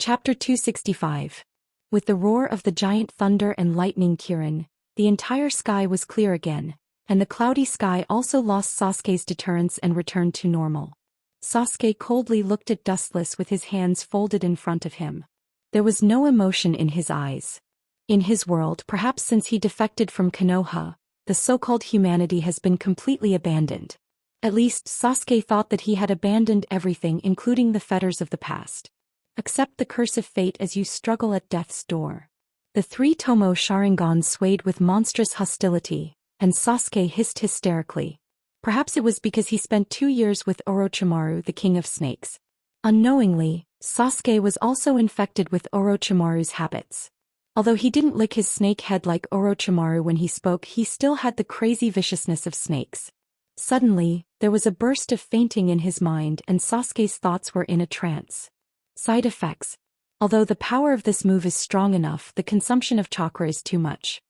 Chapter 265. With the roar of the giant thunder and lightning Kirin, the entire sky was clear again, and the cloudy sky also lost Sasuke's deterrence and returned to normal. Sasuke coldly looked at Dustless with his hands folded in front of him. There was no emotion in his eyes. In his world, perhaps since he defected from Konoha, the so-called humanity has been completely abandoned. At least Sasuke thought that he had abandoned everything, including the fetters of the past. Accept the curse of fate as you struggle at death's door. The three Tomo Sharingan swayed with monstrous hostility, and Sasuke hissed hysterically. Perhaps it was because he spent 2 years with Orochimaru, the king of snakes. Unknowingly, Sasuke was also infected with Orochimaru's habits. Although he didn't lick his snake head like Orochimaru when he spoke, he still had the crazy viciousness of snakes. Suddenly, there was a burst of fainting in his mind and Sasuke's thoughts were in a trance. Side effects. Although the power of this move is strong enough, the consumption of chakra is too much.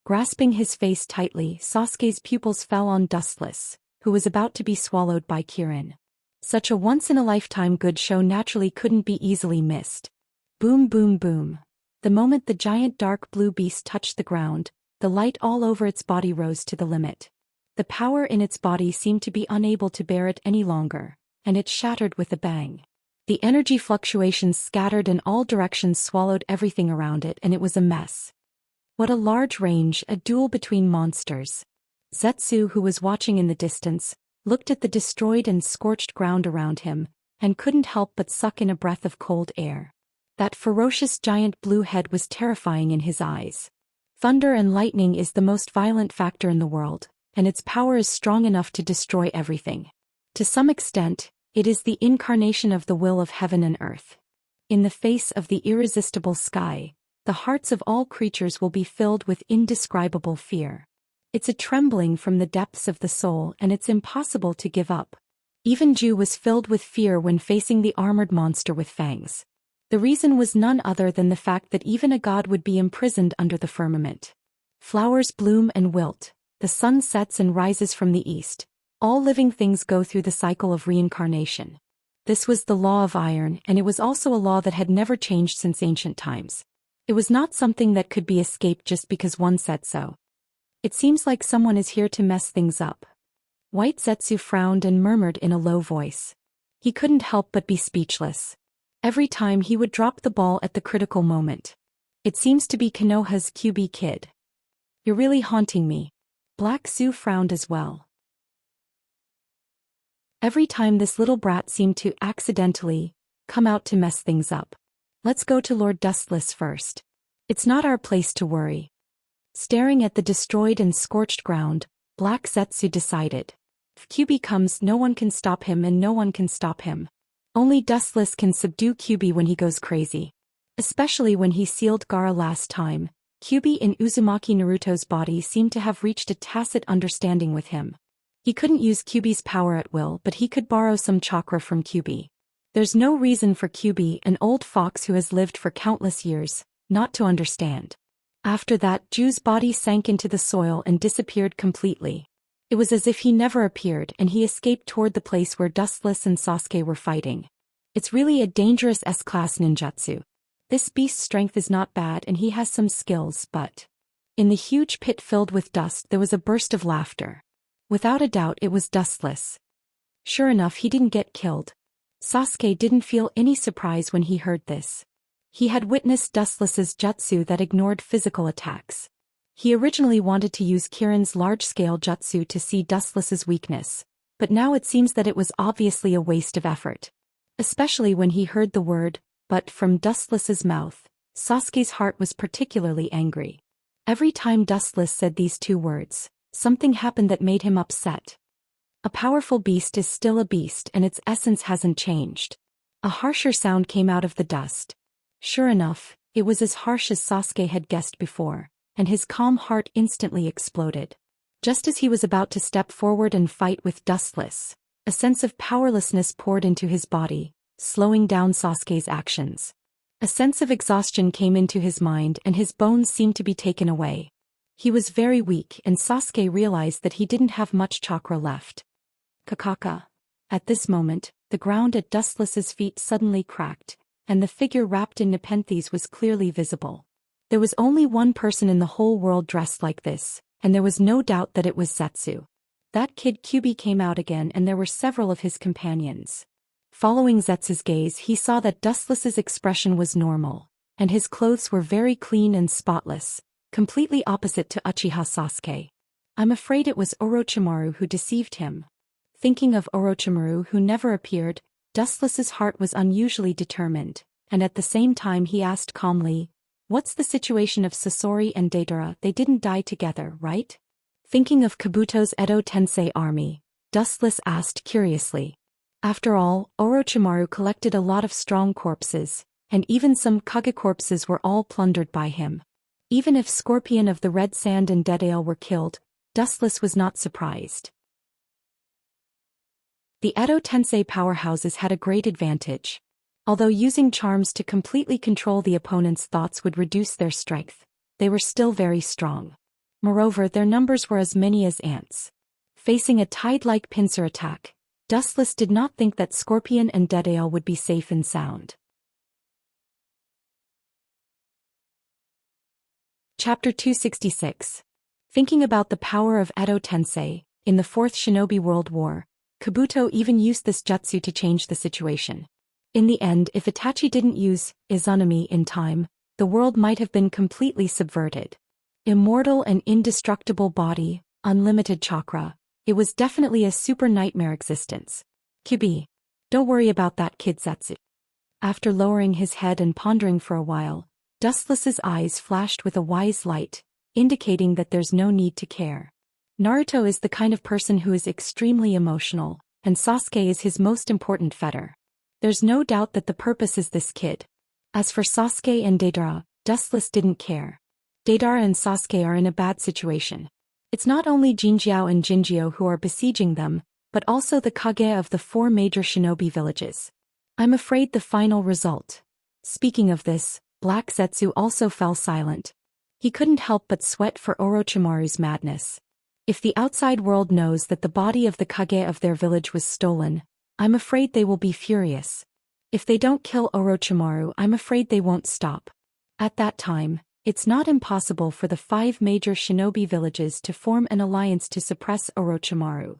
Grasping his face tightly, Sasuke's pupils fell on Dustless, who was about to be swallowed by Kirin. Such a once-in-a-lifetime good show naturally couldn't be easily missed. Boom boom boom. The moment the giant dark blue beast touched the ground, the light all over its body rose to the limit. The power in its body seemed to be unable to bear it any longer, and it shattered with a bang. The energy fluctuations scattered in all directions, swallowed everything around it, and it was a mess. What a large range, a duel between monsters. Zetsu, who was watching in the distance, looked at the destroyed and scorched ground around him, and couldn't help but suck in a breath of cold air. That ferocious giant blue head was terrifying in his eyes. Thunder and lightning is the most violent factor in the world, and its power is strong enough to destroy everything. To some extent, it is the incarnation of the will of heaven and earth. In the face of the irresistible sky, the hearts of all creatures will be filled with indescribable fear. It's a trembling from the depths of the soul, and it's impossible to give up. Even Zhou was filled with fear when facing the armored monster with fangs. The reason was none other than the fact that even a god would be imprisoned under the firmament. Flowers bloom and wilt, the sun sets and rises from the east. All living things go through the cycle of reincarnation. This was the law of iron, and it was also a law that had never changed since ancient times. It was not something that could be escaped just because one said so. It seems like someone is here to mess things up. White Zetsu frowned and murmured in a low voice. He couldn't help but be speechless. Every time he would drop the ball at the critical moment. It seems to be Konoha's QB kid. You're really haunting me. Black Su frowned as well. Every time this little brat seemed to accidentally come out to mess things up. Let's go to Lord Dustless first. It's not our place to worry. Staring at the destroyed and scorched ground, Black Zetsu decided. If QB comes, no one can stop him and no one can stop him. Only Dustless can subdue QB when he goes crazy. Especially when he sealed Gaara last time, QB in Uzumaki Naruto's body seemed to have reached a tacit understanding with him. He couldn't use QB's power at will, but he could borrow some chakra from QB. There's no reason for QB, an old fox who has lived for countless years, not to understand. After that, Zhu's body sank into the soil and disappeared completely. It was as if he never appeared, and he escaped toward the place where Dustless and Sasuke were fighting. It's really a dangerous S-class ninjutsu. This beast's strength is not bad and he has some skills, but... In the huge pit filled with dust there was a burst of laughter. Without a doubt it was Dustless. Sure enough, he didn't get killed. Sasuke didn't feel any surprise when he heard this. He had witnessed Dustless's jutsu that ignored physical attacks. He originally wanted to use Kirin's large-scale jutsu to see Dustless's weakness, but now it seems that it was obviously a waste of effort. Especially when he heard the word, "but" from Dustless's mouth, Sasuke's heart was particularly angry. Every time Dustless said these two words, something happened that made him upset. A powerful beast is still a beast and its essence hasn't changed. A harsher sound came out of the dust. Sure enough, it was as harsh as Sasuke had guessed before, and his calm heart instantly exploded. Just as he was about to step forward and fight with Dustless, a sense of powerlessness poured into his body, slowing down Sasuke's actions. A sense of exhaustion came into his mind and his bones seemed to be taken away. He was very weak and Sasuke realized that he didn't have much chakra left. Kakaka. At this moment, the ground at Dustless's feet suddenly cracked, and the figure wrapped in nepenthes was clearly visible. There was only one person in the whole world dressed like this, and there was no doubt that it was Zetsu. That kid Kyubi came out again and there were several of his companions. Following Zetsu's gaze, he saw that Dustless's expression was normal, and his clothes were very clean and spotless, completely opposite to Uchiha Sasuke. I'm afraid it was Orochimaru who deceived him. Thinking of Orochimaru who never appeared, Dustless's heart was unusually determined, and at the same time he asked calmly, "What's the situation of Sasori and Deidara? They didn't die together, right?" Thinking of Kabuto's Edo Tensei army, Dustless asked curiously. After all, Orochimaru collected a lot of strong corpses, and even some Kage corpses were all plundered by him. Even if Scorpion of the Red Sand and Deidara were killed, Dustless was not surprised. The Edo Tensei powerhouses had a great advantage. Although using charms to completely control the opponent's thoughts would reduce their strength, they were still very strong. Moreover, their numbers were as many as ants. Facing a tide-like pincer attack, Dustless did not think that Scorpion and Deidara would be safe and sound. Chapter 266. Thinking about the power of Edo Tensei, in the Fourth Shinobi World War, Kabuto even used this jutsu to change the situation. In the end, if Itachi didn't use Izanami in time, the world might have been completely subverted. Immortal and indestructible body, unlimited chakra, it was definitely a super nightmare existence. Kyubi. Don't worry about that kid Zetsu. After lowering his head and pondering for a while, Dustless's eyes flashed with a wise light, indicating that there's no need to care. Naruto is the kind of person who is extremely emotional, and Sasuke is his most important fetter. There's no doubt that the purpose is this kid. As for Sasuke and Deidara, Dustless didn't care. Deidara and Sasuke are in a bad situation. It's not only Jinjiao and Jinjio who are besieging them, but also the Kage of the 4 major shinobi villages. I'm afraid the final result. Speaking of this, Black Zetsu also fell silent. He couldn't help but sweat for Orochimaru's madness. If the outside world knows that the body of the Kage of their village was stolen, I'm afraid they will be furious. If they don't kill Orochimaru, I'm afraid they won't stop. At that time, it's not impossible for the 5 major shinobi villages to form an alliance to suppress Orochimaru.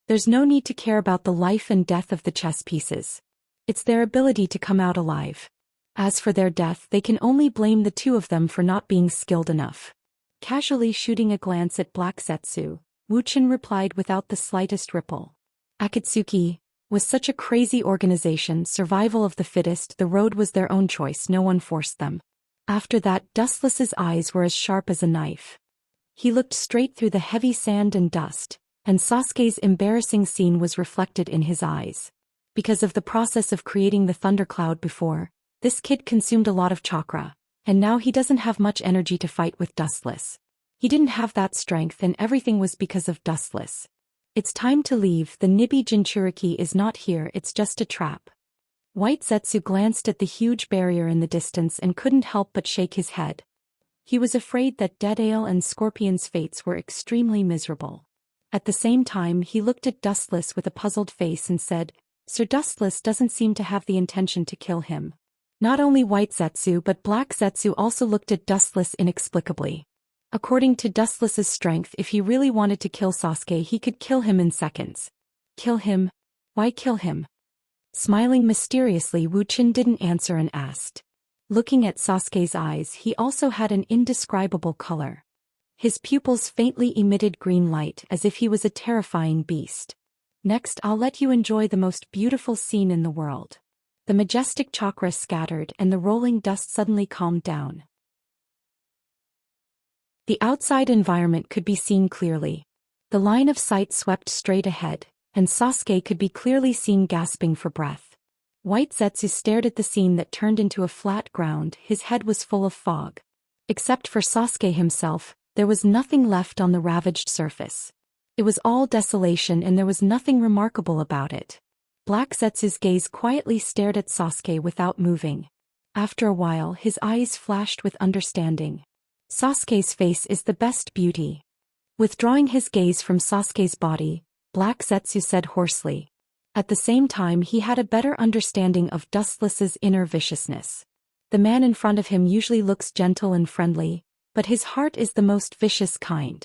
There's no need to care about the life and death of the chess pieces. It's their ability to come out alive. As for their death, they can only blame the 2 of them for not being skilled enough. Casually shooting a glance at Black Zetsu, Wuxia replied without the slightest ripple. Akatsuki, was such a crazy organization, survival of the fittest, the road was their own choice, no one forced them. After that, Dustless's eyes were as sharp as a knife. He looked straight through the heavy sand and dust, and Sasuke's embarrassing scene was reflected in his eyes. Because of the process of creating the thundercloud before, this kid consumed a lot of chakra, and now he doesn't have much energy to fight with Dustless. He didn't have that strength and everything was because of Dustless. It's time to leave, the Nibi Jinchuriki is not here, it's just a trap. White Zetsu glanced at the huge barrier in the distance and couldn't help but shake his head. He was afraid that Deidara and Scorpion's fates were extremely miserable. At the same time, he looked at Dustless with a puzzled face and said, "Sir Dustless doesn't seem to have the intention to kill him." Not only White Zetsu but Black Zetsu also looked at Dustless inexplicably. According to Dustless's strength, if he really wanted to kill Sasuke, he could kill him in seconds. Kill him? Why kill him? Smiling mysteriously, Wuxia didn't answer and asked. Looking at Sasuke's eyes, he also had an indescribable color. His pupils faintly emitted green light as if he was a terrifying beast. Next, I'll let you enjoy the most beautiful scene in the world. The majestic chakra scattered and the rolling dust suddenly calmed down. The outside environment could be seen clearly. The line of sight swept straight ahead, and Sasuke could be clearly seen gasping for breath. White Zetsu stared at the scene that turned into a flat ground, his head was full of fog. Except for Sasuke himself, there was nothing left on the ravaged surface. It was all desolation and there was nothing remarkable about it. Black Zetsu's gaze quietly stared at Sasuke without moving. After a while, his eyes flashed with understanding. Sasuke's face is the best beauty. Withdrawing his gaze from Sasuke's body, Black Zetsu said hoarsely. At the same time, he had a better understanding of Dustless's inner viciousness. The man in front of him usually looks gentle and friendly, but his heart is the most vicious kind.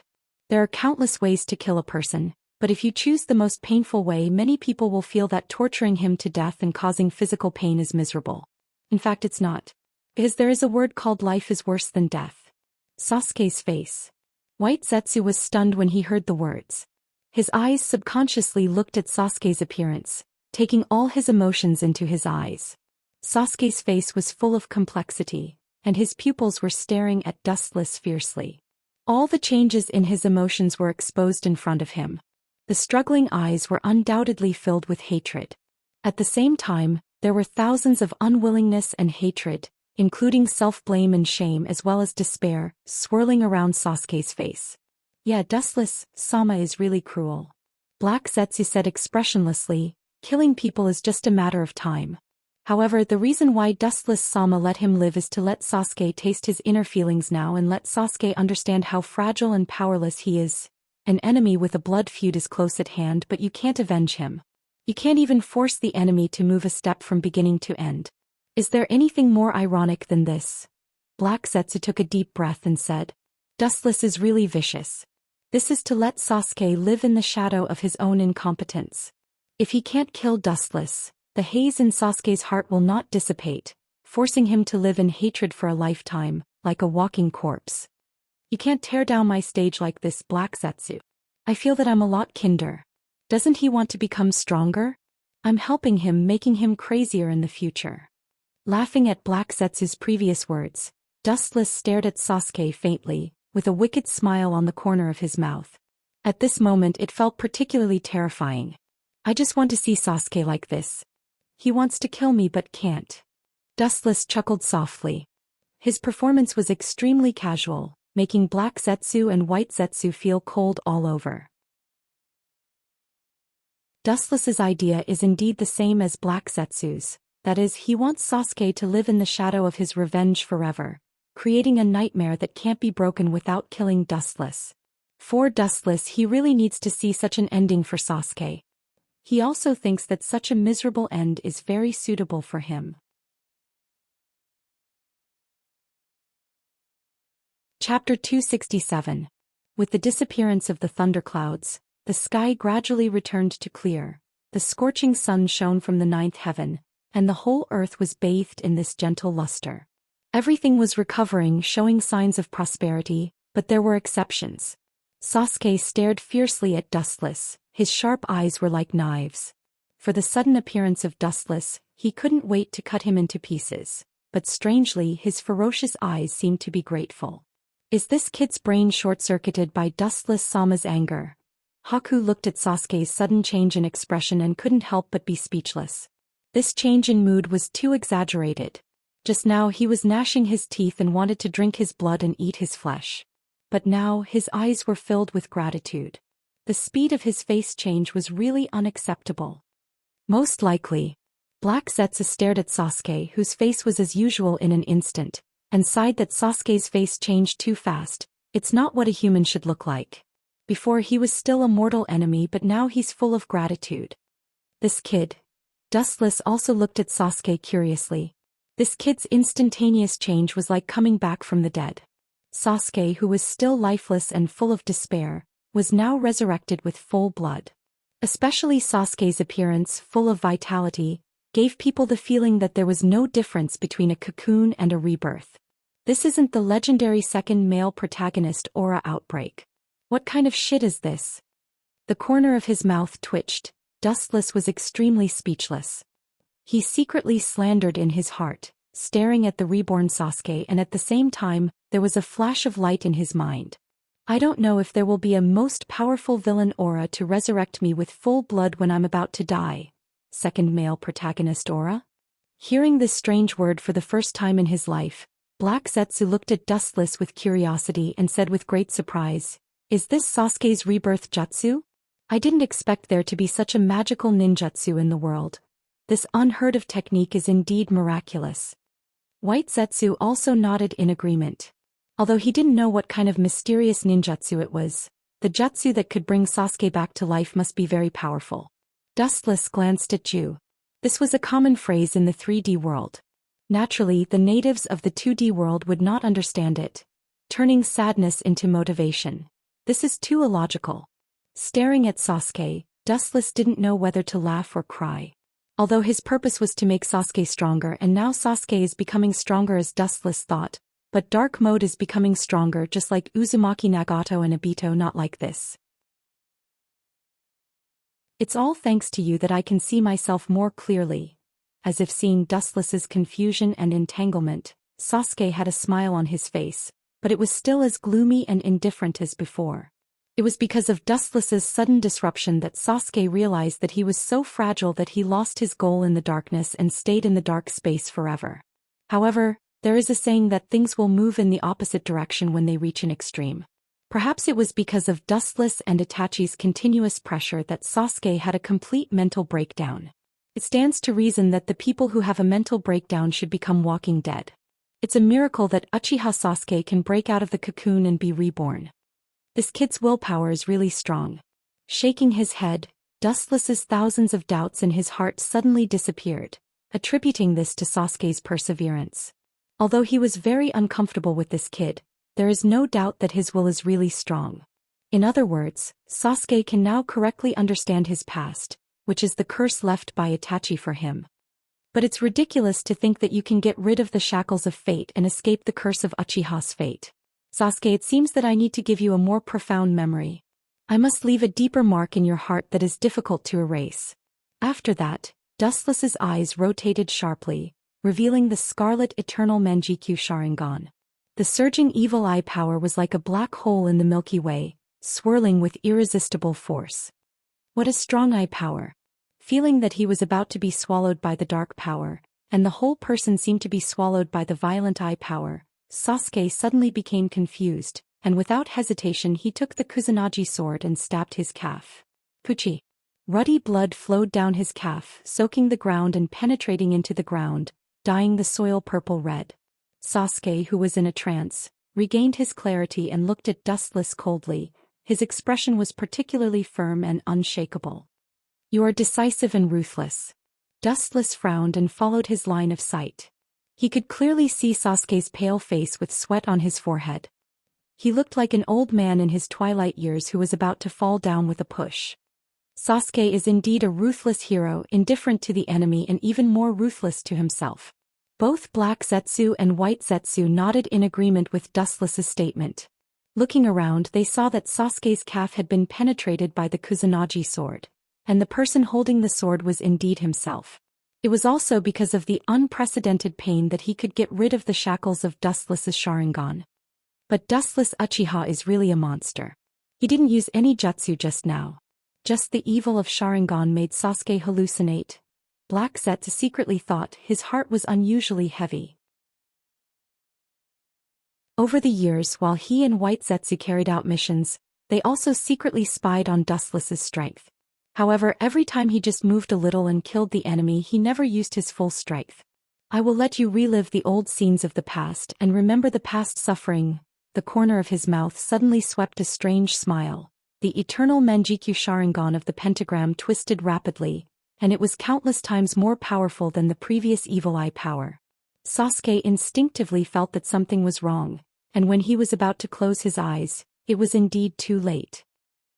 There are countless ways to kill a person, but if you choose the most painful way, many people will feel that torturing him to death and causing physical pain is miserable. In fact, it's not. Because there is a word called life is worse than death. Sasuke's face. White Zetsu was stunned when he heard the words. His eyes subconsciously looked at Sasuke's appearance, taking all his emotions into his eyes. Sasuke's face was full of complexity, and his pupils were staring at Dustless fiercely. All the changes in his emotions were exposed in front of him. The struggling eyes were undoubtedly filled with hatred. At the same time, there were thousands of unwillingness and hatred, including self-blame and shame as well as despair, swirling around Sasuke's face. Yeah, Dustless-sama is really cruel. Black Zetsu said expressionlessly, killing people is just a matter of time. However, the reason why Dustless-sama let him live is to let Sasuke taste his inner feelings now and let Sasuke understand how fragile and powerless he is. An enemy with a blood feud is close at hand, but you can't avenge him. You can't even force the enemy to move a step from beginning to end. Is there anything more ironic than this? Black Zetsu took a deep breath and said, Dustless is really vicious. This is to let Sasuke live in the shadow of his own incompetence. If he can't kill Dustless, the haze in Sasuke's heart will not dissipate, forcing him to live in hatred for a lifetime, like a walking corpse. You can't tear down my stage like this, Black Zetsu. I feel that I'm a lot kinder. Doesn't he want to become stronger? I'm helping him, making him crazier in the future. Laughing at Black Zetsu's previous words, Dustless stared at Sasuke faintly, with a wicked smile on the corner of his mouth. At this moment it felt particularly terrifying. I just want to see Sasuke like this. He wants to kill me but can't. Dustless chuckled softly. His performance was extremely casual, making Black Zetsu and White Zetsu feel cold all over. Dustless's idea is indeed the same as Black Zetsu's, that is, he wants Sasuke to live in the shadow of his revenge forever, creating a nightmare that can't be broken without killing Dustless. For Dustless, he really needs to see such an ending for Sasuke. He also thinks that such a miserable end is very suitable for him. Chapter 267. With the disappearance of the thunderclouds, the sky gradually returned to clear, the scorching sun shone from the ninth heaven, and the whole earth was bathed in this gentle luster. Everything was recovering, showing signs of prosperity, but there were exceptions. Sasuke stared fiercely at Dustless, his sharp eyes were like knives. For the sudden appearance of Dustless, he couldn't wait to cut him into pieces, but strangely his ferocious eyes seemed to be grateful. Is this kid's brain short-circuited by Dustless-sama's anger? Haku looked at Sasuke's sudden change in expression and couldn't help but be speechless. This change in mood was too exaggerated. Just now he was gnashing his teeth and wanted to drink his blood and eat his flesh. But now his eyes were filled with gratitude. The speed of his face change was really unacceptable. Most likely. Black Zetsu stared at Sasuke, whose face was as usual in an instant, and sighed that Sasuke's face changed too fast. It's not what a human should look like. Before he was still a mortal enemy, but now he's full of gratitude. This kid. Dustless also looked at Sasuke curiously. This kid's instantaneous change was like coming back from the dead. Sasuke, who was still lifeless and full of despair, was now resurrected with full blood. Especially Sasuke's appearance, full of vitality, gave people the feeling that there was no difference between a cocoon and a rebirth. This isn't the legendary second male protagonist aura outbreak. What kind of shit is this? The corner of his mouth twitched. Dustless was extremely speechless. He secretly slandered in his heart, staring at the reborn Sasuke, and at the same time, there was a flash of light in his mind. I don't know if there will be a most powerful villain aura to resurrect me with full blood when I'm about to die. Second male protagonist aura? Hearing this strange word for the first time in his life, Black Zetsu looked at Dustless with curiosity and said with great surprise, "Is this Sasuke's rebirth jutsu? I didn't expect there to be such a magical ninjutsu in the world. This unheard of technique is indeed miraculous." White Zetsu also nodded in agreement. Although he didn't know what kind of mysterious ninjutsu it was, the jutsu that could bring Sasuke back to life must be very powerful. Dustless glanced at Zhu. This was a common phrase in the 3D world. Naturally, the natives of the 2D world would not understand it, turning sadness into motivation. This is too illogical. Staring at Sasuke, Dustless didn't know whether to laugh or cry. Although his purpose was to make Sasuke stronger, and now Sasuke is becoming stronger as Dustless thought, but dark mode is becoming stronger just like Uzumaki Nagato and Obito, not like this. It's all thanks to you that I can see myself more clearly. As if seeing Dustless's confusion and entanglement, Sasuke had a smile on his face, but it was still as gloomy and indifferent as before. It was because of Dustless's sudden disruption that Sasuke realized that he was so fragile that he lost his goal in the darkness and stayed in the dark space forever. However, there is a saying that things will move in the opposite direction when they reach an extreme. Perhaps it was because of Dustless and Itachi's continuous pressure that Sasuke had a complete mental breakdown. It stands to reason that the people who have a mental breakdown should become walking dead. It's a miracle that Uchiha Sasuke can break out of the cocoon and be reborn. This kid's willpower is really strong. Shaking his head, Dustless's thousands of doubts in his heart suddenly disappeared, attributing this to Sasuke's perseverance. Although he was very uncomfortable with this kid, there is no doubt that his will is really strong. In other words, Sasuke can now correctly understand his past, which is the curse left by Itachi for him. But it's ridiculous to think that you can get rid of the shackles of fate and escape the curse of Uchiha's fate. Sasuke, it seems that I need to give you a more profound memory. I must leave a deeper mark in your heart that is difficult to erase. After that, Dustless's eyes rotated sharply, revealing the scarlet eternal Manjikyu Sharingan. The surging evil eye power was like a black hole in the Milky Way, swirling with irresistible force. What a strong eye power! Feeling that he was about to be swallowed by the dark power, and the whole person seemed to be swallowed by the violent eye power, Sasuke suddenly became confused, and without hesitation he took the Kusanagi sword and stabbed his calf. Puchi! Ruddy blood flowed down his calf, soaking the ground and penetrating into the ground, dyeing the soil purple-red. Sasuke, who was in a trance, regained his clarity and looked at Dustless coldly. His expression was particularly firm and unshakable. You are decisive and ruthless. Dustless frowned and followed his line of sight. He could clearly see Sasuke's pale face with sweat on his forehead. He looked like an old man in his twilight years who was about to fall down with a push. Sasuke is indeed a ruthless hero, indifferent to the enemy and even more ruthless to himself. Both Black Zetsu and White Zetsu nodded in agreement with Dustless's statement. Looking around, they saw that Sasuke's calf had been penetrated by the Kusanagi sword, and the person holding the sword was indeed himself. It was also because of the unprecedented pain that he could get rid of the shackles of Dustless's Sharingan. But Dustless Uchiha is really a monster. He didn't use any jutsu just now. Just the evil of Sharingan made Sasuke hallucinate. Black Zetsu secretly thought his heart was unusually heavy. Over the years, while he and White Zetsu carried out missions, they also secretly spied on Dustless's strength. However, every time he just moved a little and killed the enemy, he never used his full strength. I will let you relive the old scenes of the past and remember the past suffering. The corner of his mouth suddenly swept a strange smile. The eternal Manjikyu Sharingan of the pentagram twisted rapidly, and it was countless times more powerful than the previous evil eye power. Sasuke instinctively felt that something was wrong, and when he was about to close his eyes, it was indeed too late.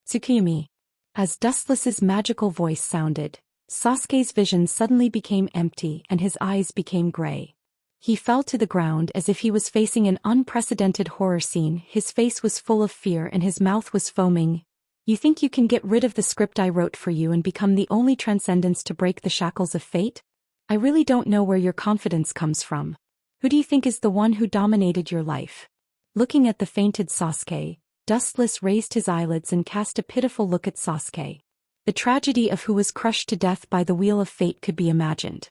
Tsukuyami. As Dustless's magical voice sounded, Sasuke's vision suddenly became empty and his eyes became gray. He fell to the ground as if he was facing an unprecedented horror scene. His face was full of fear and his mouth was foaming. You think you can get rid of the script I wrote for you and become the only transcendence to break the shackles of fate? I really don't know where your confidence comes from. Who do you think is the one who dominated your life? Looking at the fainted Sasuke, Dustless raised his eyelids and cast a pitiful look at Sasuke. The tragedy of who was crushed to death by the wheel of fate could be imagined.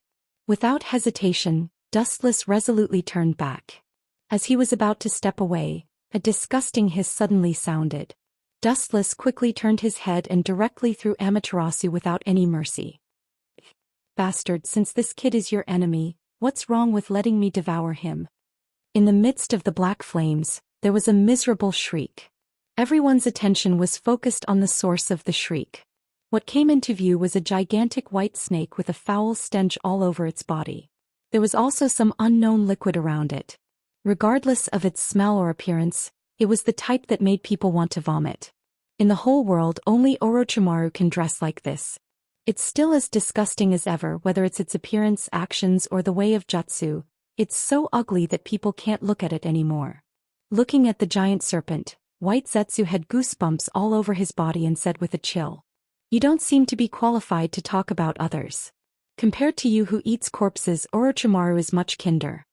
Without hesitation, Dustless resolutely turned back. As he was about to step away, a disgusting hiss suddenly sounded. Dustless quickly turned his head and directly threw Amaterasu without any mercy. Bastard, since this kid is your enemy, what's wrong with letting me devour him? In the midst of the black flames, there was a miserable shriek. Everyone's attention was focused on the source of the shriek. What came into view was a gigantic white snake with a foul stench all over its body. There was also some unknown liquid around it. Regardless of its smell or appearance, it was the type that made people want to vomit. In the whole world, only Orochimaru can dress like this. It's still as disgusting as ever, whether it's its appearance, actions, or the way of jutsu. It's so ugly that people can't look at it anymore. Looking at the giant serpent, White Zetsu had goosebumps all over his body and said with a chill, "You don't seem to be qualified to talk about others. Compared to you who eats corpses, Orochimaru is much kinder."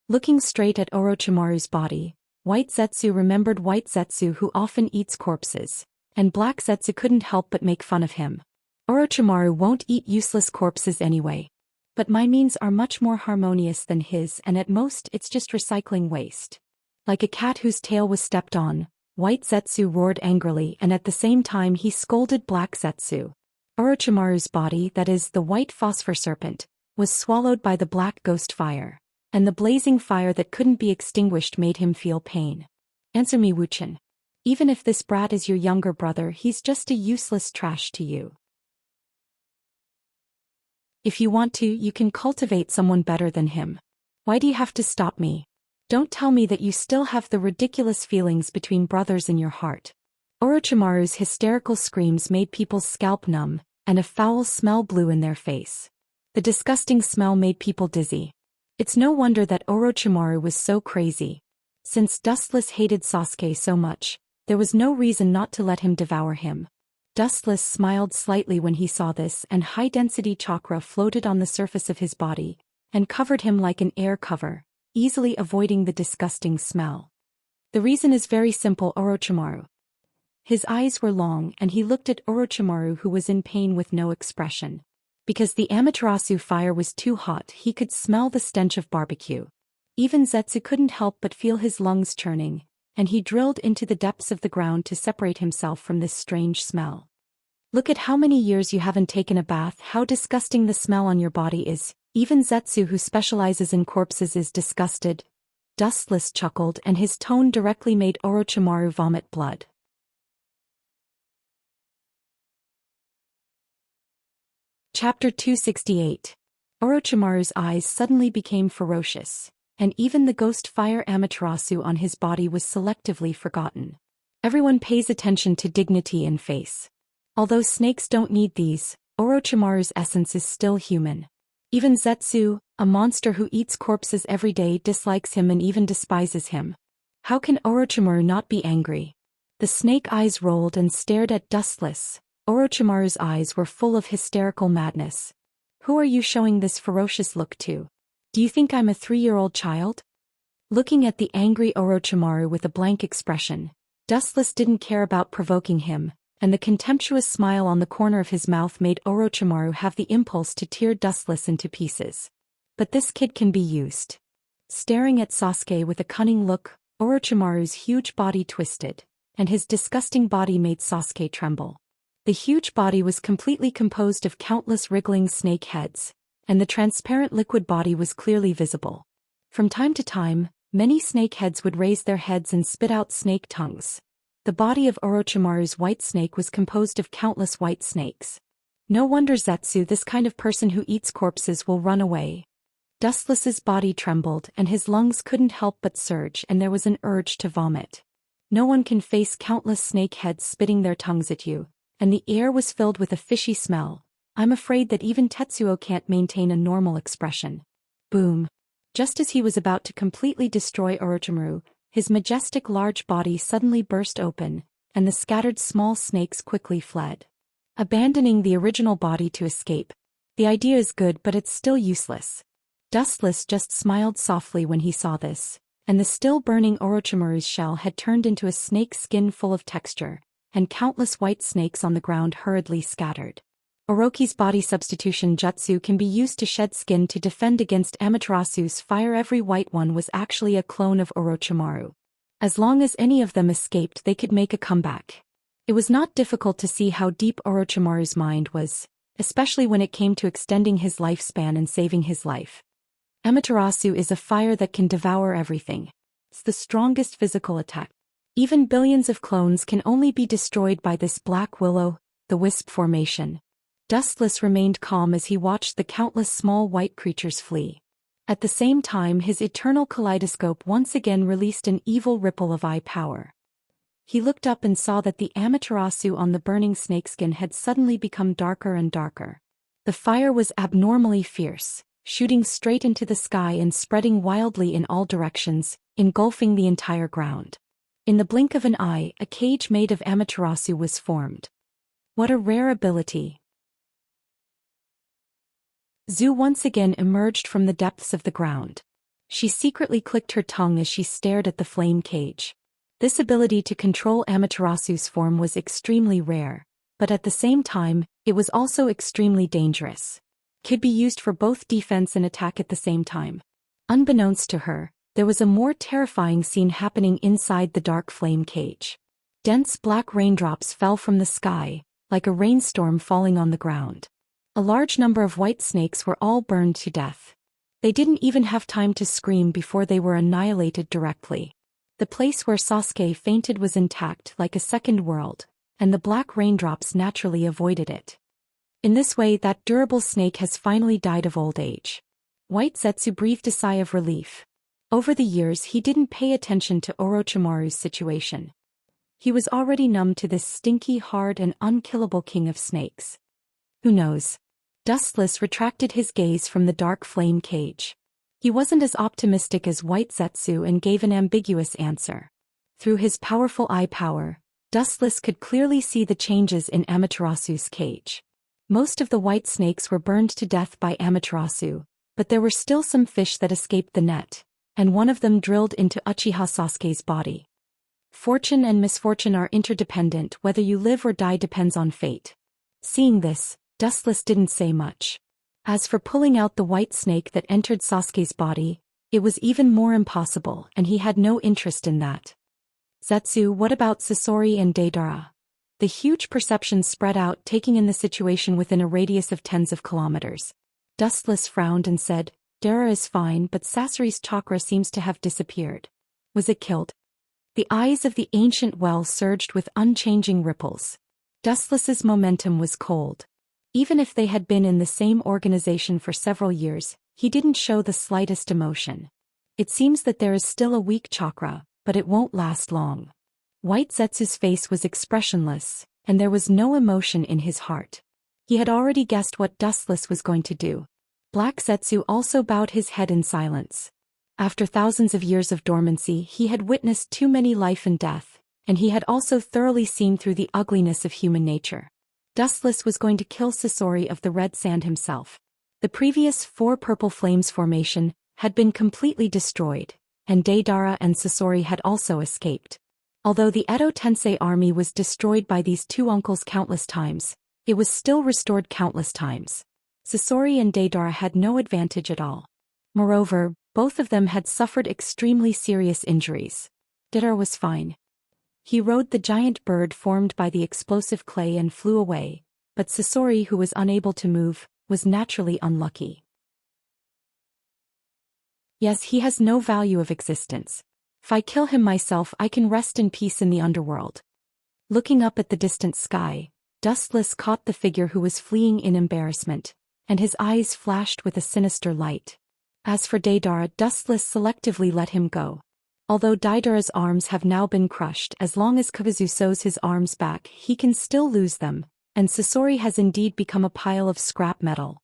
Looking straight at Orochimaru's body, White Zetsu remembered White Zetsu who often eats corpses, and Black Zetsu couldn't help but make fun of him. Orochimaru won't eat useless corpses anyway. But my means are much more harmonious than his, and at most it's just recycling waste. Like a cat whose tail was stepped on, White Zetsu roared angrily, and at the same time he scolded Black Zetsu. Orochimaru's body, that is, the white phosphor serpent, was swallowed by the black ghost fire, and the blazing fire that couldn't be extinguished made him feel pain. "Answer me, Wuxian. Even if this brat is your younger brother, he's just a useless trash to you. If you want to, you can cultivate someone better than him. Why do you have to stop me? Don't tell me that you still have the ridiculous feelings between brothers in your heart." Orochimaru's hysterical screams made people's scalp numb, and a foul smell blew in their face. The disgusting smell made people dizzy. It's no wonder that Orochimaru was so crazy. Since Dustless hated Sasuke so much, there was no reason not to let him devour him. Dustless smiled slightly when he saw this, and high-density chakra floated on the surface of his body, and covered him like an air cover, easily avoiding the disgusting smell. The reason is very simple, Orochimaru. His eyes were long, and he looked at Orochimaru, who was in pain with no expression. Because the Amaterasu fire was too hot, he could smell the stench of barbecue. Even Zetsu couldn't help but feel his lungs churning, and he drilled into the depths of the ground to separate himself from this strange smell. "Look at how many years you haven't taken a bath, how disgusting the smell on your body is. Even Zetsu, who specializes in corpses, is disgusted." Dustless chuckled, and his tone directly made Orochimaru vomit blood. Chapter 268. Orochimaru's eyes suddenly became ferocious, and even the ghost fire Amaterasu on his body was selectively forgotten. Everyone pays attention to dignity in face. Although snakes don't need these, Orochimaru's essence is still human. Even Zetsu, a monster who eats corpses every day, dislikes him and even despises him. How can Orochimaru not be angry? The snake eyes rolled and stared at Dustless. Orochimaru's eyes were full of hysterical madness. "Who are you showing this ferocious look to? Do you think I'm a 3-year-old child?" Looking at the angry Orochimaru with a blank expression, Dustless didn't care about provoking him, and the contemptuous smile on the corner of his mouth made Orochimaru have the impulse to tear Dustless into pieces. But this kid can be used. Staring at Sasuke with a cunning look, Orochimaru's huge body twisted, and his disgusting body made Sasuke tremble. The huge body was completely composed of countless wriggling snake heads, and the transparent liquid body was clearly visible. From time to time, many snake heads would raise their heads and spit out snake tongues. The body of Orochimaru's white snake was composed of countless white snakes. No wonder Zetsu, this kind of person who eats corpses, will run away. Dustless's body trembled, and his lungs couldn't help but surge, and there was an urge to vomit. No one can face countless snake heads spitting their tongues at you, and the air was filled with a fishy smell. I'm afraid that even Tetsuo can't maintain a normal expression. Boom. Just as he was about to completely destroy Orochimaru, his majestic large body suddenly burst open, and the scattered small snakes quickly fled. Abandoning the original body to escape. The idea is good, but it's still useless. Dustless just smiled softly when he saw this, and the still burning Orochimaru's shell had turned into a snake skin full of texture, and countless white snakes on the ground hurriedly scattered. Orochi's body substitution jutsu can be used to shed skin to defend against Amaterasu's fire. Every white one was actually a clone of Orochimaru. As long as any of them escaped, they could make a comeback. It was not difficult to see how deep Orochimaru's mind was, especially when it came to extending his lifespan and saving his life. Amaterasu is a fire that can devour everything. It's the strongest physical attack. Even billions of clones can only be destroyed by this black willow. the wisp formation. Dustless remained calm as he watched the countless small white creatures flee. At the same time, his eternal kaleidoscope once again released an evil ripple of eye power. He looked up and saw that the Amaterasu on the burning snakeskin had suddenly become darker and darker. The fire was abnormally fierce, shooting straight into the sky and spreading wildly in all directions, engulfing the entire ground. In the blink of an eye, a cage made of Amaterasu was formed. What a rare ability! Zhou once again emerged from the depths of the ground. She secretly clicked her tongue as she stared at the flame cage. This ability to control Amaterasu's form was extremely rare, but at the same time, it was also extremely dangerous. Could be used for both defense and attack at the same time. Unbeknownst to her, there was a more terrifying scene happening inside the dark flame cage. Dense black raindrops fell from the sky, like a rainstorm falling on the ground. A large number of white snakes were all burned to death. They didn't even have time to scream before they were annihilated directly. The place where Sasuke fainted was intact like a second world, and the black raindrops naturally avoided it. In this way, that durable snake has finally died of old age. White Zetsu breathed a sigh of relief. Over the years, he didn't pay attention to Orochimaru's situation. He was already numb to this stinky, hard and unkillable king of snakes. Who knows? Dustless retracted his gaze from the dark flame cage. He wasn't as optimistic as White Zetsu and gave an ambiguous answer. Through his powerful eye power, Dustless could clearly see the changes in Amaterasu's cage. Most of the white snakes were burned to death by Amaterasu, but there were still some fish that escaped the net, and one of them drilled into Uchiha Sasuke's body. Fortune and misfortune are interdependent. Whether you live or die depends on fate. Seeing this, Dustless didn't say much. As for pulling out the white snake that entered Sasuke's body, it was even more impossible, and he had no interest in that. Zetsu, what about Sasori and Deidara? The huge perception spread out, taking in the situation within a radius of tens of kilometers. Dustless frowned and said, Deidara is fine, but Sasori's chakra seems to have disappeared. Was it killed? The eyes of the ancient well surged with unchanging ripples. Dustless's momentum was cold. Even if they had been in the same organization for several years, he didn't show the slightest emotion. It seems that there is still a weak chakra, but it won't last long. White Zetsu's face was expressionless, and there was no emotion in his heart. He had already guessed what Dustless was going to do. Black Zetsu also bowed his head in silence. After thousands of years of dormancy, he had witnessed too many life and death, and he had also thoroughly seen through the ugliness of human nature. Dustless was going to kill Sasori of the Red Sand himself. The previous 4 purple flames formation had been completely destroyed, and Deidara and Sasori had also escaped. Although the Edo Tensei army was destroyed by these 2 uncles countless times, it was still restored countless times. Sasori and Deidara had no advantage at all. Moreover, both of them had suffered extremely serious injuries. Deidara was fine. He rode the giant bird formed by the explosive clay and flew away, but Sasori, who was unable to move, was naturally unlucky. Yes, he has no value of existence. If I kill him myself, I can rest in peace in the underworld. Looking up at the distant sky, Dustless caught the figure who was fleeing in embarrassment, and his eyes flashed with a sinister light. As for Deidara, Dustless selectively let him go. Although Deidara's arms have now been crushed, as long as Kawazu sews his arms back, he can still lose them, and Sasori has indeed become a pile of scrap metal.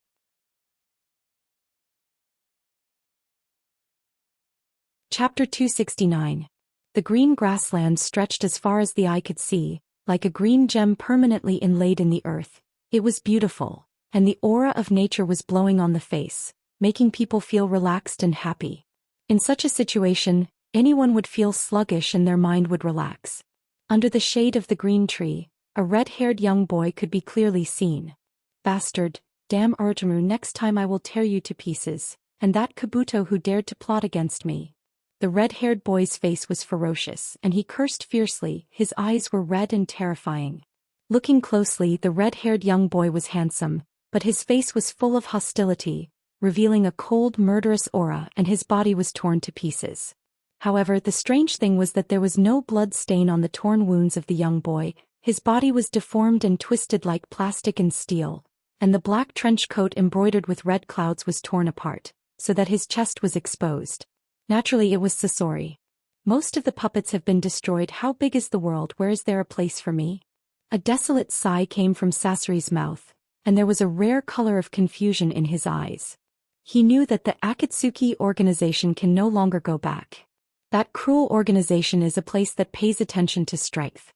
Chapter 269. The green grassland stretched as far as the eye could see, like a green gem permanently inlaid in the earth. It was beautiful, and the aura of nature was blowing on the face, making people feel relaxed and happy. In such a situation, anyone would feel sluggish and their mind would relax. Under the shade of the green tree, a red-haired young boy could be clearly seen. Bastard, damn Orochimaru, next time I will tear you to pieces, and that Kabuto who dared to plot against me. The red-haired boy's face was ferocious, and he cursed fiercely. His eyes were red and terrifying. Looking closely, the red-haired young boy was handsome, but his face was full of hostility, revealing a cold, murderous aura, and his body was torn to pieces. However, the strange thing was that there was no blood stain on the torn wounds of the young boy. His body was deformed and twisted like plastic and steel, and the black trench coat embroidered with red clouds was torn apart, so that his chest was exposed. Naturally, it was Sasori. Most of the puppets have been destroyed. How big is the world? Where is there a place for me? A desolate sigh came from Sasori's mouth, and there was a rare color of confusion in his eyes. He knew that the Akatsuki organization can no longer go back. That cruel organization is a place that pays attention to strength.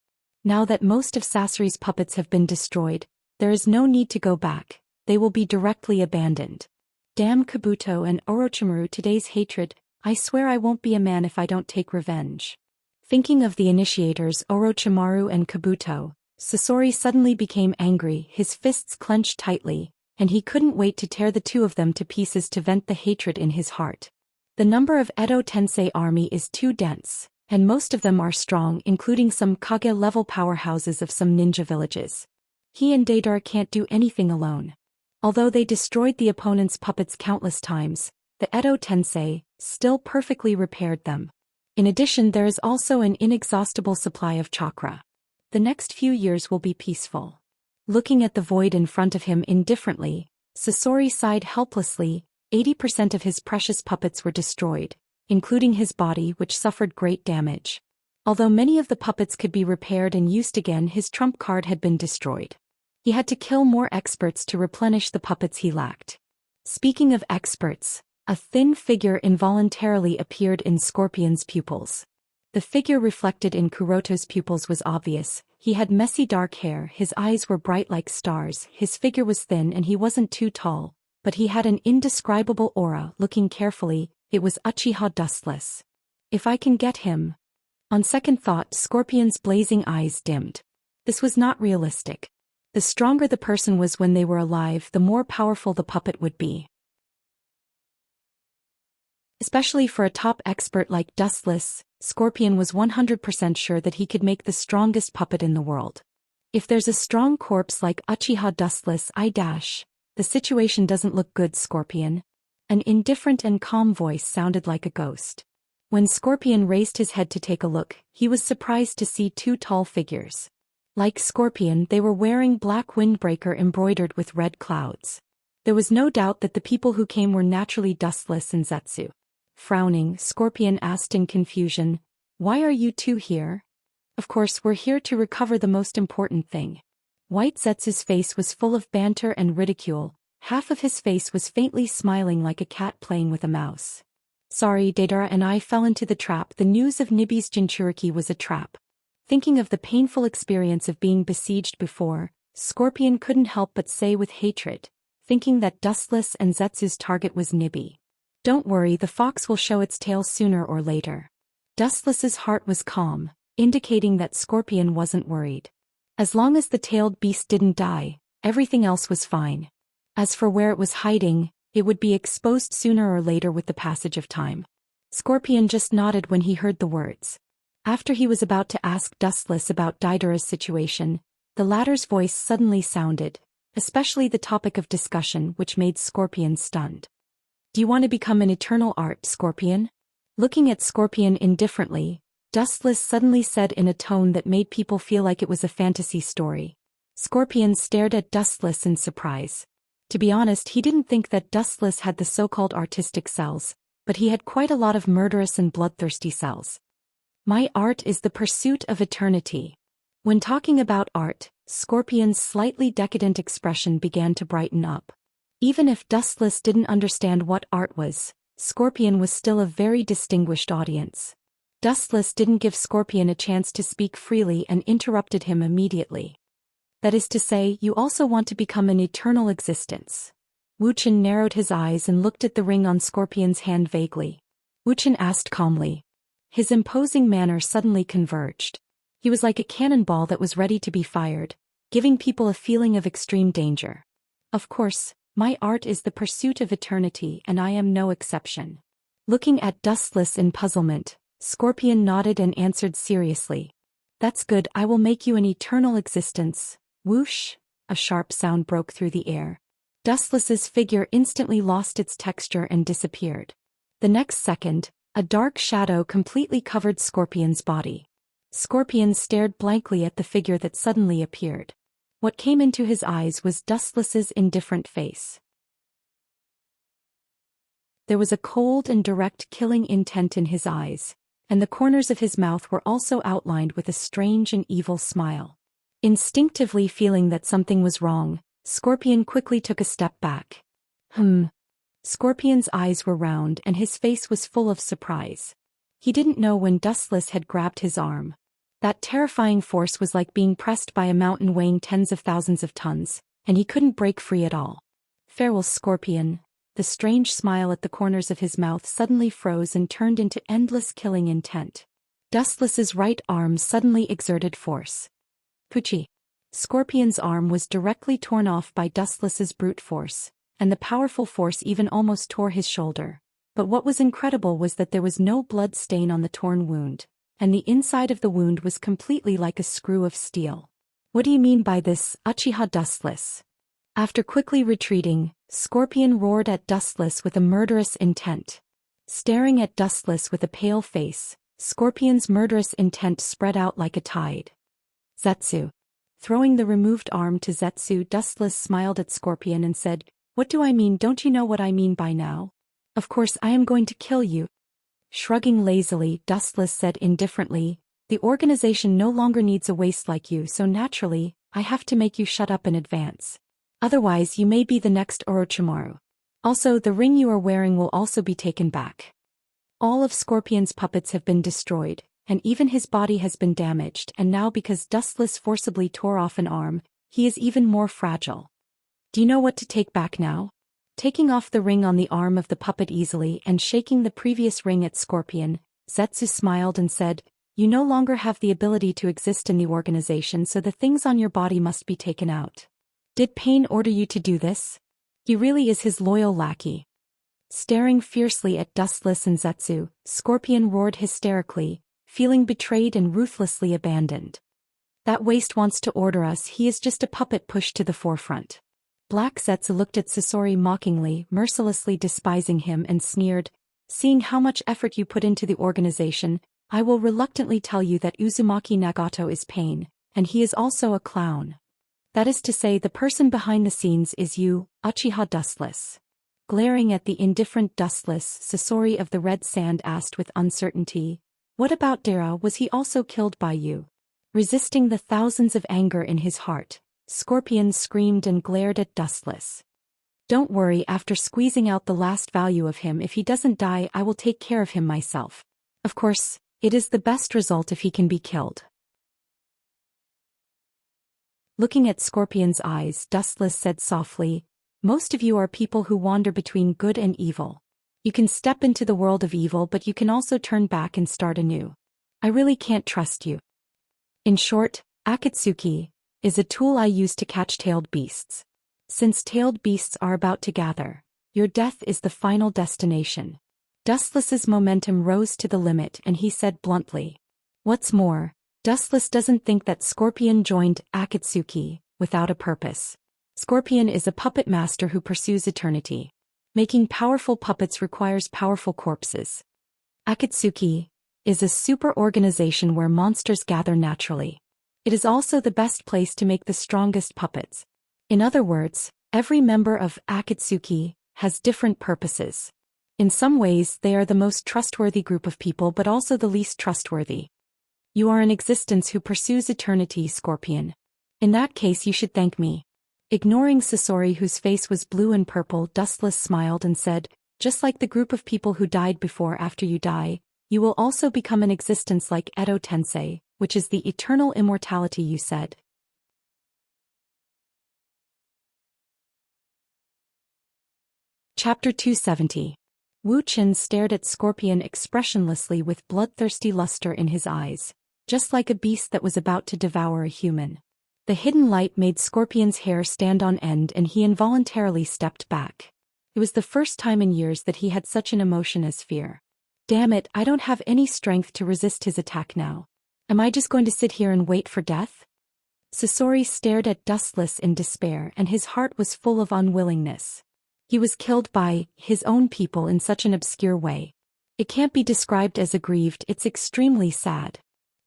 Now that most of Sasori's puppets have been destroyed, there is no need to go back. They will be directly abandoned. Damn Kabuto and Orochimaru, today's hatred. I swear I won't be a man if I don't take revenge. Thinking of the initiators Orochimaru and Kabuto, Sasori suddenly became angry, his fists clenched tightly, and he couldn't wait to tear the two of them to pieces to vent the hatred in his heart. The number of Edo Tensei army is too dense, and most of them are strong, including some Kage-level powerhouses of some ninja villages. He and Deidara can't do anything alone. Although they destroyed the opponent's puppets countless times, the Edo Tensei still perfectly repaired them. In addition, there is also an inexhaustible supply of chakra. The next few years will be peaceful. Looking at the void in front of him indifferently, Sasori sighed helplessly. 80% of his precious puppets were destroyed, including his body, which suffered great damage. Although many of the puppets could be repaired and used again, his trump card had been destroyed. He had to kill more experts to replenish the puppets he lacked. Speaking of experts, a thin figure involuntarily appeared in Scorpion's pupils. The figure reflected in Kuroto's pupils was obvious. He had messy dark hair, his eyes were bright like stars, his figure was thin and he wasn't too tall, but he had an indescribable aura. Looking carefully, it was Uchiha Dustless. If I can get him. On second thought, Scorpion's blazing eyes dimmed. This was not realistic. The stronger the person was when they were alive, the more powerful the puppet would be. Especially for a top expert like Dustless, Scorpion was 100% sure that he could make the strongest puppet in the world. If there's a strong corpse like Uchiha Dustless, the situation doesn't look good, Scorpion. An indifferent and calm voice sounded like a ghost. When Scorpion raised his head to take a look, he was surprised to see two tall figures. Like Scorpion, they were wearing black windbreaker embroidered with red clouds. There was no doubt that the people who came were naturally Dustless and Zetsu. Frowning, Scorpion asked in confusion, "Why are you two here?" "Of course, we're here to recover the most important thing." White Zetsu's face was full of banter and ridicule. Half of his face was faintly smiling like a cat playing with a mouse. "Sorry, Deidara and I fell into the trap. The news of Nibi's Jinchuriki was a trap." Thinking of the painful experience of being besieged before, Scorpion couldn't help but say with hatred, thinking that Dustless and Zetsu's target was Nibi. "Don't worry, the fox will show its tail sooner or later." Dustless's heart was calm, indicating that Scorpion wasn't worried. As long as the tailed beast didn't die, everything else was fine. As for where it was hiding, it would be exposed sooner or later with the passage of time. Scorpion just nodded when he heard the words. After he was about to ask Dustless about Deidara's situation, the latter's voice suddenly sounded, especially the topic of discussion, which made Scorpion stunned. "Do you want to become an eternal art, Scorpion?" Looking at Scorpion indifferently, Dustless suddenly said in a tone that made people feel like it was a fantasy story. Scorpion stared at Dustless in surprise. To be honest, he didn't think that Dustless had the so-called artistic cells, but he had quite a lot of murderous and bloodthirsty cells. "My art is the pursuit of eternity." When talking about art, Scorpion's slightly decadent expression began to brighten up. Even if Dustless didn't understand what art was, Scorpion was still a very distinguished audience. Dustless didn't give Scorpion a chance to speak freely and interrupted him immediately. "That is to say, you also want to become an eternal existence." Wuxia narrowed his eyes and looked at the ring on Scorpion's hand vaguely. Wuxia asked calmly. His imposing manner suddenly converged. He was like a cannonball that was ready to be fired, giving people a feeling of extreme danger. "Of course, my art is the pursuit of eternity and I am no exception." Looking at Dustless in puzzlement, Scorpion nodded and answered seriously. "That's good, I will make you an eternal existence." Whoosh! A sharp sound broke through the air. Dustless's figure instantly lost its texture and disappeared. The next second, a dark shadow completely covered Scorpion's body. Scorpion stared blankly at the figure that suddenly appeared. What came into his eyes was Dustless's indifferent face. There was a cold and direct killing intent in his eyes, and the corners of his mouth were also outlined with a strange and evil smile. Instinctively feeling that something was wrong, Scorpion quickly took a step back. Scorpion's eyes were round and his face was full of surprise. He didn't know when Dustless had grabbed his arm. That terrifying force was like being pressed by a mountain weighing tens of thousands of tons, and he couldn't break free at all. Farewell, Scorpion. The strange smile at the corners of his mouth suddenly froze and turned into endless killing intent. Dustless's right arm suddenly exerted force. Pucci. Scorpion's arm was directly torn off by Dustless's brute force, and the powerful force even almost tore his shoulder. But what was incredible was that there was no blood stain on the torn wound, and the inside of the wound was completely like a screw of steel. What do you mean by this, Uchiha Dustless? After quickly retreating, Scorpion roared at Dustless with a murderous intent. Staring at Dustless with a pale face, Scorpion's murderous intent spread out like a tide. Zetsu. Throwing the removed arm to Zetsu, Dustless smiled at Scorpion and said, "What do I mean? Don't you know what I mean by now? Of course I am going to kill you." Shrugging lazily, Dustless said indifferently, "The organization no longer needs a waste like you, so naturally, I have to make you shut up in advance. Otherwise you may be the next Orochimaru. Also, the ring you are wearing will also be taken back." All of Scorpion's puppets have been destroyed, and even his body has been damaged, and now because Dustless forcibly tore off an arm, he is even more fragile. Do you know what to take back now? Taking off the ring on the arm of the puppet easily and shaking the previous ring at Scorpion, Zetsu smiled and said, "You no longer have the ability to exist in the organization, so the things on your body must be taken out." Did Pain order you to do this? He really is his loyal lackey. Staring fiercely at Dustless and Zetsu, Scorpion roared hysterically, feeling betrayed and ruthlessly abandoned. "That waste wants to order us, he is just a puppet pushed to the forefront." Black Zetsu looked at Sasori mockingly, mercilessly despising him, and sneered, "Seeing how much effort you put into the organization, I will reluctantly tell you that Uzumaki Nagato is Pain, and he is also a clown. That is to say, the person behind the scenes is you, Uchiha Dustless." Glaring at the indifferent Dustless, Sasori of the Red Sand asked with uncertainty, "What about Dara? Was he also killed by you?" Resisting the thousands of anger in his heart, Scorpion screamed and glared at Dustless. "Don't worry, after squeezing out the last value of him, if he doesn't die, I will take care of him myself. Of course, it is the best result if he can be killed." Looking at Scorpion's eyes, Dustless said softly, "Most of you are people who wander between good and evil. You can step into the world of evil, but you can also turn back and start anew. I really can't trust you. In short, Akatsuki is a tool I use to catch tailed beasts. Since tailed beasts are about to gather, your death is the final destination." Dustless's momentum rose to the limit and he said bluntly. What's more, Dustless doesn't think that Scorpion joined Akatsuki without a purpose. Scorpion is a puppet master who pursues eternity. Making powerful puppets requires powerful corpses. Akatsuki is a super organization where monsters gather naturally. It is also the best place to make the strongest puppets. In other words, every member of Akatsuki has different purposes. In some ways, they are the most trustworthy group of people, but also the least trustworthy. You are an existence who pursues eternity, Scorpion. In that case, you should thank me. Ignoring Sasori, whose face was blue and purple, Dustless smiled and said, "Just like the group of people who died before, after you die, you will also become an existence like Edo Tensei, which is the eternal immortality you said." Chapter 270. Wuxian stared at Scorpion expressionlessly with bloodthirsty luster in his eyes, just like a beast that was about to devour a human. The hidden light made Scorpion's hair stand on end and he involuntarily stepped back. It was the first time in years that he had such an emotion as fear. Damn it, I don't have any strength to resist his attack now. Am I just going to sit here and wait for death? Sasori stared at Dustless in despair and his heart was full of unwillingness. He was killed by his own people in such an obscure way. It can't be described as aggrieved, it's extremely sad.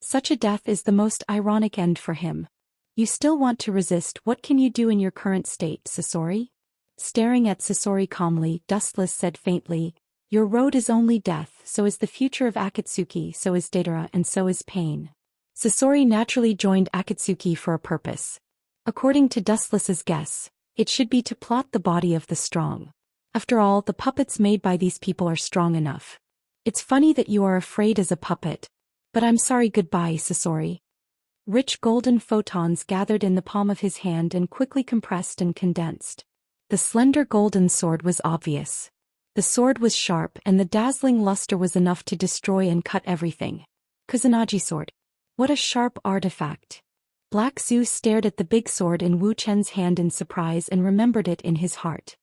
Such a death is the most ironic end for him. You still want to resist. What can you do in your current state, Sasori? Staring at Sasori calmly, Dustless said faintly, your road is only death, so is the future of Akatsuki, so is Deidara, and so is pain. Sasori naturally joined Akatsuki for a purpose. According to Dustless's guess, it should be to plot the body of the strong. After all, the puppets made by these people are strong enough. It's funny that you are afraid as a puppet. But I'm sorry, goodbye, Sasori. Rich golden photons gathered in the palm of his hand and quickly compressed and condensed. The slender golden sword was obvious. The sword was sharp and the dazzling luster was enough to destroy and cut everything. Kusanagi sword. What a sharp artifact. Black Zhu stared at the big sword in Wu Chen's hand in surprise and remembered it in his heart.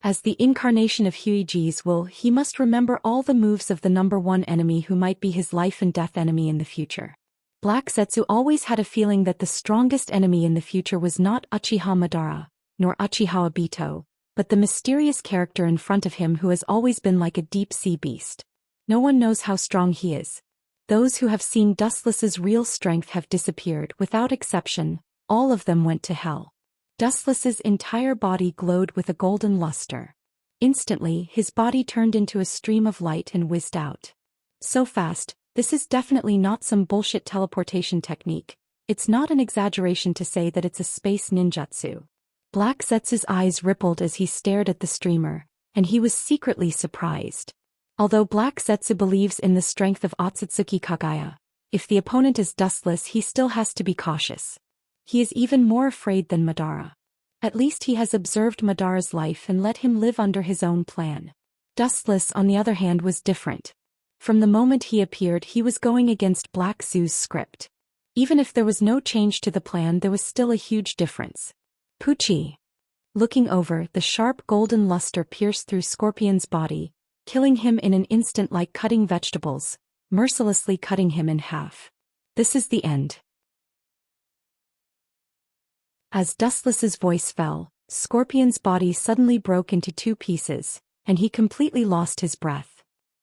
As the incarnation of Huiji's will, he must remember all the moves of the number one enemy who might be his life and death enemy in the future. Black Zetsu always had a feeling that the strongest enemy in the future was not Uchiha Madara, nor Uchiha Obito, but the mysterious character in front of him who has always been like a deep-sea beast. No one knows how strong he is. Those who have seen Dustless's real strength have disappeared without exception, all of them went to hell. Dustless's entire body glowed with a golden luster. Instantly, his body turned into a stream of light and whizzed out. So fast, this is definitely not some bullshit teleportation technique. It's not an exaggeration to say that it's a space ninjutsu. Black Zetsu's eyes rippled as he stared at the streamer, and he was secretly surprised. Although Black Zetsu believes in the strength of Otsutsuki Kagaya, if the opponent is Dustless, he still has to be cautious. He is even more afraid than Madara. At least he has observed Madara's life and let him live under his own plan. Dustless, on the other hand, was different. From the moment he appeared, he was going against Black Zhu's script. Even if there was no change to the plan, there was still a huge difference. Pucci. Looking over, the sharp golden luster pierced through Scorpion's body, killing him in an instant like cutting vegetables, mercilessly cutting him in half. This is the end. As Dustless's voice fell, Scorpion's body suddenly broke into two pieces, and he completely lost his breath.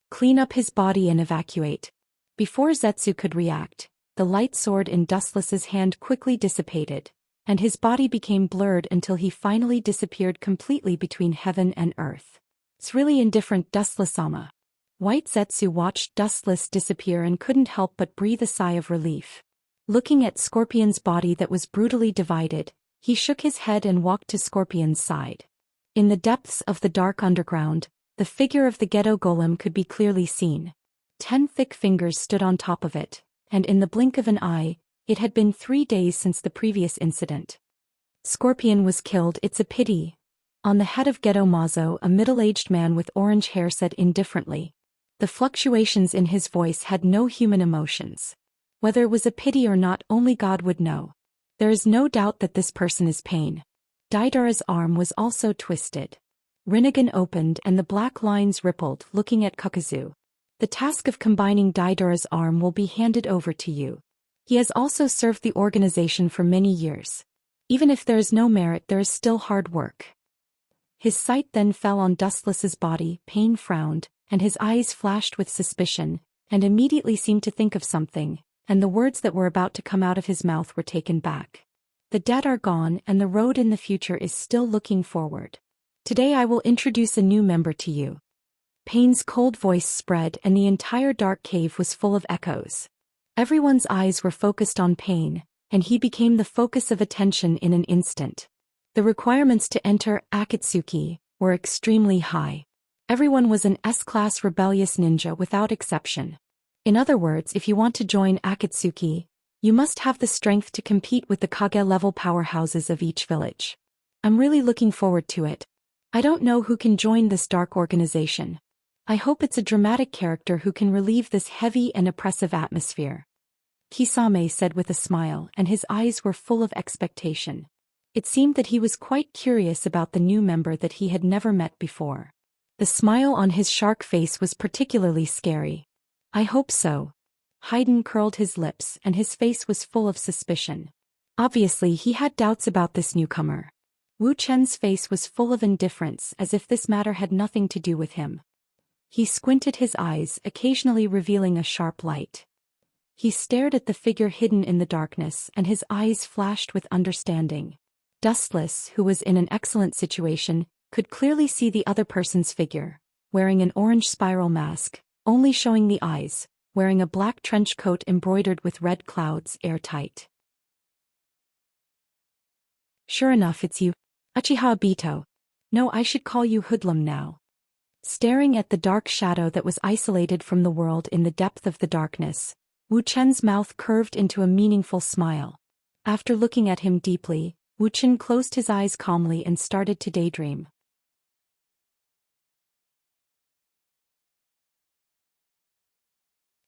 Clean up his body and evacuate. Before Zetsu could react, the light sword in Dustless's hand quickly dissipated, and his body became blurred until he finally disappeared completely between heaven and earth. It's really indifferent, Dustless-sama. White Zetsu watched Dustless disappear and couldn't help but breathe a sigh of relief. Looking at Scorpion's body that was brutally divided, he shook his head and walked to Scorpion's side. In the depths of the dark underground, the figure of the ghetto golem could be clearly seen. 10 thick fingers stood on top of it, and in the blink of an eye, it had been 3 days since the previous incident. Scorpion was killed, it's a pity. On the head of Ghetto Mazo, a middle-aged man with orange hair said indifferently. The fluctuations in his voice had no human emotions. Whether it was a pity or not, only God would know. There is no doubt that this person is Pain. Deidara's arm was also twisted. Rinnegan opened and the black lines rippled, looking at Kakuzu. The task of combining Deidara's arm will be handed over to you. He has also served the organization for many years. Even if there is no merit, there is still hard work. His sight then fell on Dustless's body. Pain frowned, and his eyes flashed with suspicion, and immediately seemed to think of something, and the words that were about to come out of his mouth were taken back. The dead are gone and the road in the future is still looking forward. Today I will introduce a new member to you. Pain's cold voice spread and the entire dark cave was full of echoes. Everyone's eyes were focused on Pain, and he became the focus of attention in an instant. The requirements to enter Akatsuki were extremely high. Everyone was an S-class rebellious ninja without exception. In other words, if you want to join Akatsuki, you must have the strength to compete with the Kage-level powerhouses of each village. I'm really looking forward to it. I don't know who can join this dark organization. I hope it's a dramatic character who can relieve this heavy and oppressive atmosphere. Kisame said with a smile, and his eyes were full of expectation. It seemed that he was quite curious about the new member that he had never met before. The smile on his shark face was particularly scary. I hope so. Haydn curled his lips and his face was full of suspicion. Obviously he had doubts about this newcomer. Wu Chen's face was full of indifference as if this matter had nothing to do with him. He squinted his eyes, occasionally revealing a sharp light. He stared at the figure hidden in the darkness and his eyes flashed with understanding. Dustless, who was in an excellent situation, could clearly see the other person's figure, wearing an orange spiral mask, only showing the eyes, wearing a black trench coat embroidered with red clouds airtight. Sure enough, it's you. Uchiha Obito. No, I should call you Hoodlum now. Staring at the dark shadow that was isolated from the world in the depth of the darkness, Wu Chen's mouth curved into a meaningful smile. After looking at him deeply, Wu Chen closed his eyes calmly and started to daydream.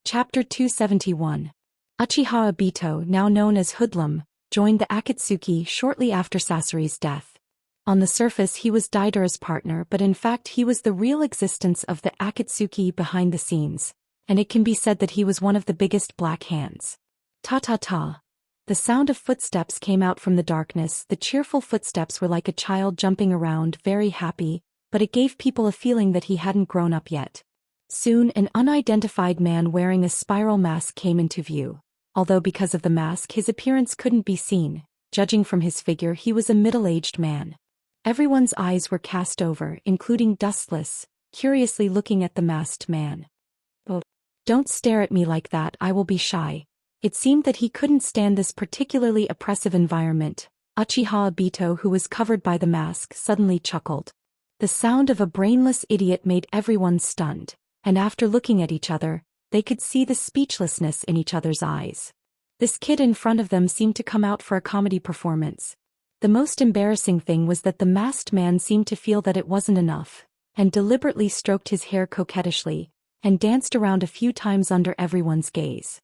Chapter 271. Uchiha Obito, now known as Hoodlum, joined the Akatsuki shortly after Sasori's death. On the surface he was Deidara's partner, but in fact he was the real existence of the Akatsuki behind the scenes, and it can be said that he was one of the biggest black hands. Ta-ta-ta. The sound of footsteps came out from the darkness. The cheerful footsteps were like a child jumping around, very happy, but it gave people a feeling that he hadn't grown up yet. Soon an unidentified man wearing a spiral mask came into view. Although because of the mask his appearance couldn't be seen, judging from his figure he was a middle-aged man. Everyone's eyes were cast over, including Dustless, curiously looking at the masked man. Oh, don't stare at me like that, I will be shy. It seemed that he couldn't stand this particularly oppressive environment. Uchiha Obito, who was covered by the mask, suddenly chuckled. The sound of a brainless idiot made everyone stunned, and after looking at each other, they could see the speechlessness in each other's eyes. This kid in front of them seemed to come out for a comedy performance. The most embarrassing thing was that the masked man seemed to feel that it wasn't enough, and deliberately stroked his hair coquettishly, and danced around a few times under everyone's gaze.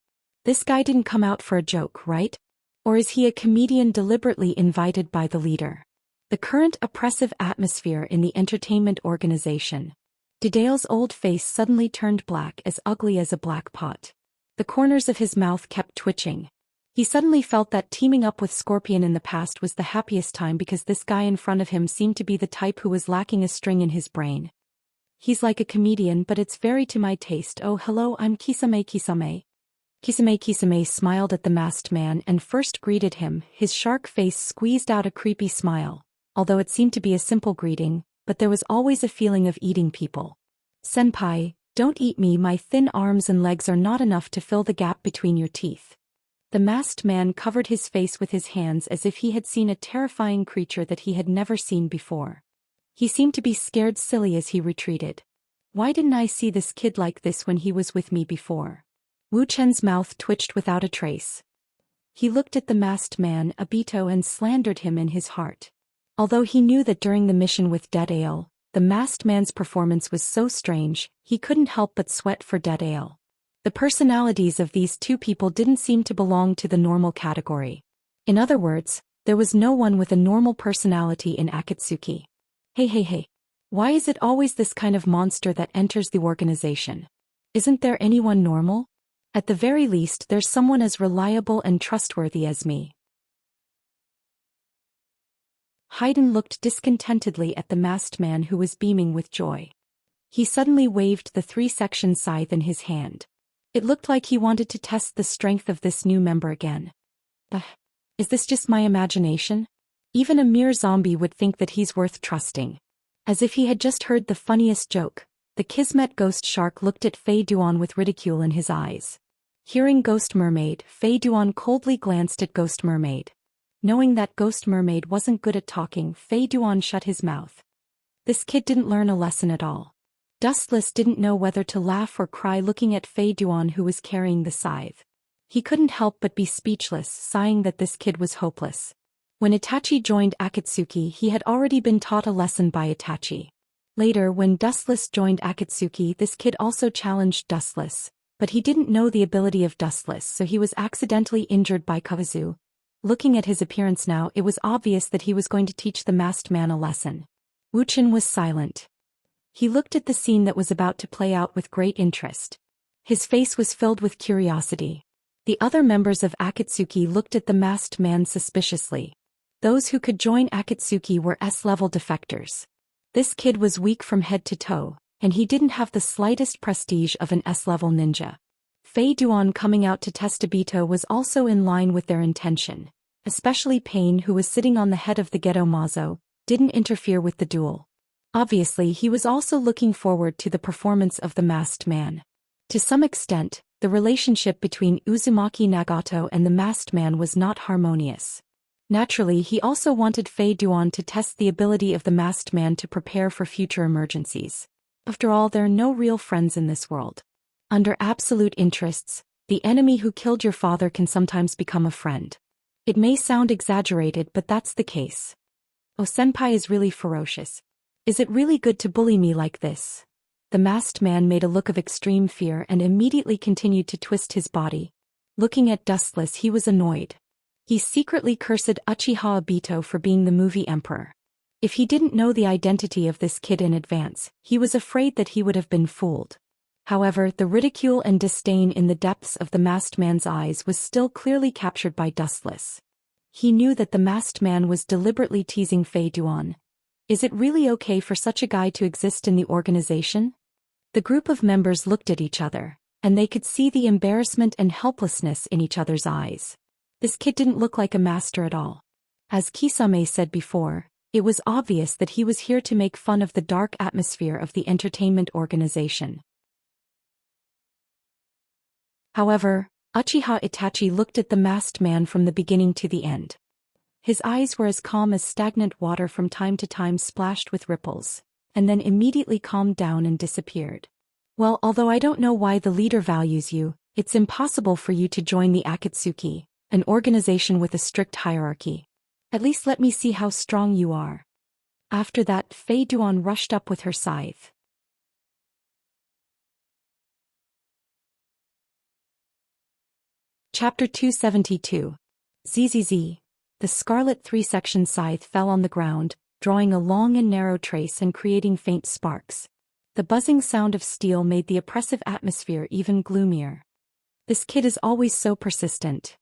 This guy didn't come out for a joke, right? Or is he a comedian deliberately invited by the leader? The current oppressive atmosphere in the entertainment organization. Didale's old face suddenly turned black, as ugly as a black pot. The corners of his mouth kept twitching. He suddenly felt that teaming up with Scorpion in the past was the happiest time because this guy in front of him seemed to be the type who was lacking a string in his brain. He's like a comedian, but it's very to my taste. Oh, hello, I'm Kisame Kisame. Kisame smiled at the masked man and first greeted him. His shark face squeezed out a creepy smile, although it seemed to be a simple greeting, but there was always a feeling of eating people. Senpai, don't eat me, my thin arms and legs are not enough to fill the gap between your teeth. The masked man covered his face with his hands as if he had seen a terrifying creature that he had never seen before. He seemed to be scared silly as he retreated. Why didn't I see this kid like this when he was with me before? Wu Chen's mouth twitched without a trace. He looked at the masked man, Obito, and slandered him in his heart. Although he knew that during the mission with Dead Ale, the masked man's performance was so strange, he couldn't help but sweat for Dead Ale. The personalities of these two people didn't seem to belong to the normal category. In other words, there was no one with a normal personality in Akatsuki. Hey. Why is it always this kind of monster that enters the organization? Isn't there anyone normal? At the very least, there's someone as reliable and trustworthy as me. Haydn looked discontentedly at the masked man who was beaming with joy. He suddenly waved the 3-section scythe in his hand. It looked like he wanted to test the strength of this new member again. Is this just my imagination? Even a mere zombie would think that he's worth trusting. As if he had just heard the funniest joke, the Kismet ghost shark looked at Fei Duan with ridicule in his eyes. Hearing Ghost Mermaid, Fei Duan coldly glanced at Ghost Mermaid. Knowing that Ghost Mermaid wasn't good at talking, Fei Duan shut his mouth. This kid didn't learn a lesson at all. Dustless didn't know whether to laugh or cry looking at Fei Duan, who was carrying the scythe. He couldn't help but be speechless, sighing that this kid was hopeless. When Itachi joined Akatsuki, he had already been taught a lesson by Itachi. Later, when Dustless joined Akatsuki, this kid also challenged Dustless, but he didn't know the ability of Dustless, so he was accidentally injured by Kawazu. Looking at his appearance now, it was obvious that he was going to teach the masked man a lesson. Wu Chen was silent. He looked at the scene that was about to play out with great interest. His face was filled with curiosity. The other members of Akatsuki looked at the masked man suspiciously. Those who could join Akatsuki were S-level defectors. This kid was weak from head to toe, and he didn't have the slightest prestige of an S-level ninja. Fei Duan coming out to test Obito was also in line with their intention, especially Pain, who was sitting on the head of the ghetto Mazo, didn't interfere with the duel. Obviously he was also looking forward to the performance of the masked man. To some extent, the relationship between Uzumaki Nagato and the masked man was not harmonious. Naturally he also wanted Fei Duan to test the ability of the masked man to prepare for future emergencies. After all, there are no real friends in this world. Under absolute interests, the enemy who killed your father can sometimes become a friend. It may sound exaggerated, but that's the case. Oh, senpai is really ferocious. Is it really good to bully me like this? The masked man made a look of extreme fear and immediately continued to twist his body. Looking at Dustless, he was annoyed. He secretly cursed Uchiha Obito for being the movie emperor. If he didn't know the identity of this kid in advance, he was afraid that he would have been fooled. However, the ridicule and disdain in the depths of the masked man's eyes was still clearly captured by Dustless. He knew that the masked man was deliberately teasing Fei Duan. Is it really okay for such a guy to exist in the organization? The group of members looked at each other, and they could see the embarrassment and helplessness in each other's eyes. This kid didn't look like a master at all. As Kisame said before, it was obvious that he was here to make fun of the dark atmosphere of the entertainment organization. However, Uchiha Itachi looked at the masked man from the beginning to the end. His eyes were as calm as stagnant water, from time to time splashed with ripples, and then immediately calmed down and disappeared. Well, although I don't know why the leader values you, it's impossible for you to join the Akatsuki, an organization with a strict hierarchy. At least let me see how strong you are. After that, Fei Duan rushed up with her scythe. Chapter 272. ZZZ. The scarlet three-section scythe fell on the ground, drawing a long and narrow trace and creating faint sparks. The buzzing sound of steel made the oppressive atmosphere even gloomier. This kid is always so persistent.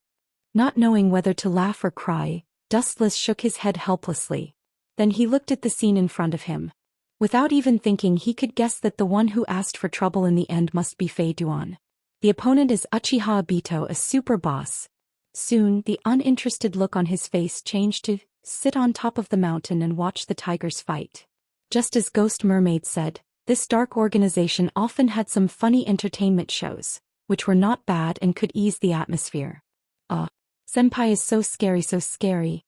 Not knowing whether to laugh or cry, Dustless shook his head helplessly. Then he looked at the scene in front of him. Without even thinking, he could guess that the one who asked for trouble in the end must be Fei Duan. The opponent is Uchiha Obito, a super boss. Soon, the uninterested look on his face changed to sit on top of the mountain and watch the tigers fight. Just as Ghost Mermaid said, this dark organization often had some funny entertainment shows, which were not bad and could ease the atmosphere. Senpai is so scary, so scary.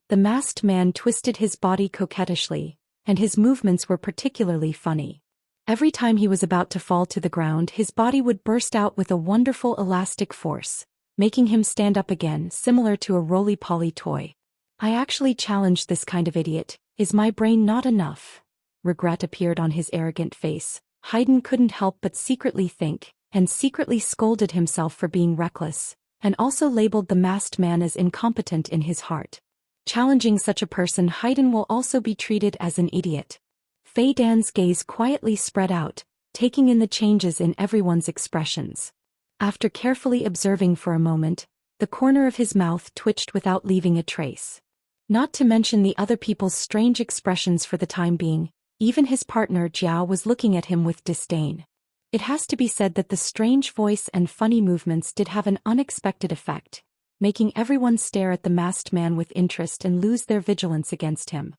The masked man twisted his body coquettishly, and his movements were particularly funny. Every time he was about to fall to the ground, his body would burst out with a wonderful elastic force, making him stand up again, similar to a roly-poly toy. I actually challenged this kind of idiot. Is my brain not enough? Regret appeared on his arrogant face. Haydn couldn't help but secretly think, and secretly scolded himself for being reckless, and also labeled the masked man as incompetent in his heart. Challenging such a person, Haydn will also be treated as an idiot. Fei Dan's gaze quietly spread out, taking in the changes in everyone's expressions. After carefully observing for a moment, the corner of his mouth twitched without leaving a trace. Not to mention the other people's strange expressions for the time being, even his partner Jiao was looking at him with disdain. It has to be said that the strange voice and funny movements did have an unexpected effect, making everyone stare at the masked man with interest and lose their vigilance against him.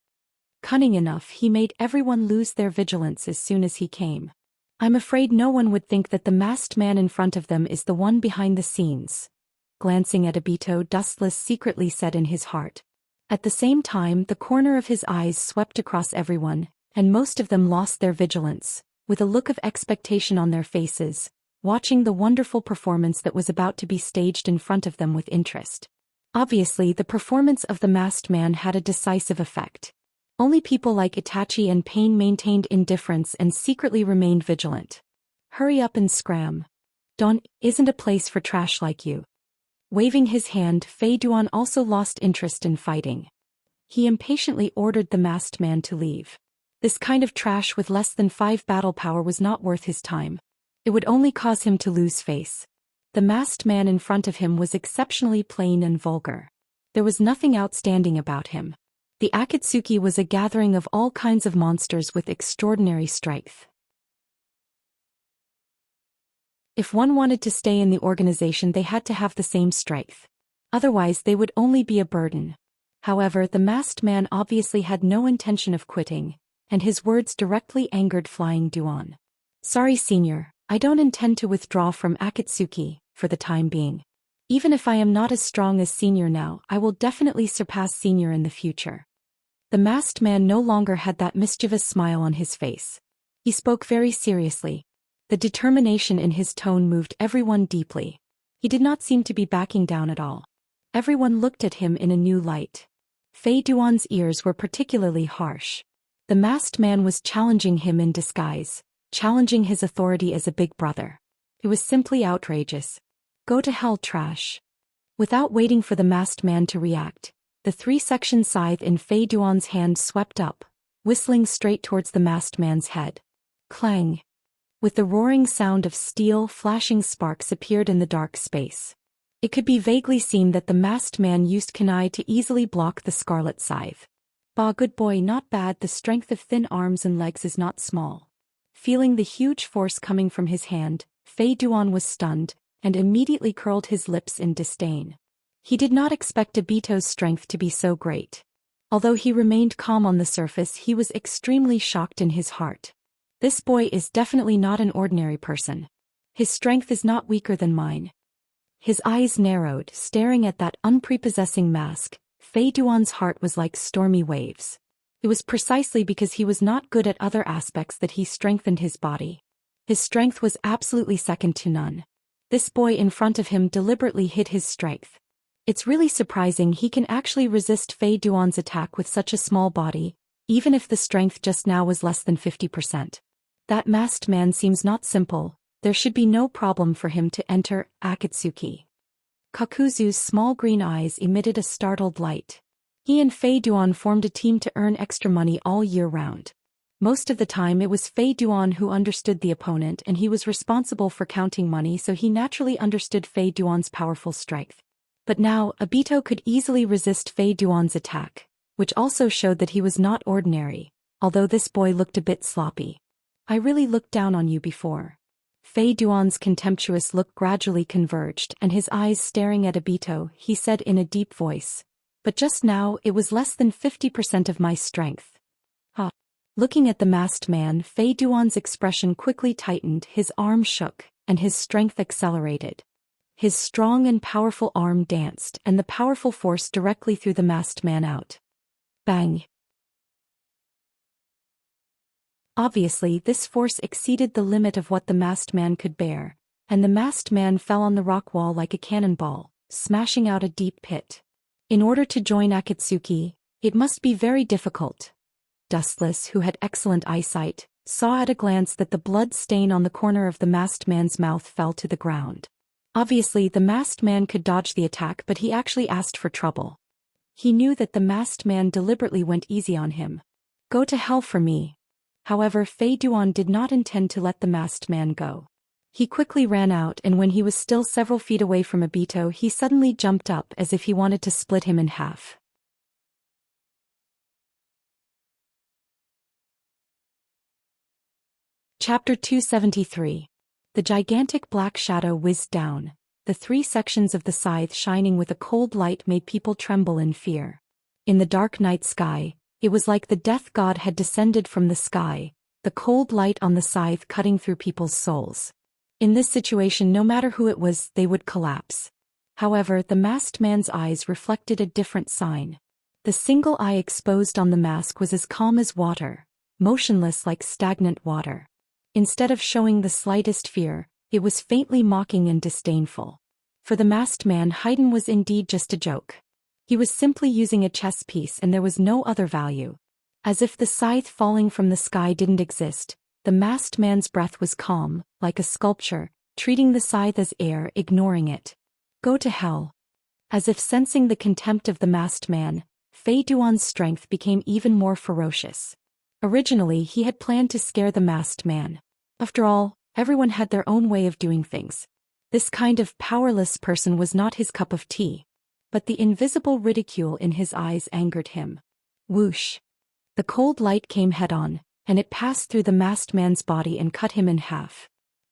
Cunning enough, he made everyone lose their vigilance as soon as he came. I'm afraid no one would think that the masked man in front of them is the one behind the scenes. Glancing at Obito, Dustless secretly said in his heart. At the same time, the corner of his eyes swept across everyone, and most of them lost their vigilance, with a look of expectation on their faces, watching the wonderful performance that was about to be staged in front of them with interest. Obviously, the performance of the masked man had a decisive effect. Only people like Itachi and Pain maintained indifference and secretly remained vigilant. Hurry up and scram. Dawn isn't a place for trash like you. Waving his hand, Fei Duan also lost interest in fighting. He impatiently ordered the masked man to leave. This kind of trash with less than 5 battle power was not worth his time. It would only cause him to lose face. The masked man in front of him was exceptionally plain and vulgar. There was nothing outstanding about him. The Akatsuki was a gathering of all kinds of monsters with extraordinary strength. If one wanted to stay in the organization, they had to have the same strength. Otherwise, they would only be a burden. However, the masked man obviously had no intention of quitting, and his words directly angered Flying Duan. Sorry, Senior, I don't intend to withdraw from Akatsuki, for the time being. Even if I am not as strong as Senior now, I will definitely surpass Senior in the future. The masked man no longer had that mischievous smile on his face. He spoke very seriously. The determination in his tone moved everyone deeply. He did not seem to be backing down at all. Everyone looked at him in a new light. Fei Duan's ears were particularly harsh. The masked man was challenging him in disguise, challenging his authority as a big brother. It was simply outrageous. Go to hell, trash. Without waiting for the masked man to react, the 3-section scythe in Fei Duan's hand swept up, whistling straight towards the masked man's head. Clang! With the roaring sound of steel, flashing sparks appeared in the dark space. It could be vaguely seen that the masked man used kunai to easily block the scarlet scythe. Bah, good boy, not bad. The strength of thin arms and legs is not small. Feeling the huge force coming from his hand, Fei Duan was stunned, and immediately curled his lips in disdain. He did not expect Obito's strength to be so great. Although he remained calm on the surface, he was extremely shocked in his heart. This boy is definitely not an ordinary person. His strength is not weaker than mine. His eyes narrowed, staring at that unprepossessing mask. Fei Duan's heart was like stormy waves. It was precisely because he was not good at other aspects that he strengthened his body. His strength was absolutely second to none. This boy in front of him deliberately hid his strength. It's really surprising he can actually resist Fei Duan's attack with such a small body, even if the strength just now was less than 50%. That masked man seems not simple. There should be no problem for him to enter Akatsuki. Kakuzu's small green eyes emitted a startled light. He and Fei Duan formed a team to earn extra money all year round. Most of the time it was Fei Duan who understood the opponent, and he was responsible for counting money, so he naturally understood Fei Duan's powerful strength. But now, Obito could easily resist Fei Duan's attack, which also showed that he was not ordinary, although this boy looked a bit sloppy. I really looked down on you before. Fei Duan's contemptuous look gradually converged, and his eyes staring at Obito, he said in a deep voice. But just now, it was less than 50% of my strength. Ha! Looking at the masked man, Fei Duan's expression quickly tightened, his arm shook, and his strength accelerated. His strong and powerful arm danced, and the powerful force directly threw the masked man out. Bang! Obviously, this force exceeded the limit of what the masked man could bear, and the masked man fell on the rock wall like a cannonball, smashing out a deep pit. In order to join Akatsuki, it must be very difficult. Dustless, who had excellent eyesight, saw at a glance that the blood stain on the corner of the masked man's mouth fell to the ground. Obviously, the masked man could dodge the attack, but he actually asked for trouble. He knew that the masked man deliberately went easy on him. Go to hell for me. However, Fei Duan did not intend to let the masked man go. He quickly ran out, and when he was still several feet away from Obito, he suddenly jumped up as if he wanted to split him in half. Chapter 273. The gigantic black shadow whizzed down, the 3 sections of the scythe shining with a cold light made people tremble in fear. In the dark night sky, it was like the death god had descended from the sky, the cold light on the scythe cutting through people's souls. In this situation, no matter who it was, they would collapse. However, the masked man's eyes reflected a different sign. The single eye exposed on the mask was as calm as water, motionless like stagnant water. Instead of showing the slightest fear, it was faintly mocking and disdainful. For the masked man, Haydn was indeed just a joke. He was simply using a chess piece, and there was no other value. As if the scythe falling from the sky didn't exist, the masked man's breath was calm, like a sculpture, treating the scythe as air, ignoring it. Go to hell. As if sensing the contempt of the masked man, Fei Duan's strength became even more ferocious. Originally, he had planned to scare the masked man. After all, everyone had their own way of doing things. This kind of powerless person was not his cup of tea. But the invisible ridicule in his eyes angered him. Whoosh! The cold light came head-on, and it passed through the masked man's body and cut him in half.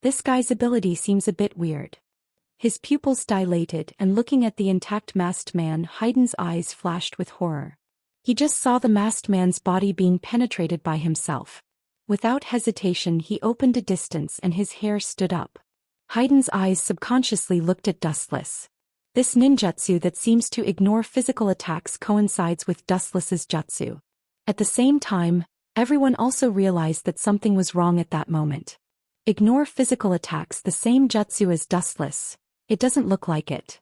This guy's ability seems a bit weird. His pupils dilated, and looking at the intact masked man, Haydn's eyes flashed with horror. He just saw the masked man's body being penetrated by himself. Without hesitation he opened a distance and his hair stood up. Haydn's eyes subconsciously looked at Dustless. This ninjutsu that seems to ignore physical attacks coincides with Dustless's jutsu. At the same time, everyone also realized that something was wrong at that moment. Ignore physical attacks, the same jutsu as Dustless. It doesn't look like it.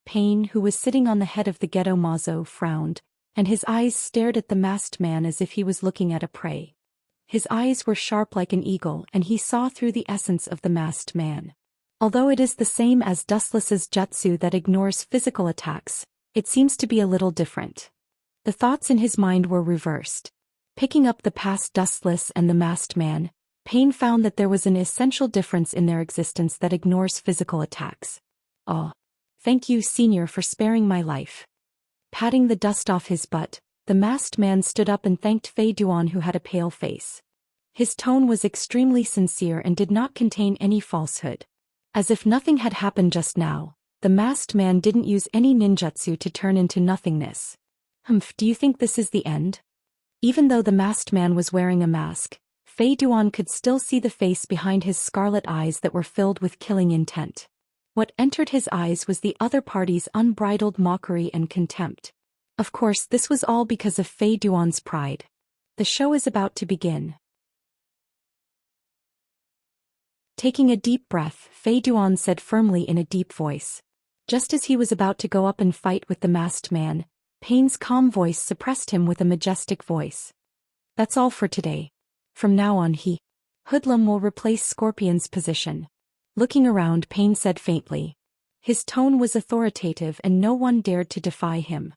Pain, who was sitting on the head of the ghetto mazo, frowned, and his eyes stared at the masked man as if he was looking at a prey. His eyes were sharp like an eagle, and he saw through the essence of the masked man. Although it is the same as Dustless's jutsu that ignores physical attacks, it seems to be a little different. The thoughts in his mind were reversed. Picking up the past Dustless and the masked man, Pain found that there was an essential difference in their existence that ignores physical attacks. "Oh. Thank you, Senior, for sparing my life." Patting the dust off his butt, the masked man stood up and thanked Fei Duan, who had a pale face. His tone was extremely sincere and did not contain any falsehood. As if nothing had happened just now, the masked man didn't use any ninjutsu to turn into nothingness. Do you think this is the end?" Even though the masked man was wearing a mask, Fei Duan could still see the face behind his scarlet eyes that were filled with killing intent. What entered his eyes was the other party's unbridled mockery and contempt. Of course, this was all because of Fei Duan's pride. The show is about to begin. Taking a deep breath, Fei Duan said firmly in a deep voice. Just as he was about to go up and fight with the masked man, Pain's calm voice suppressed him with a majestic voice. "That's all for today. From now on Hoodlum will replace Scorpion's position." Looking around, Pain said faintly. His tone was authoritative and no one dared to defy him.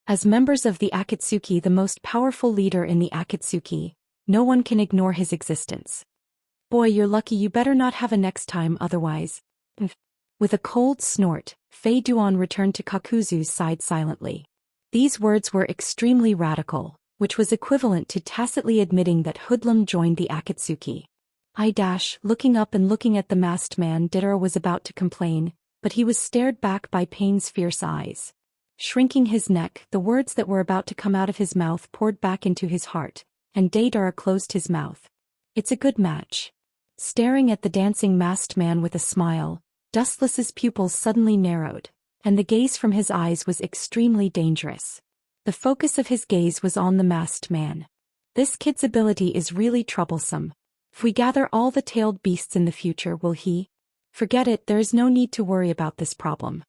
As members of the Akatsuki, the most powerful leader in the Akatsuki, no one can ignore his existence. "Boy, you're lucky. You better not have a next time, otherwise." With a cold snort, Fei Duan returned to Kakuzu's side silently. These words were extremely radical, which was equivalent to tacitly admitting that Hoodlum joined the Akatsuki. Looking up and looking at the masked man, Didera was about to complain, but he was stared back by Pain's fierce eyes. Shrinking his neck, the words that were about to come out of his mouth poured back into his heart, and Didera closed his mouth. "It's a good match." Staring at the dancing masked man with a smile, Dustless's pupils suddenly narrowed, and the gaze from his eyes was extremely dangerous. The focus of his gaze was on the masked man. "This kid's ability is really troublesome. If we gather all the tailed beasts in the future, will he?" "Forget it, there is no need to worry about this problem."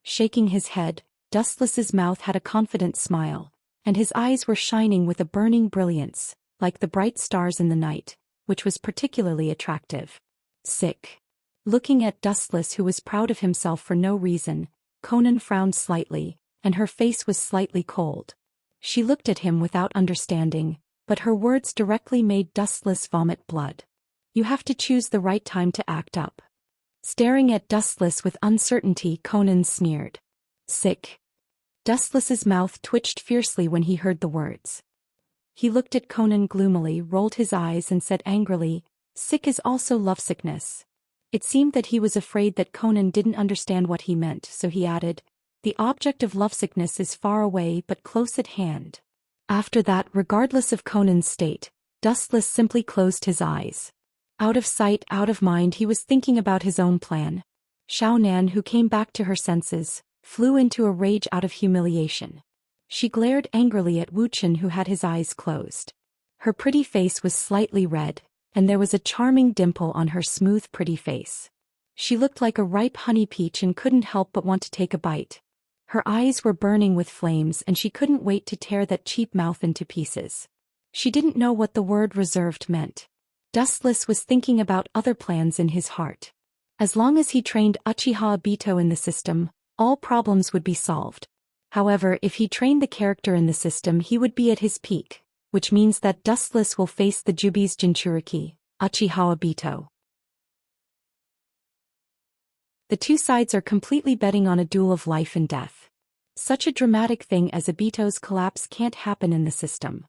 Shaking his head, Dustless's mouth had a confident smile, and his eyes were shining with a burning brilliance, like the bright stars in the night, which was particularly attractive. "Sick." Looking at Dustless, who was proud of himself for no reason, Conan frowned slightly, and her face was slightly cold. She looked at him without understanding, but her words directly made Dustless vomit blood. "You have to choose the right time to act up." Staring at Dustless with uncertainty, Conan sneered. "Sick." Dustless's mouth twitched fiercely when he heard the words. He looked at Conan gloomily, rolled his eyes and said angrily, "Sick is also lovesickness." It seemed that he was afraid that Conan didn't understand what he meant, so he added, "The object of lovesickness is far away but close at hand." After that, regardless of Conan's state, Dustless simply closed his eyes. Out of sight, out of mind, he was thinking about his own plan. Xiaonan, who came back to her senses, flew into a rage out of humiliation. She glared angrily at Wuxia, who had his eyes closed. Her pretty face was slightly red, and there was a charming dimple on her smooth pretty face. She looked like a ripe honey peach and couldn't help but want to take a bite. Her eyes were burning with flames and she couldn't wait to tear that cheap mouth into pieces. She didn't know what the word reserved meant. Dustless was thinking about other plans in his heart. As long as he trained Uchiha Obito in the system, all problems would be solved. However, if he trained the character in the system, he would be at his peak, which means that Dustless will face the Jubi's Jinchuriki, Uchiha Obito. The two sides are completely betting on a duel of life and death. Such a dramatic thing as Obito's collapse can't happen in the system.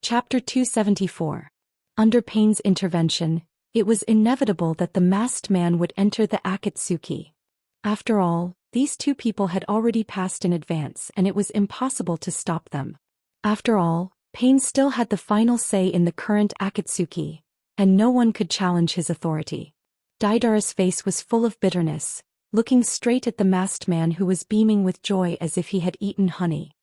Chapter 274. Under Pain's intervention, it was inevitable that the masked man would enter the Akatsuki. After all, these two people had already passed in advance and it was impossible to stop them. After all, Pain still had the final say in the current Akatsuki, and no one could challenge his authority. Daidara's face was full of bitterness, looking straight at the masked man who was beaming with joy as if he had eaten honey.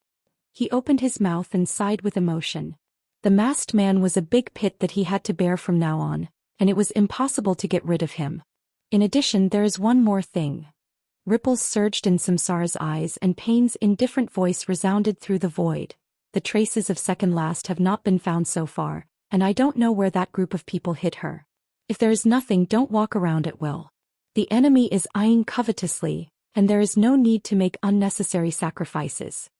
He opened his mouth and sighed with emotion. The masked man was a big pit that he had to bear from now on, and it was impossible to get rid of him. In addition, there is one more thing. Ripples surged in Samsara's eyes and Pain's indifferent voice resounded through the void. The traces of Second Last have not been found so far, and I don't know where that group of people hid her. If there is nothing, don't walk around at will. The enemy is eyeing covetously, and there is no need to make unnecessary sacrifices.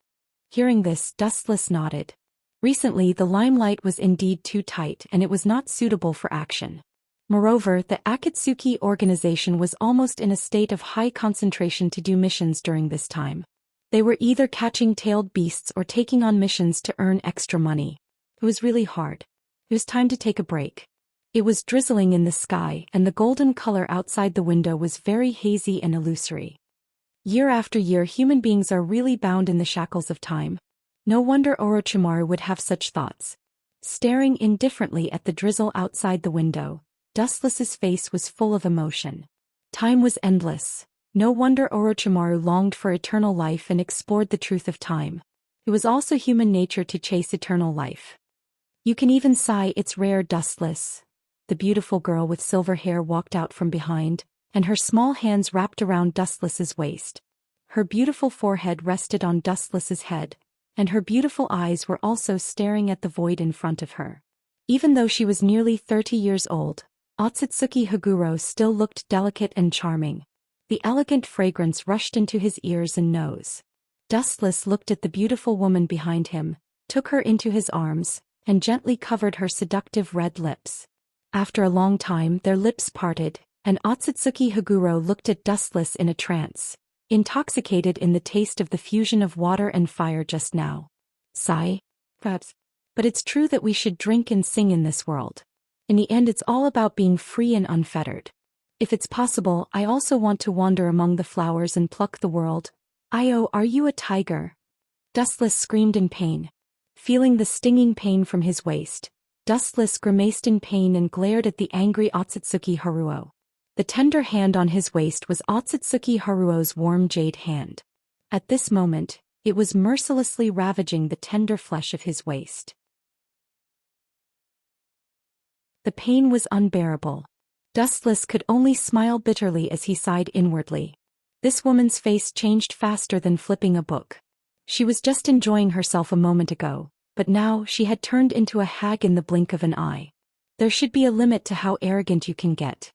Hearing this, Dustless nodded. Recently the limelight was indeed too tight and it was not suitable for action. Moreover, the Akatsuki organization was almost in a state of high concentration to do missions during this time. They were either catching tailed beasts or taking on missions to earn extra money. It was really hard. It was time to take a break. It was drizzling in the sky and the golden color outside the window was very hazy and illusory. Year after year human beings are really bound in the shackles of time. No wonder Orochimaru would have such thoughts. Staring indifferently at the drizzle outside the window, Dustless's face was full of emotion. Time was endless. No wonder Orochimaru longed for eternal life and explored the truth of time. It was also human nature to chase eternal life. You can even sigh, it's rare. Dustless. The beautiful girl with silver hair walked out from behind, and her small hands wrapped around Dustless's waist. Her beautiful forehead rested on Dustless's head, and her beautiful eyes were also staring at the void in front of her. Even though she was nearly 30 years old, Otsutsuki Haguro still looked delicate and charming. The elegant fragrance rushed into his ears and nose. Dustless looked at the beautiful woman behind him, took her into his arms, and gently covered her seductive red lips. After a long time their lips parted, and Otsutsuki Haguro looked at Dustless in a trance, intoxicated in the taste of the fusion of water and fire just now. Sigh? Perhaps. But it's true that we should drink and sing in this world. In the end it's all about being free and unfettered. If it's possible, I also want to wander among the flowers and pluck the world. Io, are you a tiger? Dustless screamed in pain. Feeling the stinging pain from his waist, Dustless grimaced in pain and glared at the angry Otsutsuki Haruo. The tender hand on his waist was Otsutsuki Haruo's warm jade hand. At this moment, it was mercilessly ravaging the tender flesh of his waist. The pain was unbearable. Dustless could only smile bitterly as he sighed inwardly. This woman's face changed faster than flipping a book. She was just enjoying herself a moment ago, but now she had turned into a hag in the blink of an eye. There should be a limit to how arrogant you can get.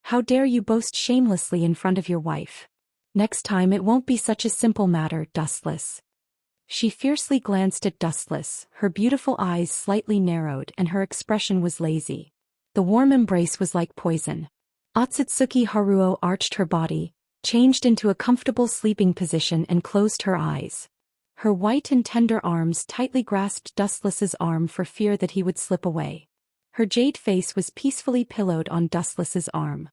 How dare you boast shamelessly in front of your wife? Next time it won't be such a simple matter, Dustless. She fiercely glanced at Dustless, her beautiful eyes slightly narrowed and her expression was lazy. The warm embrace was like poison. Otsutsuki Haruo arched her body, changed into a comfortable sleeping position and closed her eyes. Her white and tender arms tightly grasped Dustless's arm for fear that he would slip away. Her jade face was peacefully pillowed on Dustless's arm.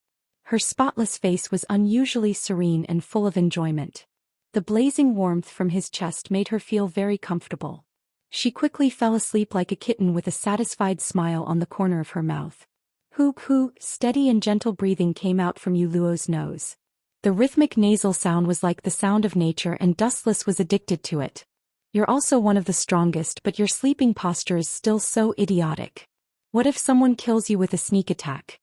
Her spotless face was unusually serene and full of enjoyment. The blazing warmth from his chest made her feel very comfortable. She quickly fell asleep like a kitten with a satisfied smile on the corner of her mouth. Hoo, steady and gentle breathing came out from Yuluo's nose. The rhythmic nasal sound was like the sound of nature and Dustless was addicted to it. You're also one of the strongest, but your sleeping posture is still so idiotic. What if someone kills you with a sneak attack?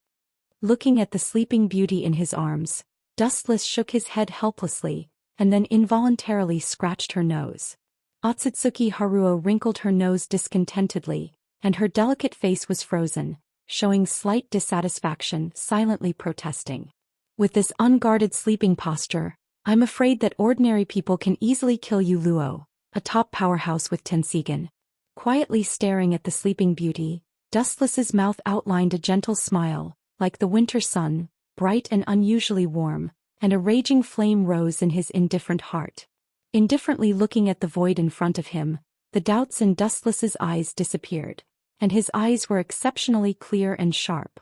Looking at the sleeping beauty in his arms, Dustless shook his head helplessly, and then involuntarily scratched her nose. Otsutsuki Haruo wrinkled her nose discontentedly, and her delicate face was frozen, showing slight dissatisfaction, silently protesting. With this unguarded sleeping posture, I'm afraid that ordinary people can easily kill you. Luo, a top powerhouse with Tensigan. Quietly staring at the sleeping beauty, Dustless's mouth outlined a gentle smile, like the winter sun, bright and unusually warm, and a raging flame rose in his indifferent heart. Indifferently looking at the void in front of him, the doubts in Dustless's eyes disappeared. and his eyes were exceptionally clear and sharp.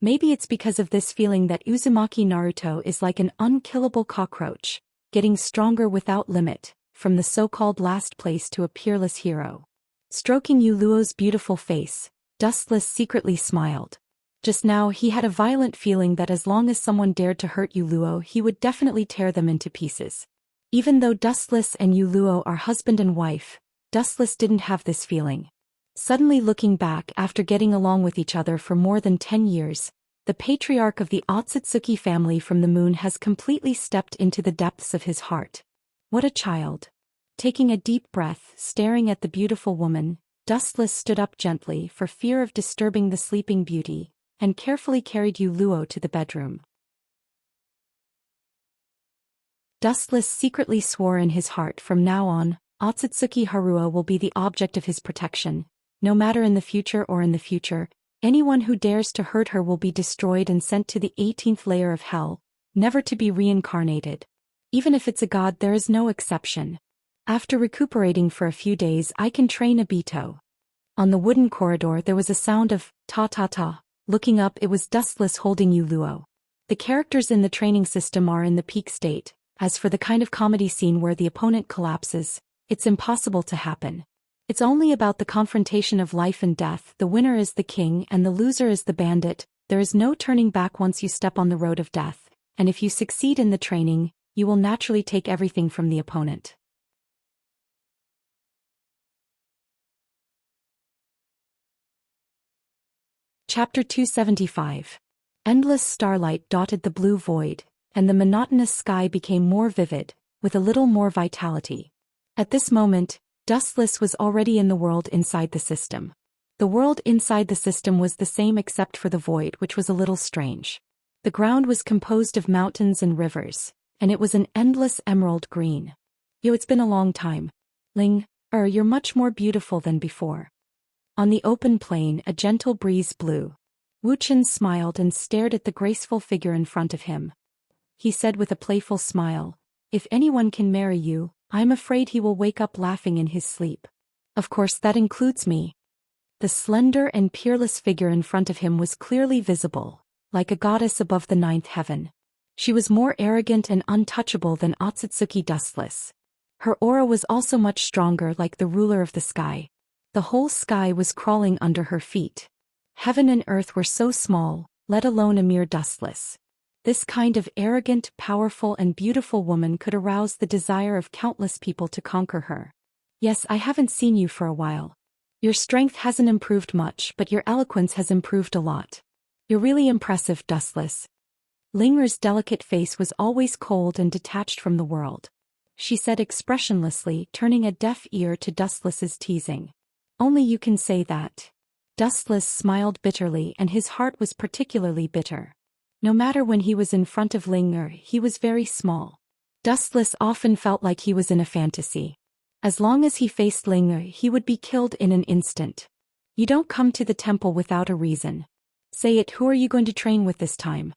Maybe it's because of this feeling that Uzumaki Naruto is like an unkillable cockroach, getting stronger without limit, from the so-called last place to a peerless hero. Stroking Yuluo's beautiful face, Dustless secretly smiled. Just now he had a violent feeling that as long as someone dared to hurt Yuluo he would definitely tear them into pieces. Even though Dustless and Yuluo are husband and wife, Dustless didn't have this feeling. Suddenly looking back after getting along with each other for more than 10 years, the patriarch of the Otsutsuki family from the moon has completely stepped into the depths of his heart. What a child. Taking a deep breath, staring at the beautiful woman, Dustless stood up gently for fear of disturbing the sleeping beauty, and carefully carried Yuluo to the bedroom. Dustless secretly swore in his heart from now on, Otsutsuki Haruo will be the object of his protection. No matter in the future or in the future, anyone who dares to hurt her will be destroyed and sent to the 18th layer of hell, never to be reincarnated. Even if it's a god, there is no exception. After recuperating for a few days I can train Obito. On the wooden corridor there was a sound of ta-ta-ta. Looking up it was Dustless holding Yuluo. The characters in the training system are in the peak state. As for the kind of comedy scene where the opponent collapses, it's impossible to happen. It's only about the confrontation of life and death. The winner is the king and the loser is the bandit. There is no turning back once you step on the road of death, and if you succeed in the training, you will naturally take everything from the opponent. Chapter 275. Endless starlight dotted the blue void, and the monotonous sky became more vivid, with a little more vitality. At this moment, Dustless was already in the world inside the system. The world inside the system was the same except for the void, which was a little strange. The ground was composed of mountains and rivers, and it was an endless emerald green. Yo, it's been a long time. Ling, you're much more beautiful than before. On the open plain a gentle breeze blew. Wuxian smiled and stared at the graceful figure in front of him. He said with a playful smile, "If anyone can marry you, I'm afraid he will wake up laughing in his sleep. Of course that includes me." The slender and peerless figure in front of him was clearly visible, like a goddess above the ninth heaven. She was more arrogant and untouchable than Otsutsuki Dustless. Her aura was also much stronger, like the ruler of the sky. The whole sky was crawling under her feet. Heaven and earth were so small, let alone a mere Dustless. This kind of arrogant, powerful and beautiful woman could arouse the desire of countless people to conquer her. "Yes, I haven't seen you for a while. Your strength hasn't improved much, but your eloquence has improved a lot. You're really impressive, Dustless." Linger's delicate face was always cold and detached from the world. She said expressionlessly, turning a deaf ear to Dustless's teasing. "Only you can say that." Dustless smiled bitterly, and his heart was particularly bitter. No matter when he was in front of Linger, he was very small. Dustless often felt like he was in a fantasy. As long as he faced Linger, he would be killed in an instant. "You don't come to the temple without a reason. Say it, who are you going to train with this time?"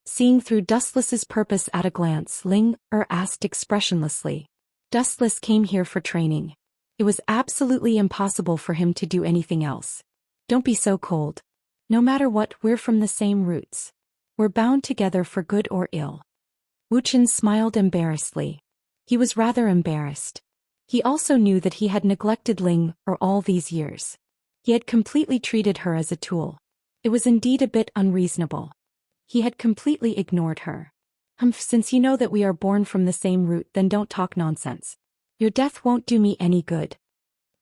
Seeing through Dustless's purpose at a glance, Linger asked expressionlessly. "Dustless came here for training. It was absolutely impossible for him to do anything else. Don't be so cold. No matter what, we're from the same roots. We're bound together for good or ill." Wuxian smiled embarrassedly. He was rather embarrassed. He also knew that he had neglected Linger all these years. He had completely treated her as a tool. It was indeed a bit unreasonable. He had completely ignored her. Since you know that we are born from the same root, then don't talk nonsense. Your death won't do me any good."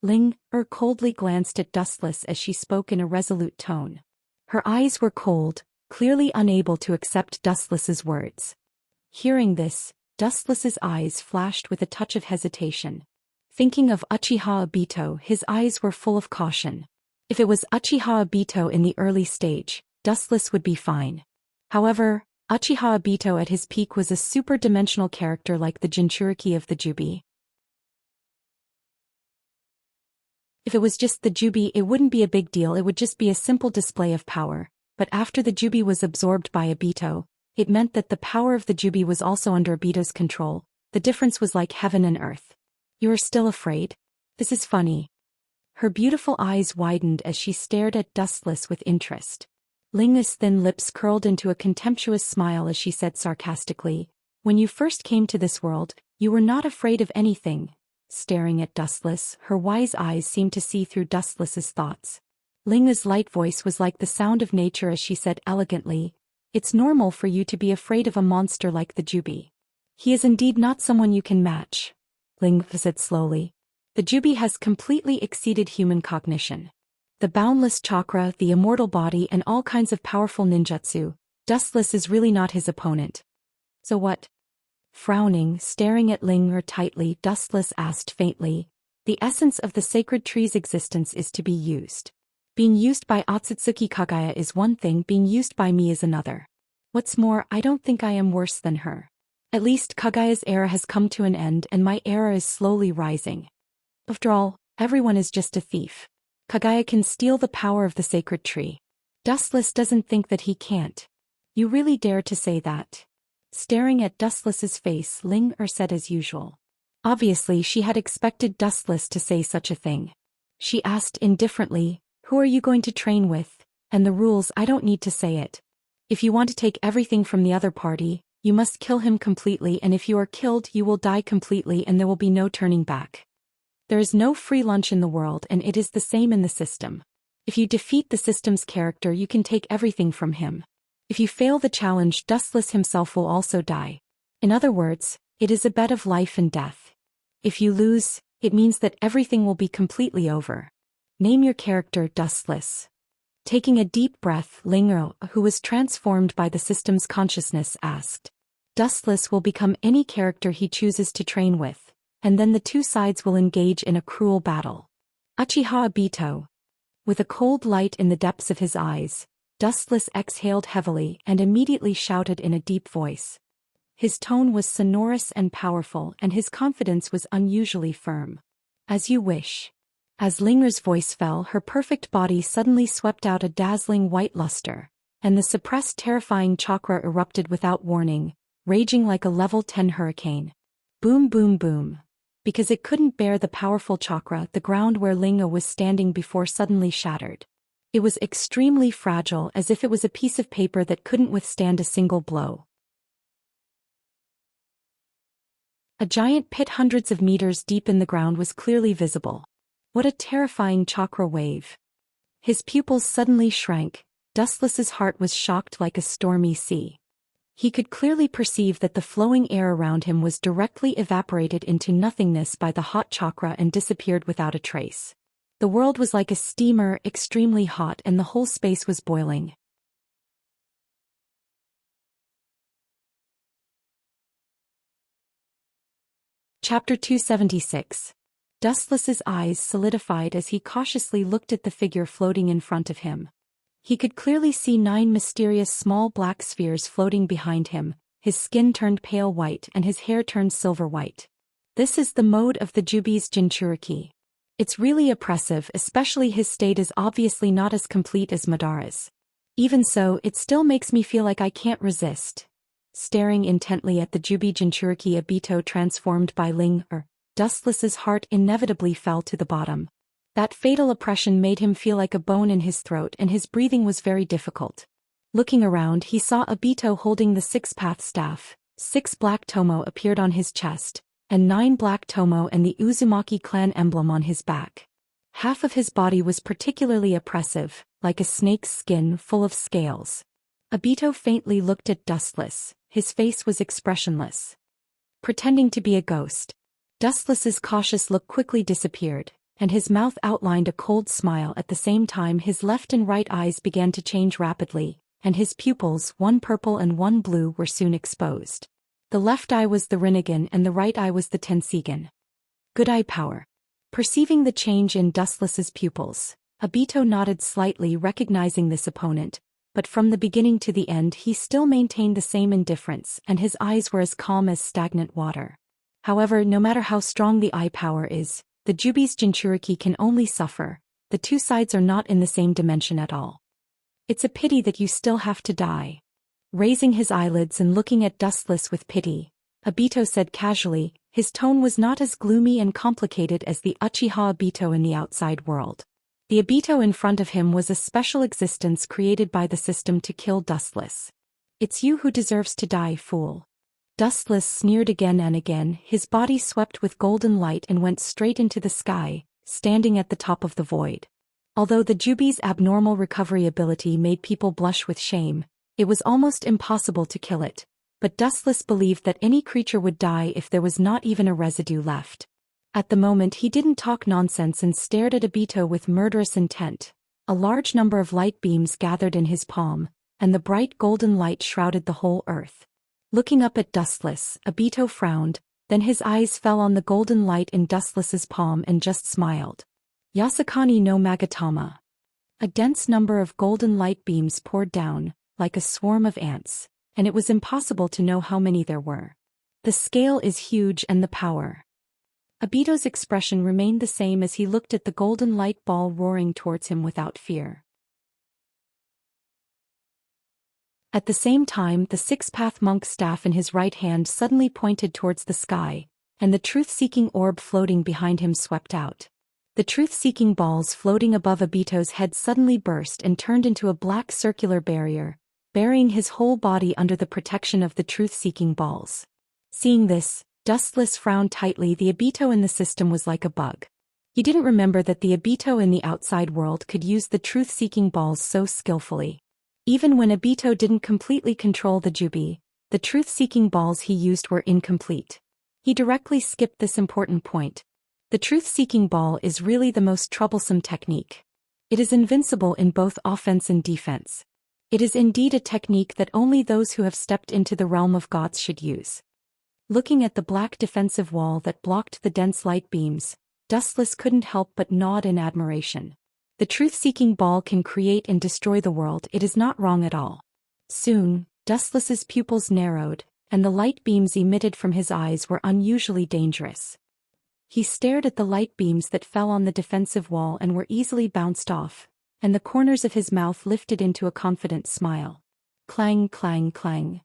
Linger coldly glanced at Dustless as she spoke in a resolute tone. Her eyes were cold, clearly unable to accept Dustless's words. Hearing this, Dustless's eyes flashed with a touch of hesitation. Thinking of Uchiha Obito, his eyes were full of caution. If it was Uchiha Obito in the early stage, Dustless would be fine. However, Uchiha Obito at his peak was a super-dimensional character like the Jinchuriki of the Jubi. If it was just the Jubi, it wouldn't be a big deal, it would just be a simple display of power. But after the Jubi was absorbed by Obito, it meant that the power of the Jubi was also under Obito's control. The difference was like heaven and earth. "You are still afraid? This is funny." Her beautiful eyes widened as she stared at Dustless with interest. Ling's thin lips curled into a contemptuous smile as she said sarcastically, "When you first came to this world, you were not afraid of anything." Staring at Dustless, her wise eyes seemed to see through Dustless's thoughts. Ling's light voice was like the sound of nature as she said elegantly, "It's normal for you to be afraid of a monster like the Jubi. He is indeed not someone you can match," Ling said slowly. "The Jubi has completely exceeded human cognition. The boundless chakra, the immortal body and all kinds of powerful ninjutsu. Dustless is really not his opponent." "So what?" Frowning, staring at Ling tightly, Dustless asked faintly, "The essence of the sacred tree's existence is to be used. Being used by Otsutsuki Kagaya is one thing, being used by me is another. What's more, I don't think I am worse than her. At least Kagaya's era has come to an end and my era is slowly rising. After all, everyone is just a thief. Kagaya can steal the power of the sacred tree. Dustless doesn't think that he can't." "You really dare to say that?" Staring at Dustless's face, Ling said as usual. Obviously she had expected Dustless to say such a thing. She asked indifferently, "Who are you going to train with? And the rules, I don't need to say it. If you want to take everything from the other party, you must kill him completely, and if you are killed you will die completely and there will be no turning back. There is no free lunch in the world and it is the same in the system. If you defeat the system's character you can take everything from him. If you fail the challenge, Dustless himself will also die. In other words, it is a bet of life and death. If you lose, it means that everything will be completely over. Name your character." Dustless. Taking a deep breath, Ling, who was transformed by the system's consciousness, asked. "Dustless will become any character he chooses to train with, and then the two sides will engage in a cruel battle." Uchiha Obito. With a cold light in the depths of his eyes, Dustless exhaled heavily and immediately shouted in a deep voice. His tone was sonorous and powerful and his confidence was unusually firm. "As you wish." As Ling's voice fell, her perfect body suddenly swept out a dazzling white luster, and the suppressed terrifying chakra erupted without warning, raging like a level 10 hurricane. Boom boom boom. Because it couldn't bear the powerful chakra, the ground where Ling was standing before suddenly shattered. It was extremely fragile, as if it was a piece of paper that couldn't withstand a single blow. A giant pit hundreds of meters deep in the ground was clearly visible. What a terrifying chakra wave. His pupils suddenly shrank. Dustless's heart was shocked like a stormy sea. He could clearly perceive that the flowing air around him was directly evaporated into nothingness by the hot chakra and disappeared without a trace. The world was like a steamer, extremely hot, and the whole space was boiling. Chapter 276. Dustless's eyes solidified as he cautiously looked at the figure floating in front of him. He could clearly see 9 mysterious small black spheres floating behind him. His skin turned pale white and his hair turned silver white. This is the mode of the Jubi's Jinchuriki. It's really oppressive, especially his state is obviously not as complete as Madara's. Even so, it still makes me feel like I can't resist. Staring intently at the Jubi Jinchuriki Obito transformed by Ling, Dustless's heart inevitably fell to the bottom. That fatal oppression made him feel like a bone in his throat and his breathing was very difficult. Looking around, he saw Obito holding the 6-path staff. 6 black tomo appeared on his chest, and 9 black tomo and the Uzumaki clan emblem on his back. Half of his body was particularly oppressive, like a snake's skin full of scales. Obito faintly looked at Dustless. His face was expressionless. Pretending to be a ghost. Dustless's cautious look quickly disappeared, and his mouth outlined a cold smile. At the same time his left and right eyes began to change rapidly, and his pupils, one purple and one blue, were soon exposed. The left eye was the Rinnegan and the right eye was the Tensegan. Good eye power. Perceiving the change in Dustless's pupils, Obito nodded slightly, recognizing this opponent, but from the beginning to the end he still maintained the same indifference and his eyes were as calm as stagnant water. However, no matter how strong the eye power is, the Jubi's Jinchuriki can only suffer. The two sides are not in the same dimension at all. It's a pity that you still have to die. Raising his eyelids and looking at Dustless with pity, Obito said casually, His tone was not as gloomy and complicated as the Uchiha Obito in the outside world. The Obito in front of him was a special existence created by the system to kill Dustless. "It's you who deserves to die, fool." Dustless sneered again and again. His body swept with golden light and went straight into the sky, standing at the top of the void. Although the Jubi's abnormal recovery ability made people blush with shame, it was almost impossible to kill it. But Dustless believed that any creature would die if there was not even a residue left. At the moment he didn't talk nonsense and stared at Obito with murderous intent. A large number of light beams gathered in his palm, and the bright golden light shrouded the whole earth. Looking up at Dustless, Obito frowned, then his eyes fell on the golden light in Dustless's palm and just smiled. Yasukani no Magatama. A dense number of golden light beams poured down, like a swarm of ants, and it was impossible to know how many there were. The scale is huge and the power. Obito's expression remained the same as he looked at the golden light ball roaring towards him without fear. At the same time, the six-path monk's staff in his right hand suddenly pointed towards the sky, and the truth-seeking orb floating behind him swept out. The truth-seeking balls floating above Obito's head suddenly burst and turned into a black circular barrier, burying his whole body under the protection of the truth-seeking balls. Seeing this, Dustless frowned tightly. The Obito in the system was like a bug. He didn't remember that the Obito in the outside world could use the truth-seeking balls so skillfully. Even when Obito didn't completely control the Jubi, the truth-seeking balls he used were incomplete. He directly skipped this important point. The truth-seeking ball is really the most troublesome technique. It is invincible in both offense and defense. It is indeed a technique that only those who have stepped into the realm of gods should use. Looking at the black defensive wall that blocked the dense light beams, Dustless couldn't help but nod in admiration. The truth-seeking ball can create and destroy the world. It is not wrong at all. Soon, Dustless's pupils narrowed, and the light beams emitted from his eyes were unusually dangerous. He stared at the light beams that fell on the defensive wall and were easily bounced off, and the corners of his mouth lifted into a confident smile. Clang, clang, clang.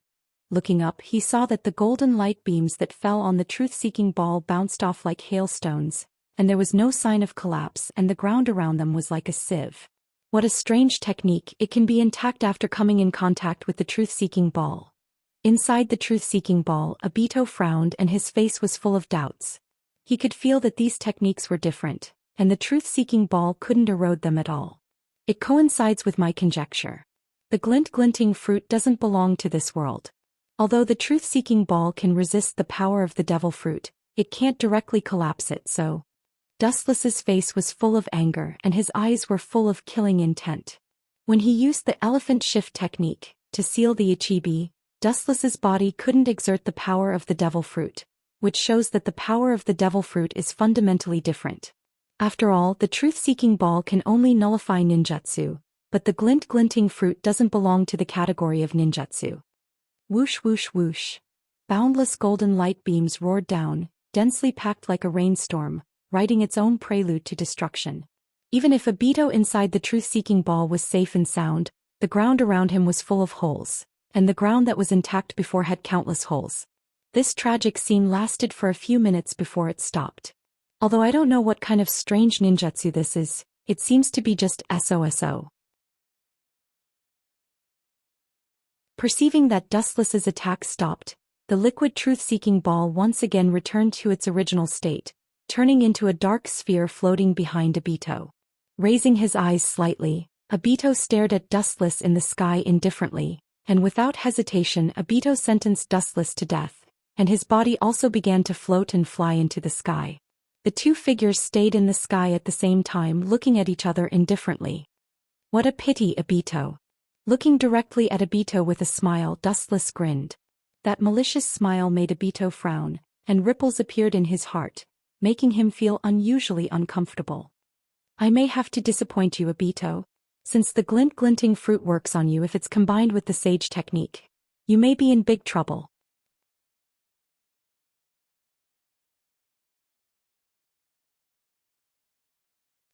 Looking up, he saw that the golden light beams that fell on the truth-seeking ball bounced off like hailstones, and there was no sign of collapse, and the ground around them was like a sieve. What a strange technique! It can be intact after coming in contact with the truth-seeking ball. Inside the truth-seeking ball, Obito frowned and his face was full of doubts. He could feel that these techniques were different, and the truth-seeking ball couldn't erode them at all. It coincides with my conjecture. The glinting fruit doesn't belong to this world. Although the truth-seeking ball can resist the power of the devil fruit, it can't directly collapse it, so... Dustless's face was full of anger and his eyes were full of killing intent. When he used the elephant shift technique to seal the Ichibi, Dustless's body couldn't exert the power of the devil fruit, which shows that the power of the devil fruit is fundamentally different. After all, the truth-seeking ball can only nullify ninjutsu, but the glinting fruit doesn't belong to the category of ninjutsu. Whoosh whoosh whoosh. Boundless golden light beams roared down, densely packed like a rainstorm, writing its own prelude to destruction. Even if Obito inside the truth-seeking ball was safe and sound, the ground around him was full of holes, and the ground that was intact before had countless holes. This tragic scene lasted for a few minutes before it stopped. Although I don't know what kind of strange ninjutsu this is, it seems to be just SOSO. Perceiving that Dustless's attack stopped, the liquid truth-seeking ball once again returned to its original state, turning into a dark sphere floating behind Obito. Raising his eyes slightly, Obito stared at Dustless in the sky indifferently, and without hesitation Obito sentenced Dustless to death, and his body also began to float and fly into the sky. The two figures stayed in the sky at the same time, looking at each other indifferently. What a pity, Obito. Looking directly at Obito with a smile, Dustless grinned. That malicious smile made Obito frown, and ripples appeared in his heart, making him feel unusually uncomfortable. I may have to disappoint you, Obito. Since the glinting fruit works on you if it's combined with the sage technique, you may be in big trouble.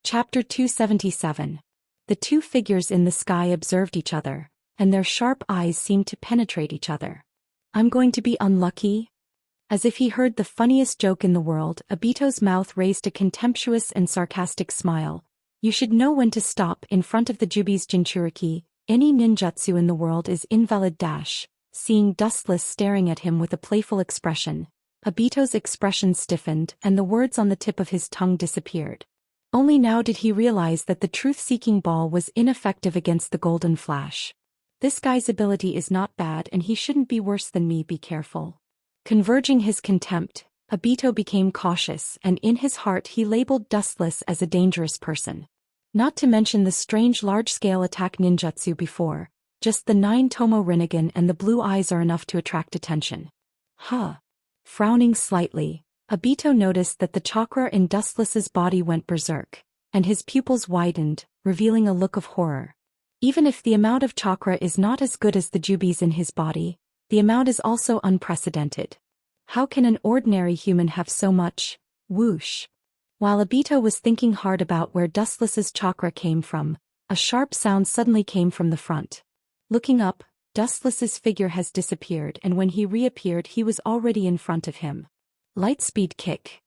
Chapter 277. The two figures in the sky observed each other, and their sharp eyes seemed to penetrate each other. I'm going to be unlucky? As if he heard the funniest joke in the world, Obito's mouth raised a contemptuous and sarcastic smile. You should know when to stop in front of the Jubi's Jinchuriki. Any ninjutsu in the world is invalid. Seeing Dustless staring at him with a playful expression, Obito's expression stiffened and the words on the tip of his tongue disappeared. Only now did he realize that the truth-seeking ball was ineffective against the golden flash. This guy's ability is not bad and he shouldn't be worse than me, be careful. Converging his contempt, Obito became cautious and in his heart he labeled Dustless as a dangerous person. Not to mention the strange large-scale attack ninjutsu before, just the 9 Tomo Rinnegan and the blue eyes are enough to attract attention. Frowning slightly, Obito noticed that the chakra in Dustless's body went berserk, and his pupils widened, revealing a look of horror. Even if the amount of chakra is not as good as the Jubi's in his body, the amount is also unprecedented. How can an ordinary human have so much? Whoosh. While Obito was thinking hard about where Dustless's chakra came from, a sharp sound suddenly came from the front. Looking up, Dustless's figure has disappeared and when he reappeared he was already in front of him. Lightspeed kick.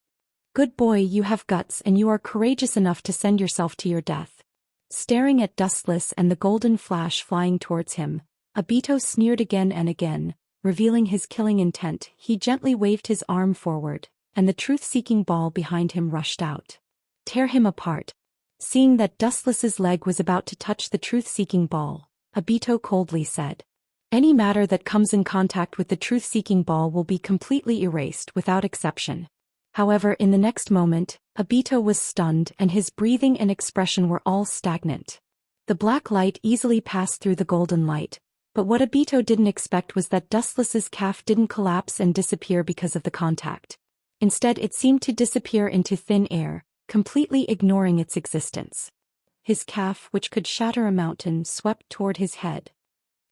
Good boy, you have guts and you are courageous enough to send yourself to your death. Staring at Dustless and the golden flash flying towards him, Obito sneered again and again, revealing his killing intent. He gently waved his arm forward, and the truth-seeking ball behind him rushed out. Tear him apart. Seeing that Dustless's leg was about to touch the truth-seeking ball, Obito coldly said, any matter that comes in contact with the truth-seeking ball will be completely erased without exception. However, in the next moment, Obito was stunned and his breathing and expression were all stagnant. The black light easily passed through the golden light, but what Obito didn't expect was that Dustless's calf didn't collapse and disappear because of the contact. Instead, it seemed to disappear into thin air, completely ignoring its existence. His calf, which could shatter a mountain, swept toward his head.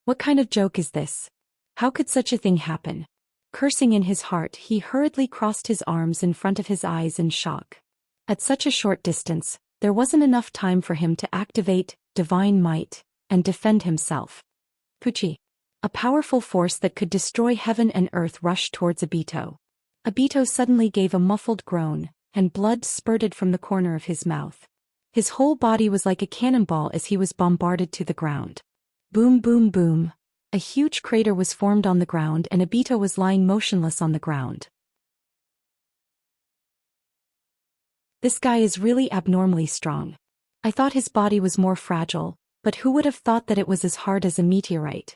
What kind of joke is this? How could such a thing happen? Cursing in his heart, he hurriedly crossed his arms in front of his eyes in shock. At such a short distance, there wasn't enough time for him to activate divine might and defend himself. Puchi. A powerful force that could destroy heaven and earth rushed towards Obito. Obito suddenly gave a muffled groan, and blood spurted from the corner of his mouth. His whole body was like a cannonball as he was bombarded to the ground. Boom boom boom. A huge crater was formed on the ground and Obito was lying motionless on the ground. This guy is really abnormally strong. I thought his body was more fragile, but who would have thought that it was as hard as a meteorite?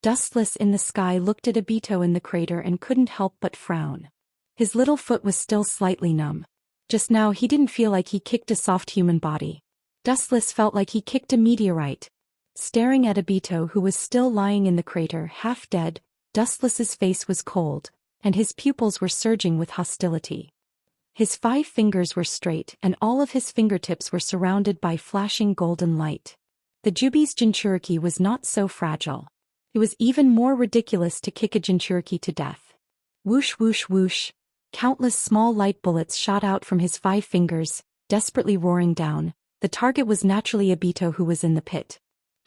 Dustless in the sky looked at Obito in the crater and couldn't help but frown. His little foot was still slightly numb. Just now he didn't feel like he kicked a soft human body. Dustless felt like he kicked a meteorite. Staring at Obito, who was still lying in the crater half dead, Dustless's face was cold, and his pupils were surging with hostility. His 5 fingers were straight and all of his fingertips were surrounded by flashing golden light. The Jubi's Jinchuriki was not so fragile. It was even more ridiculous to kick a Jinchuriki to death. Whoosh whoosh whoosh. Countless small light bullets shot out from his 5 fingers, desperately roaring down. The target was naturally Obito, who was in the pit.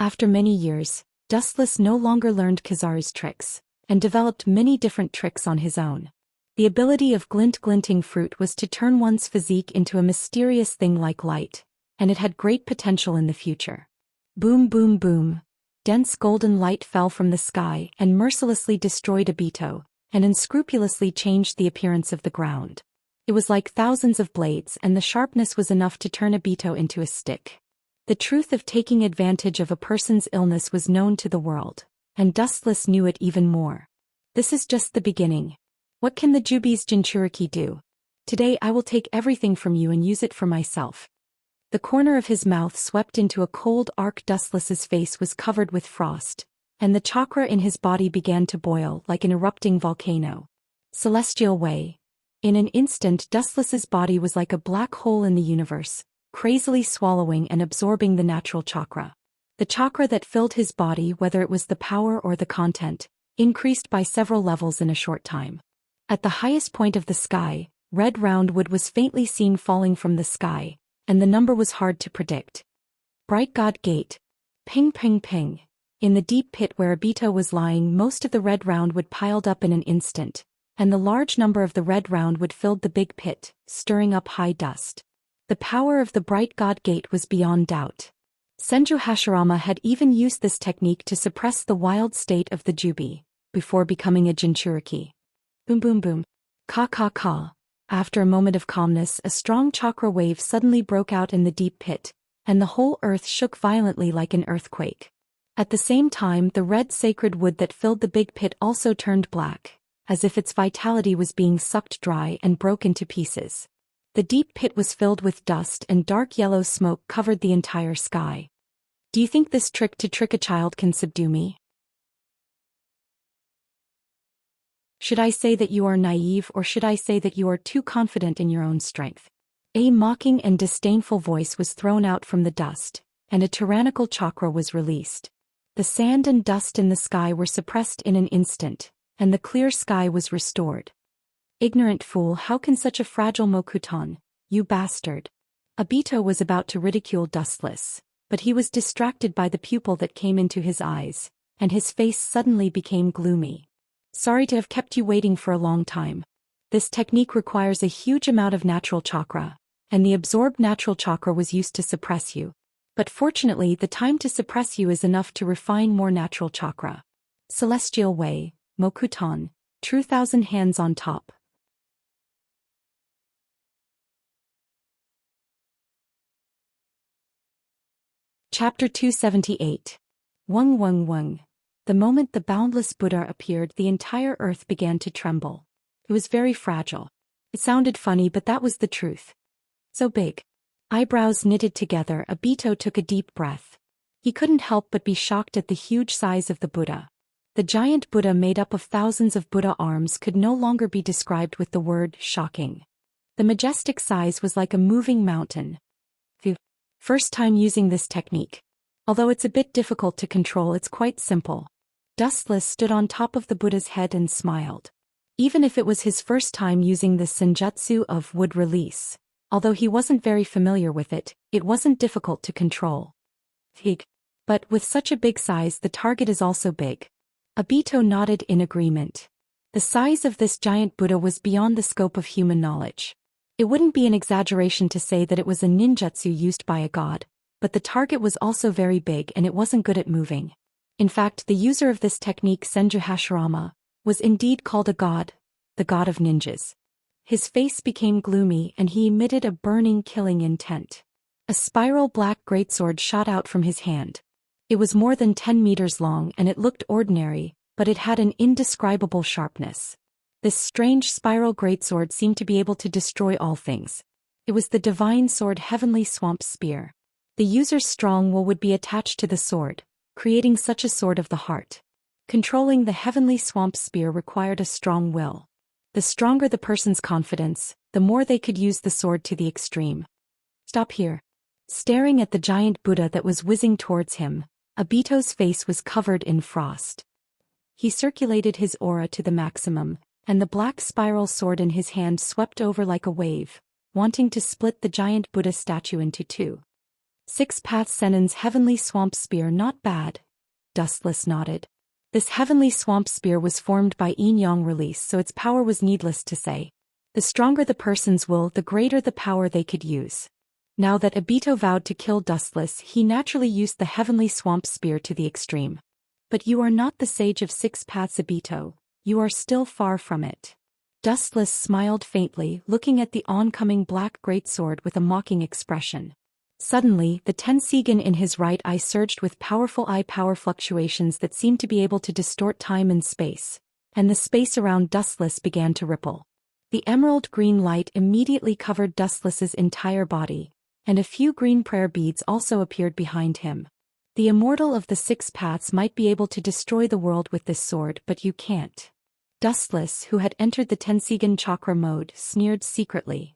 After many years, Dustless no longer learned Kizaru's tricks, and developed many different tricks on his own. The ability of glinting fruit was to turn one's physique into a mysterious thing like light, and it had great potential in the future. Boom boom boom. Dense golden light fell from the sky and mercilessly destroyed Obito, and unscrupulously changed the appearance of the ground. It was like thousands of blades and the sharpness was enough to turn Obito into a stick. The truth of taking advantage of a person's illness was known to the world, and Dustless knew it even more. This is just the beginning. What can the Jubi's Jinchuriki do? Today I will take everything from you and use it for myself. The corner of his mouth swept into a cold arc. Dustless's face was covered with frost, and the chakra in his body began to boil like an erupting volcano. Celestial way. In an instant, Dustless's body was like a black hole in the universe, crazily swallowing and absorbing the natural chakra. The chakra that filled his body, whether it was the power or the content, increased by several levels in a short time. At the highest point of the sky, red round wood was faintly seen falling from the sky, and the number was hard to predict. Bright God Gate. Ping ping ping. In the deep pit where Obito was lying, most of the red round wood piled up in an instant, and the large number of the red round wood filled the big pit, stirring up high dust. The power of the bright god gate was beyond doubt. Senju Hashirama had even used this technique to suppress the wild state of the Jubi, before becoming a Jinchuriki. Boom boom boom. Ka ka ka. After a moment of calmness, a strong chakra wave suddenly broke out in the deep pit, and the whole earth shook violently like an earthquake. At the same time, the red sacred wood that filled the big pit also turned black, as if its vitality was being sucked dry and broke into pieces. The deep pit was filled with dust and dark yellow smoke covered the entire sky. Do you think this trick to trick a child can subdue me? Should I say that you are naive, or should I say that you are too confident in your own strength? A mocking and disdainful voice was thrown out from the dust, and a tyrannical chakra was released. The sand and dust in the sky were suppressed in an instant, and the clear sky was restored. Ignorant fool, how can such a fragile Mokuton, you bastard? Obito was about to ridicule Dustless, but he was distracted by the pupil that came into his eyes, and his face suddenly became gloomy. Sorry to have kept you waiting for a long time. This technique requires a huge amount of natural chakra, and the absorbed natural chakra was used to suppress you. But fortunately, the time to suppress you is enough to refine more natural chakra. Celestial Way, Mokuton, True Thousand Hands on Top. Chapter 278. Weng Weng Weng. The moment the boundless Buddha appeared, the entire earth began to tremble. It was very fragile. It sounded funny, but that was the truth. So big. Eyebrows knitted together, Obito took a deep breath. He couldn't help but be shocked at the huge size of the Buddha. The giant Buddha, made up of thousands of Buddha arms, could no longer be described with the word shocking. The majestic size was like a moving mountain. The first time using this technique. Although it's a bit difficult to control, it's quite simple. Dustless stood on top of the Buddha's head and smiled. Even if it was his first time using the senjutsu of wood release, although he wasn't very familiar with it, it wasn't difficult to control. But with such a big size, the target is also big. Obito nodded in agreement. The size of this giant Buddha was beyond the scope of human knowledge. It wouldn't be an exaggeration to say that it was a ninjutsu used by a god, but the target was also very big and it wasn't good at moving. In fact, the user of this technique, Senju Hashirama, was indeed called a god, the god of ninjas. His face became gloomy and he emitted a burning, killing intent. A spiral black greatsword shot out from his hand. It was more than 10 meters long and it looked ordinary, but it had an indescribable sharpness. This strange spiral greatsword seemed to be able to destroy all things. It was the divine sword Heavenly Swamp Spear. The user's strong will would be attached to the sword, creating such a sword of the heart. Controlling the Heavenly Swamp Spear required a strong will. The stronger the person's confidence, the more they could use the sword to the extreme. Stop here. Staring at the giant Buddha that was whizzing towards him, Obito's face was covered in frost. He circulated his aura to the maximum, and the black spiral sword in his hand swept over like a wave, wanting to split the giant Buddha statue into two. Six Path Sennin's Heavenly Swamp Spear, not bad. Dustless nodded. This Heavenly Swamp Spear was formed by yin-yang release, so its power was needless to say. The stronger the person's will, the greater the power they could use. Now that Obito vowed to kill Dustless, he naturally used the Heavenly Swamp Spear to the extreme. But you are not the sage of six paths, Obito. You are still far from it. Dustless smiled faintly, looking at the oncoming black greatsword with a mocking expression. Suddenly, the Tensigen in his right eye surged with powerful eye power fluctuations that seemed to be able to distort time and space, and the space around Dustless began to ripple. The emerald green light immediately covered Dustless's entire body, and a few green prayer beads also appeared behind him. The Immortal of the Six Paths might be able to destroy the world with this sword, but you can't. Dustless, who had entered the Tensigen chakra mode, sneered secretly.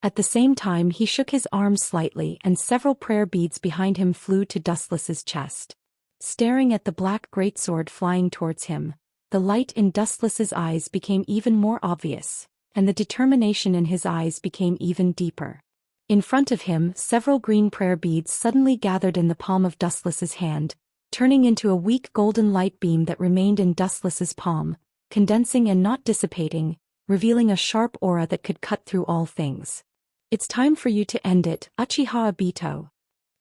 At the same time, he shook his arms slightly and several prayer beads behind him flew to Dustless's chest. Staring at the black greatsword flying towards him, the light in Dustless's eyes became even more obvious, and the determination in his eyes became even deeper. In front of him, several green prayer beads suddenly gathered in the palm of Dustless's hand, turning into a weak golden light beam that remained in Dustless's palm, condensing and not dissipating, revealing a sharp aura that could cut through all things. It's time for you to end it, Uchiha Obito.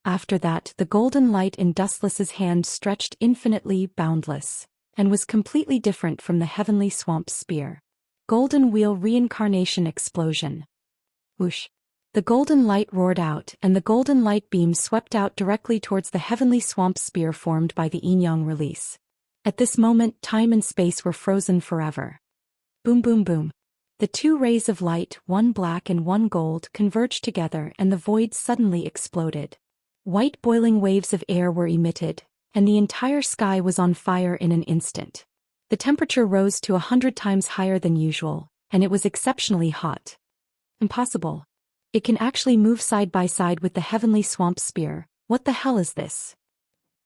After that, the golden light in Dustless's hand stretched infinitely boundless, and was completely different from the heavenly swamp spear. Golden Wheel Reincarnation Explosion. Whoosh. The golden light roared out, and the golden light beam swept out directly towards the heavenly swamp spear formed by the Yin-Yang release. At this moment, time and space were frozen forever. Boom boom boom. The two rays of light, one black and one gold, converged together and the void suddenly exploded. White boiling waves of air were emitted, and the entire sky was on fire in an instant. The temperature rose to 100 times higher than usual, and it was exceptionally hot. Impossible. It can actually move side by side with the heavenly swamp spear. What the hell is this?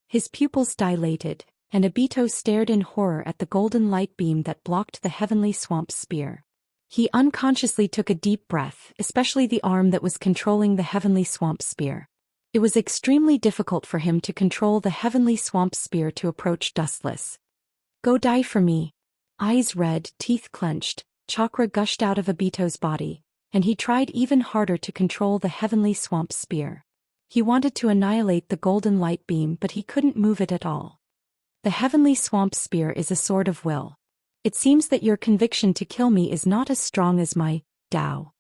His pupils dilated, and Obito stared in horror at the golden light beam that blocked the heavenly swamp spear. He unconsciously took a deep breath, especially the arm that was controlling the heavenly swamp spear. It was extremely difficult for him to control the heavenly swamp spear to approach Dustless. Go die for me. Eyes red, teeth clenched, chakra gushed out of Obito's body, and he tried even harder to control the heavenly swamp spear. He wanted to annihilate the golden light beam, but he couldn't move it at all. The heavenly swamp spear is a sword of will. It seems that your conviction to kill me is not as strong as my Tao.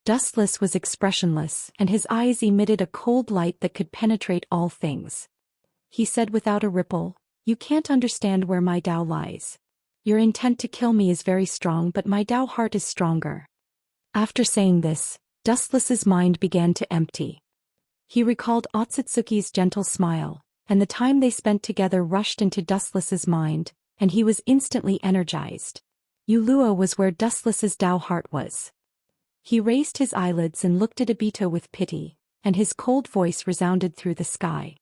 Dustless was expressionless, and his eyes emitted a cold light that could penetrate all things. He said without a ripple, "You can't understand where my Tao lies. Your intent to kill me is very strong, but my Tao heart is stronger." After saying this, Dustless's mind began to empty. He recalled Otsutsuki's gentle smile, and the time they spent together rushed into Dustless's mind, and he was instantly energized. Ulua was where Dustless's Tao heart was. He raised his eyelids and looked at Obito with pity, and his cold voice resounded through the sky.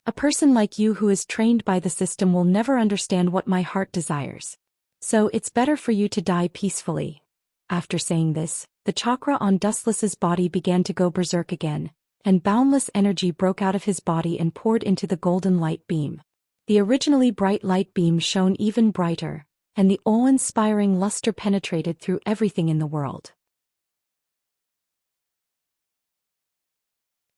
"A person like you who is trained by the system will never understand what my heart desires. So it's better for you to die peacefully." After saying this, the chakra on Dustless's body began to go berserk again, and boundless energy broke out of his body and poured into the golden light beam. The originally bright light beam shone even brighter, and the awe-inspiring luster penetrated through everything in the world.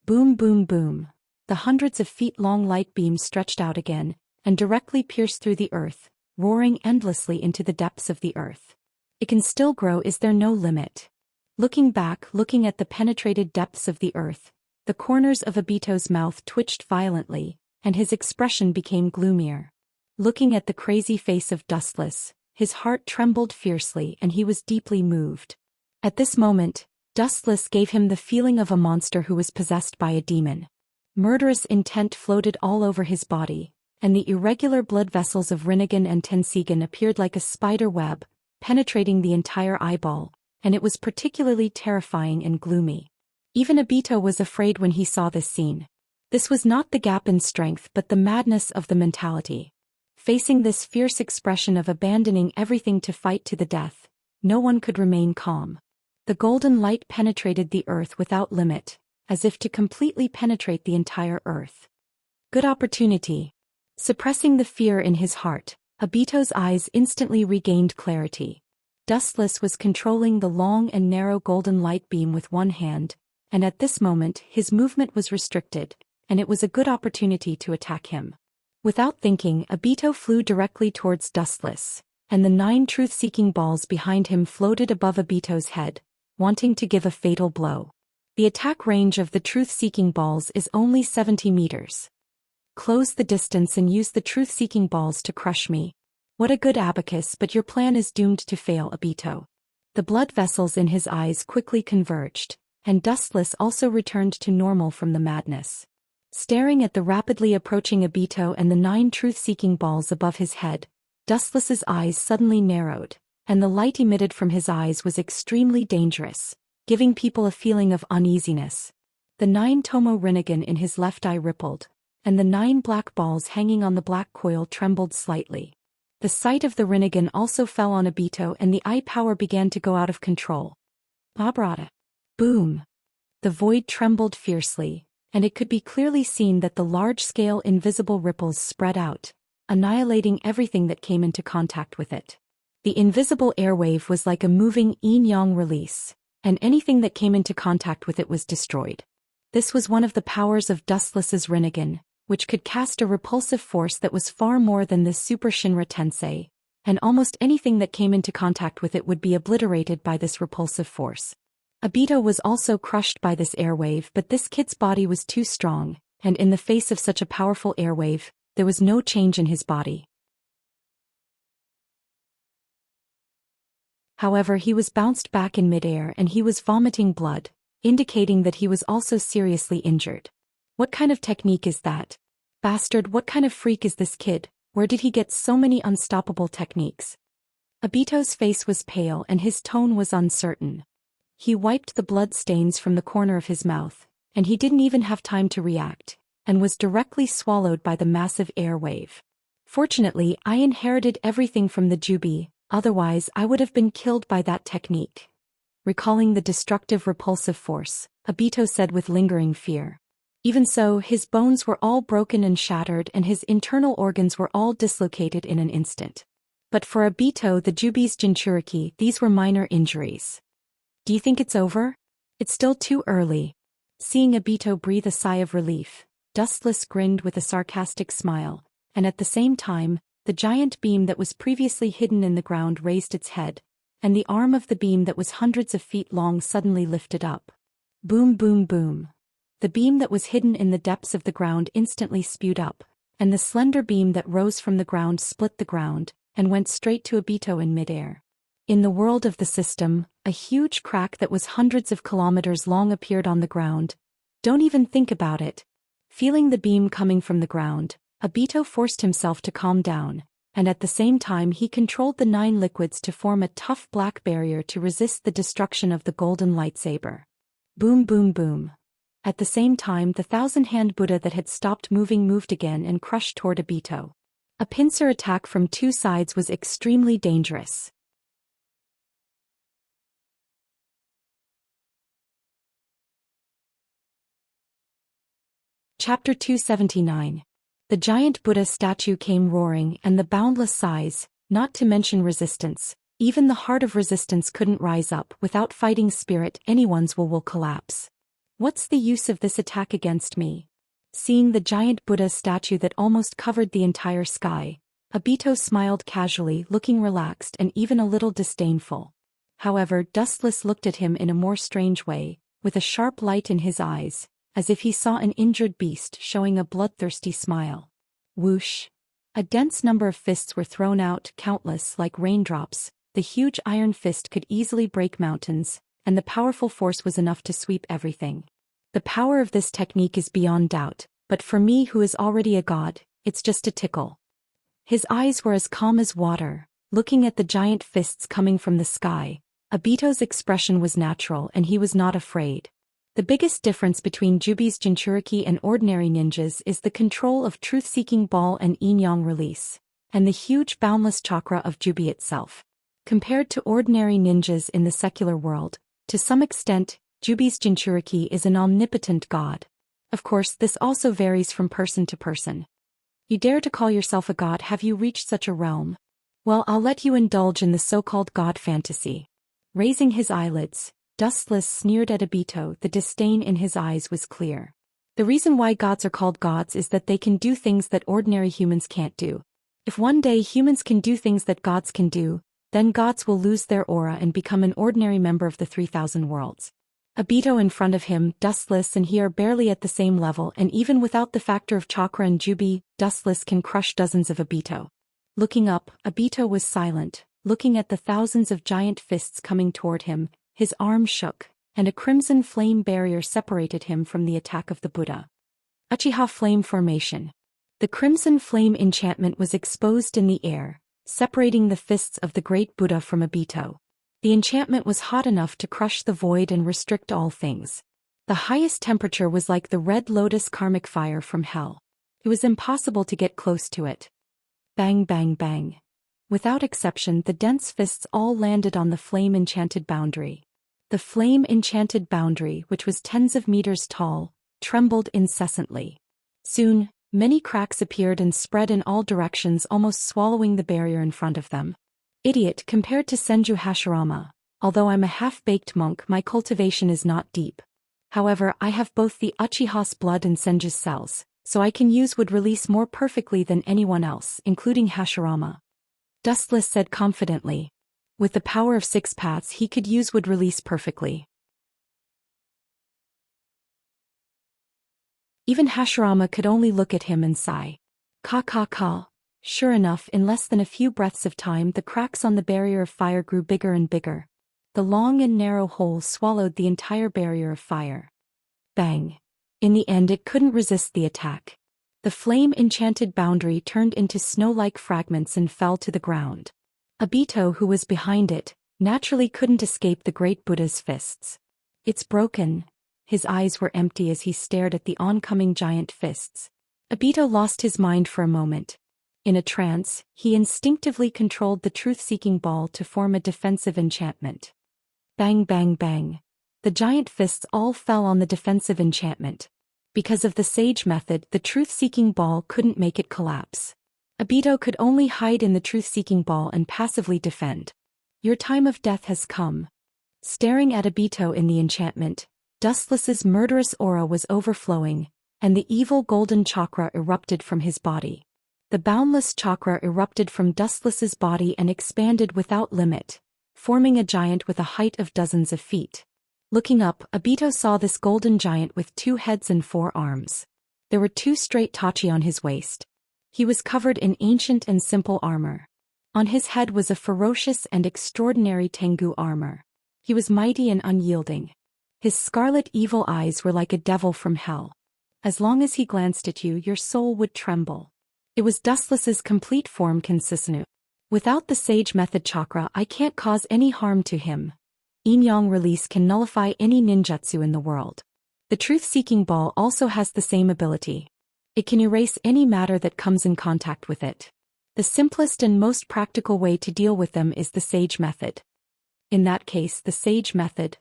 Boom boom boom. The hundreds of feet-long light beam stretched out again, and directly pierced through the earth, roaring endlessly into the depths of the earth. It can still grow. Is there no limit? Looking back, looking at the penetrated depths of the earth, the corners of Obito's mouth twitched violently, and his expression became gloomier. Looking at the crazy face of Dustless, his heart trembled fiercely and he was deeply moved. At this moment, Dustless gave him the feeling of a monster who was possessed by a demon. Murderous intent floated all over his body, and the irregular blood vessels of Rinnegan and Tensigan appeared like a spider web, penetrating the entire eyeball, and it was particularly terrifying and gloomy. Even Obito was afraid when he saw this scene. This was not the gap in strength but the madness of the mentality. Facing this fierce expression of abandoning everything to fight to the death, no one could remain calm. The golden light penetrated the earth without limit, as if to completely penetrate the entire earth. Good opportunity. Suppressing the fear in his heart, Obito's eyes instantly regained clarity. Dustless was controlling the long and narrow golden light beam with one hand, and at this moment his movement was restricted, and it was a good opportunity to attack him. Without thinking, Obito flew directly towards Dustless, and the 9 truth-seeking balls behind him floated above Obito's head, wanting to give a fatal blow. The attack range of the truth-seeking balls is only 70 meters. Close the distance and use the truth-seeking balls to crush me. What a good abacus, but your plan is doomed to fail, Obito. The blood vessels in his eyes quickly converged, and Dustless also returned to normal from the madness. Staring at the rapidly approaching Obito and the 9 truth-seeking balls above his head, Dustless's eyes suddenly narrowed, and the light emitted from his eyes was extremely dangerous, giving people a feeling of uneasiness. The 9 Tomo Rinnegan in his left eye rippled, and the 9 black balls hanging on the black coil trembled slightly. The sight of the Rinnegan also fell on Obito and the eye power began to go out of control. Babrata. Boom. The void trembled fiercely, and it could be clearly seen that the large-scale invisible ripples spread out, annihilating everything that came into contact with it. The invisible airwave was like a moving yin-yang release, and anything that came into contact with it was destroyed. This was one of the powers of Dustless's Rinnegan, which could cast a repulsive force that was far more than the Super Shinra Tensei, and almost anything that came into contact with it would be obliterated by this repulsive force. Obito was also crushed by this airwave, but this kid's body was too strong, and in the face of such a powerful airwave, there was no change in his body. However, he was bounced back in midair and he was vomiting blood, indicating that he was also seriously injured. What kind of technique is that? Bastard, what kind of freak is this kid? Where did he get so many unstoppable techniques? Obito's face was pale and his tone was uncertain. He wiped the blood stains from the corner of his mouth, and he didn't even have time to react, and was directly swallowed by the massive air wave. Fortunately, I inherited everything from the Jubi, otherwise I would have been killed by that technique. Recalling the destructive repulsive force, Obito said with lingering fear. Even so, his bones were all broken and shattered and his internal organs were all dislocated in an instant. But for Obito, the Jubi's Jinchuriki, these were minor injuries. Do you think it's over? It's still too early. Seeing Obito breathe a sigh of relief, Dustless grinned with a sarcastic smile, and at the same time, the giant beam that was previously hidden in the ground raised its head, and the arm of the beam that was hundreds of feet long suddenly lifted up. Boom, boom, boom. The beam that was hidden in the depths of the ground instantly spewed up, and the slender beam that rose from the ground split the ground, and went straight to Obito in midair. In the world of the system, a huge crack that was hundreds of kilometers long appeared on the ground. Don't even think about it. Feeling the beam coming from the ground, Obito forced himself to calm down, and at the same time he controlled the 9 liquids to form a tough black barrier to resist the destruction of the golden lightsaber. Boom, boom, boom. At the same time, the 1,000-hand Buddha that had stopped moving moved again and crushed toward Obito. A pincer attack from 2 sides was extremely dangerous. Chapter 279. The giant Buddha statue came roaring, and the boundless size, not to mention resistance, even the heart of resistance couldn't rise up. Without fighting spirit, anyone's will collapse. What's the use of this attack against me? Seeing the giant Buddha statue that almost covered the entire sky, Obito smiled casually, looking relaxed and even a little disdainful. However, Dustless looked at him in a more strange way, with a sharp light in his eyes, as if he saw an injured beast showing a bloodthirsty smile. Whoosh! A dense number of fists were thrown out, countless like raindrops. The huge iron fist could easily break mountains, and the powerful force was enough to sweep everything. The power of this technique is beyond doubt, but for me who is already a god, it's just a tickle. His eyes were as calm as water, looking at the giant fists coming from the sky. Obito's expression was natural and he was not afraid. The biggest difference between Jubi's Jinchuriki and ordinary ninjas is the control of truth-seeking ball and yin-yang release, and the huge boundless chakra of Jubi itself. Compared to ordinary ninjas in the secular world, to some extent, Jubi's Jinchuriki is an omnipotent god. Of course, this also varies from person to person. You dare to call yourself a god? Have you reached such a realm? Well, I'll let you indulge in the so-called god fantasy. Raising his eyelids, Dustless sneered at Obito. The disdain in his eyes was clear. The reason why gods are called gods is that they can do things that ordinary humans can't do. If one day humans can do things that gods can do, then gods will lose their aura and become an ordinary member of the 3,000 worlds. Obito in front of him, Dustless and he are barely at the same level, and even without the factor of chakra and Jubi, Dustless can crush dozens of Obito. Looking up, Obito was silent, looking at the thousands of giant fists coming toward him. His arm shook, and a crimson flame barrier separated him from the attack of the Buddha. Uchiha Flame Formation. The crimson flame enchantment was exposed in the air, separating the fists of the great Buddha from Obito. The enchantment was hot enough to crush the void and restrict all things. The highest temperature was like the red lotus karmic fire from hell. It was impossible to get close to it. Bang, bang, bang. Without exception, the dense fists all landed on the flame-enchanted boundary. The flame-enchanted boundary, which was tens of meters tall, trembled incessantly. Soon, many cracks appeared and spread in all directions, almost swallowing the barrier in front of them. Idiot, compared to Senju Hashirama, although I'm a half-baked monk, my cultivation is not deep. However, I have both the Uchiha's blood and Senju's cells, so I can use wood release more perfectly than anyone else, including Hashirama. Dustless said confidently. With the power of 6 paths, he could use wood release perfectly. Even Hashirama could only look at him and sigh. Ka. Sure enough, in less than a few breaths of time, the cracks on the barrier of fire grew bigger and bigger. The long and narrow hole swallowed the entire barrier of fire. Bang! In the end, it couldn't resist the attack. The flame-enchanted boundary turned into snow-like fragments and fell to the ground. Obito, who was behind it, naturally couldn't escape the great Buddha's fists. It's broken. His eyes were empty as he stared at the oncoming giant fists. Obito lost his mind for a moment. In a trance, he instinctively controlled the truth-seeking ball to form a defensive enchantment. Bang bang bang. The giant fists all fell on the defensive enchantment. Because of the sage method, the truth-seeking ball couldn't make it collapse. Obito could only hide in the truth-seeking ball and passively defend. Your time of death has come. Staring at Obito in the enchantment, Dustless's murderous aura was overflowing, and the evil golden chakra erupted from his body. The boundless chakra erupted from Dustless's body and expanded without limit, forming a giant with a height of dozens of feet. Looking up, Obito saw this golden giant with 2 heads and 4 arms. There were 2 straight tachi on his waist. He was covered in ancient and simple armor. On his head was a ferocious and extraordinary Tengu armor. He was mighty and unyielding. His scarlet evil eyes were like a devil from hell. As long as he glanced at you, your soul would tremble. It was Dustless's complete form Kinsisanu. Without the sage method chakra, I can't cause any harm to him. Yin-yang release can nullify any ninjutsu in the world. The truth-seeking ball also has the same ability. It can erase any matter that comes in contact with it. The simplest and most practical way to deal with them is the sage method. In that case, the sage method,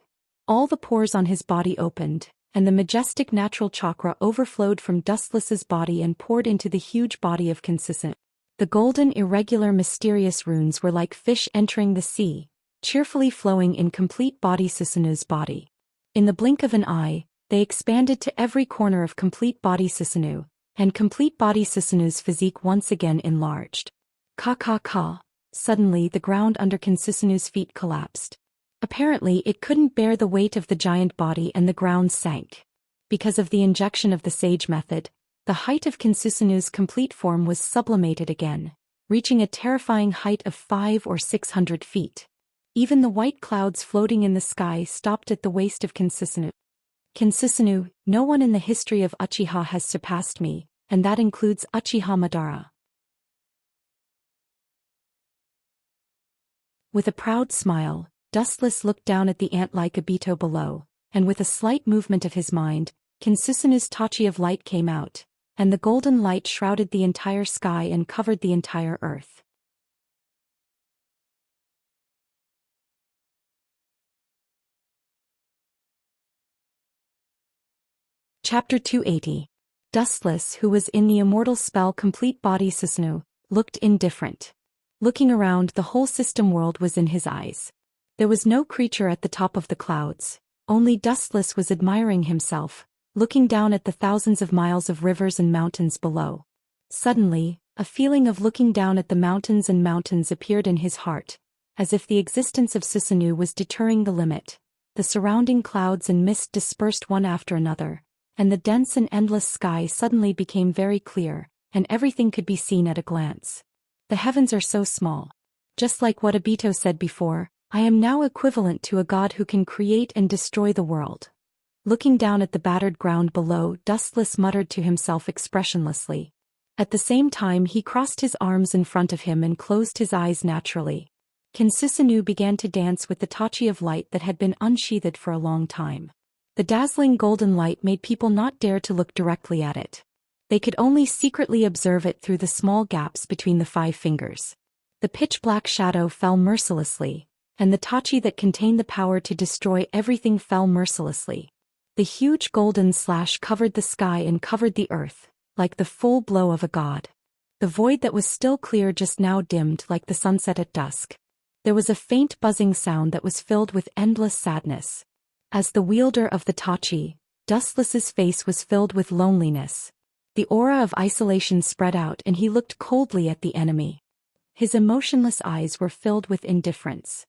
all the pores on his body opened, and the majestic natural chakra overflowed from Dustless's body and poured into the huge body of Consistent. The golden, irregular, mysterious runes were like fish entering the sea, cheerfully flowing in complete body Susanu's body. In the blink of an eye, they expanded to every corner of complete body Susanu, and complete body Susanu's physique once again enlarged. Ka. Suddenly the ground under Kinsusanu's feet collapsed. Apparently it couldn't bear the weight of the giant body and the ground sank. Because of the injection of the sage method, the height of Kinsusanu's complete form was sublimated again, reaching a terrifying height of 500 or 600 feet. Even the white clouds floating in the sky stopped at the waist of Kinsusanu. Kinsusanu, no one in the history of Uchiha has surpassed me, and that includes Uchiha Madara. With a proud smile, Dustless looked down at the ant-like Obito below, and with a slight movement of his mind, Kinsusanu's tachi of light came out, and the golden light shrouded the entire sky and covered the entire earth. Chapter 280. Dustless, who was in the immortal spell Complete Body Susanoo, looked indifferent. Looking around, the whole system world was in his eyes. There was no creature at the top of the clouds, only Dustless was admiring himself, looking down at the thousands of miles of rivers and mountains below. Suddenly, a feeling of looking down at the mountains and mountains appeared in his heart, as if the existence of Susanoo was deterring the limit. The surrounding clouds and mist dispersed one after another, and the dense and endless sky suddenly became very clear, and everything could be seen at a glance. The heavens are so small. Just like what Obito said before, I am now equivalent to a god who can create and destroy the world. Looking down at the battered ground below, Dustless muttered to himself expressionlessly. At the same time he crossed his arms in front of him and closed his eyes naturally. Kinsusanoo began to dance with the tachi of light that had been unsheathed for a long time. The dazzling golden light made people not dare to look directly at it. They could only secretly observe it through the small gaps between the 5 fingers. The pitch-black shadow fell mercilessly, and the tachi that contained the power to destroy everything fell mercilessly. The huge golden slash covered the sky and covered the earth, like the full blow of a god. The void that was still clear just now dimmed like the sunset at dusk. There was a faint buzzing sound that was filled with endless sadness. As the wielder of the tachi, Dustless's face was filled with loneliness. The aura of isolation spread out and he looked coldly at the enemy. His emotionless eyes were filled with indifference.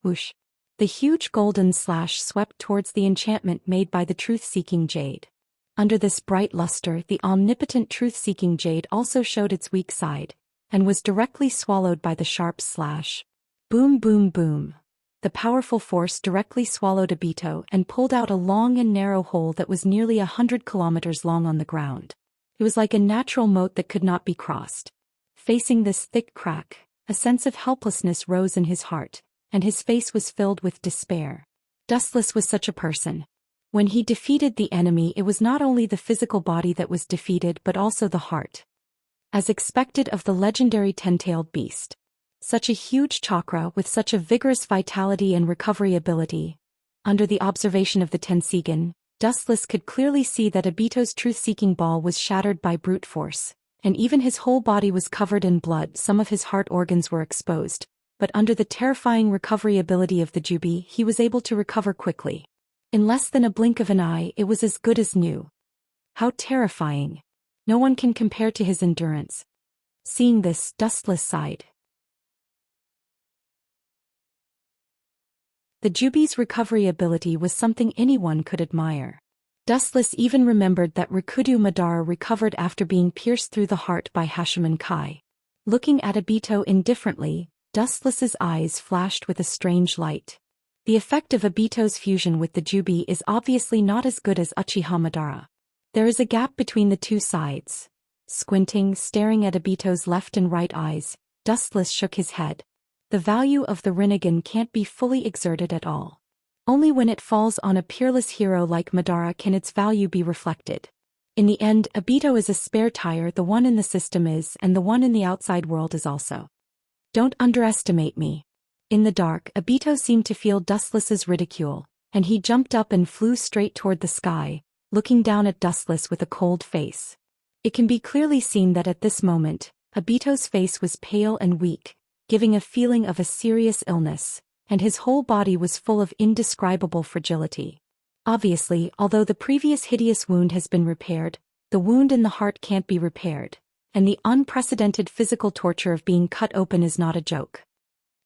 Whoosh! The huge golden slash swept towards the enchantment made by the truth-seeking jade. Under this bright luster, the omnipotent truth-seeking jade also showed its weak side, and was directly swallowed by the sharp slash. Boom boom boom. The powerful force directly swallowed Obito and pulled out a long and narrow hole that was nearly 100 kilometers long on the ground. It was like a natural moat that could not be crossed. Facing this thick crack, a sense of helplessness rose in his heart, and his face was filled with despair. Dustless was such a person. When he defeated the enemy, it was not only the physical body that was defeated but also the heart. As expected of the legendary ten-tailed beast. Such a huge chakra with such a vigorous vitality and recovery ability. Under the observation of the Tensigan, Dustless could clearly see that Obito's truth-seeking ball was shattered by brute force, and even his whole body was covered in blood. Some of his heart organs were exposed, but under the terrifying recovery ability of the Jubi, he was able to recover quickly. In less than a blink of an eye, it was as good as new. How terrifying! No one can compare to his endurance. Seeing this, Dustless sighed. The Jubi's recovery ability was something anyone could admire. Dustless even remembered that Rikudu Madara recovered after being pierced through the heart by Hashiman Kai. Looking at Obito indifferently, Dustless's eyes flashed with a strange light. The effect of Obito's fusion with the Jubi is obviously not as good as Uchiha Madara. There is a gap between the two sides. Squinting, staring at Obito's left and right eyes, Dustless shook his head. The value of the Rinnegan can't be fully exerted at all. Only when it falls on a peerless hero like Madara can its value be reflected. In the end, Obito is a spare tire. The one in the system is, and the one in the outside world is also. Don't underestimate me. In the dark, Obito seemed to feel Dustless's ridicule, and he jumped up and flew straight toward the sky, looking down at Dustless with a cold face. It can be clearly seen that at this moment, Obito's face was pale and weak, giving a feeling of a serious illness, and his whole body was full of indescribable fragility. Obviously, although the previous hideous wound has been repaired, the wound in the heart can't be repaired, and the unprecedented physical torture of being cut open is not a joke.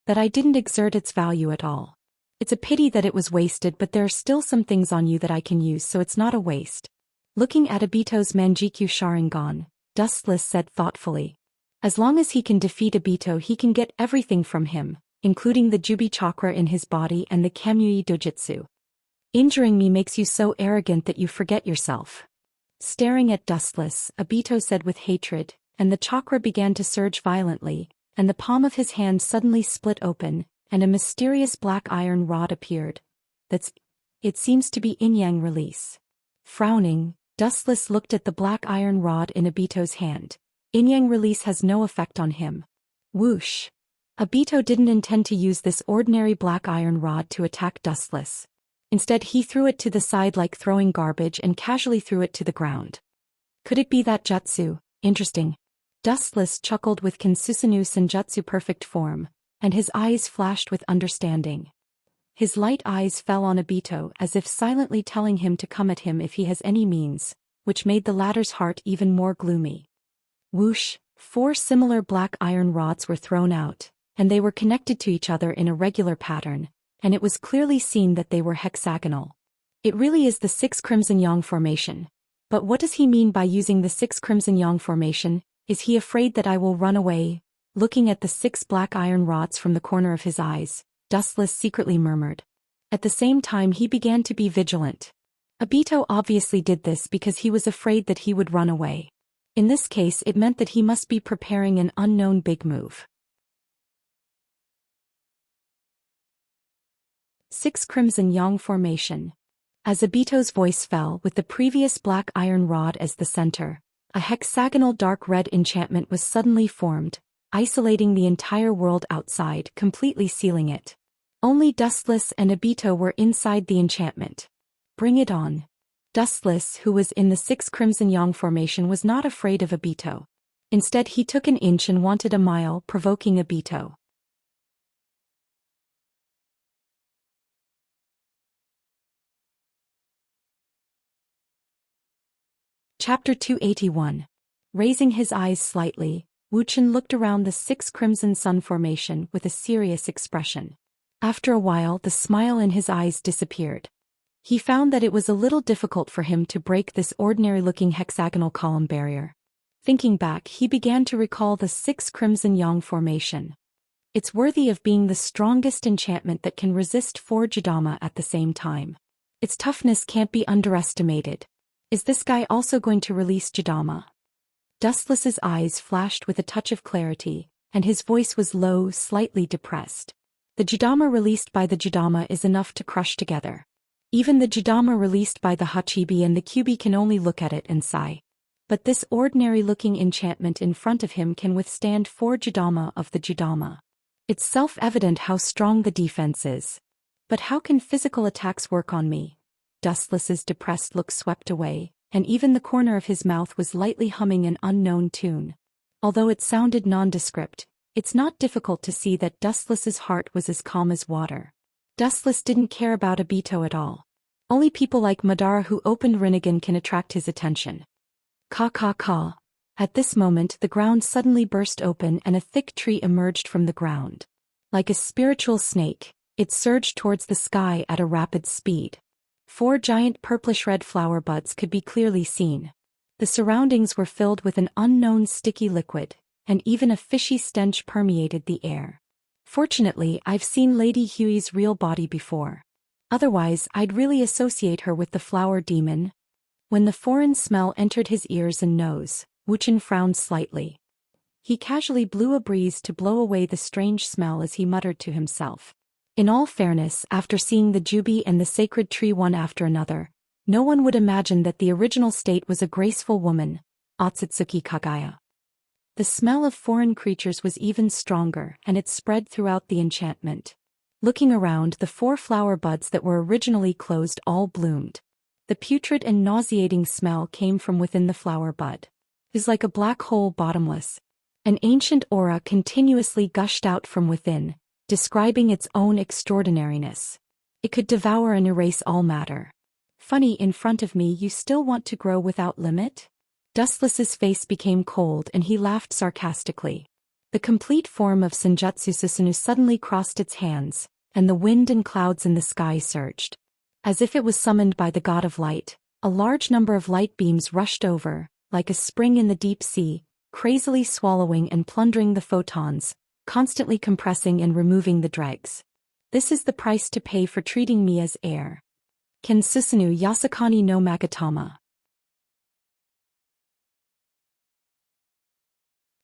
That I didn't exert its value at all. It's a pity that it was wasted, but there are still some things on you that I can use, so it's not a waste. Looking at Obito's Manjikyu Sharingan, Dustless said thoughtfully. As long as he can defeat Obito, he can get everything from him, including the Jubi chakra in his body and the Kamui Dojutsu. Injuring me makes you so arrogant that you forget yourself. Staring at Dustless, Obito said with hatred, and the chakra began to surge violently, and the palm of his hand suddenly split open, and a mysterious black iron rod appeared. It seems to be yin-yang release. Frowning, Dustless looked at the black iron rod in Obito's hand. Yin-yang release has no effect on him. Whoosh! Obito didn't intend to use this ordinary black iron rod to attack Dustless. Instead, he threw it to the side like throwing garbage and casually threw it to the ground. Could it be that jutsu? Interesting. Dustless chuckled with Kinsusanu Senjutsu perfect form, and his eyes flashed with understanding. His light eyes fell on Obito as if silently telling him to come at him if he has any means, which made the latter's heart even more gloomy. Whoosh! 4 similar black iron rods were thrown out, and they were connected to each other in a regular pattern, and it was clearly seen that they were hexagonal. It really is the 6 Crimson Yang formation. But what does he mean by using the 6 Crimson Yang formation? Is he afraid that I will run away? Looking at the 6 black iron rods from the corner of his eyes, Dustless secretly murmured. At the same time he began to be vigilant. Obito obviously did this because he was afraid that he would run away. In this case it meant that he must be preparing an unknown big move. 6 Crimson Yang formation. As Obito's voice fell with the previous black iron rod as the center, a hexagonal dark red enchantment was suddenly formed, isolating the entire world outside, completely sealing it. Only Dustless and Obito were inside the enchantment. Bring it on, Dustless, who was in the 6 Crimson Yang formation, was not afraid of Obito. Instead, he took an inch and wanted a mile, provoking Obito. Chapter 281. Raising his eyes slightly, Wuxian looked around the 6 Crimson Sun formation with a serious expression. After a while, the smile in his eyes disappeared. He found that it was a little difficult for him to break this ordinary-looking hexagonal column barrier. Thinking back, he began to recall the 6 Crimson Yang formation. It's worthy of being the strongest enchantment that can resist 4 Jidama at the same time. Its toughness can't be underestimated. Is this guy also going to release Jidama? Dustless's eyes flashed with a touch of clarity, and his voice was low, slightly depressed. The Jidama released by the Jidama is enough to crush together. Even the Jidama released by the Hachibi and the Kyubi can only look at it and sigh. But this ordinary-looking enchantment in front of him can withstand 4 Jidama of the Jidama. It's self-evident how strong the defense is. But how can physical attacks work on me? Dustless's depressed look swept away, and even the corner of his mouth was lightly humming an unknown tune. Although it sounded nondescript, it's not difficult to see that Dustless's heart was as calm as water. Dustless didn't care about Obito at all. Only people like Madara who opened Rinnegan can attract his attention. Ka. At this moment, the ground suddenly burst open and a thick tree emerged from the ground. Like a spiritual snake, it surged towards the sky at a rapid speed. 4 giant purplish-red flower buds could be clearly seen. The surroundings were filled with an unknown sticky liquid, and even a fishy stench permeated the air. Fortunately, I've seen Lady Huey's real body before. Otherwise, I'd really associate her with the flower demon. When the foreign smell entered his ears and nose, Wuxian frowned slightly. He casually blew a breeze to blow away the strange smell as he muttered to himself. In all fairness, after seeing the Jubi and the sacred tree one after another, no one would imagine that the original state was a graceful woman, Otsutsuki Kagaya. The smell of foreign creatures was even stronger, and it spread throughout the enchantment. Looking around, the 4 flower buds that were originally closed all bloomed. The putrid and nauseating smell came from within the flower bud. It was like a black hole, bottomless. An ancient aura continuously gushed out from within, describing its own extraordinariness. It could devour and erase all matter. Funny, in front of me you still want to grow without limit? Dustless's face became cold and he laughed sarcastically. The complete form of Senjutsu Susanoo suddenly crossed its hands, and the wind and clouds in the sky surged. As if it was summoned by the god of light, a large number of light beams rushed over, like a spring in the deep sea, crazily swallowing and plundering the photons, constantly compressing and removing the dregs. This is the price to pay for treating me as air. Ken Susanoo Yasukani no Magatama.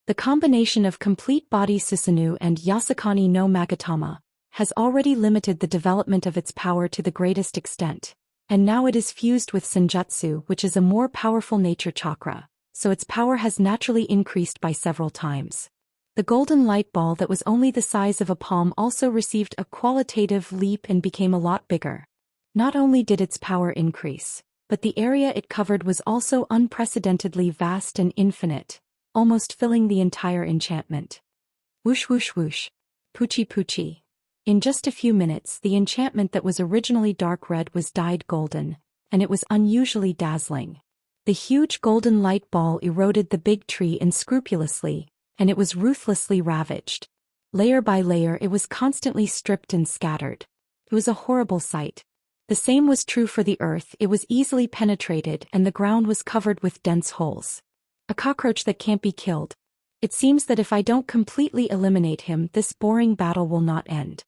The combination of complete body Susanoo and Yasukani no Magatama has already limited the development of its power to the greatest extent, and now it is fused with Senjutsu, which is a more powerful nature chakra, so its power has naturally increased by several times. The golden light ball that was only the size of a palm also received a qualitative leap and became a lot bigger. Not only did its power increase, but the area it covered was also unprecedentedly vast and infinite, almost filling the entire enchantment. Whoosh whoosh whoosh. Poochie poochie. In just a few minutes, the enchantment that was originally dark red was dyed golden, and it was unusually dazzling. The huge golden light ball eroded the big tree unscrupulously, and it was ruthlessly ravaged. Layer by layer it was constantly stripped and scattered. It was a horrible sight. The same was true for the earth. It was easily penetrated and the ground was covered with dense holes. A cockroach that can't be killed. It seems that if I don't completely eliminate him, this boring battle will not end.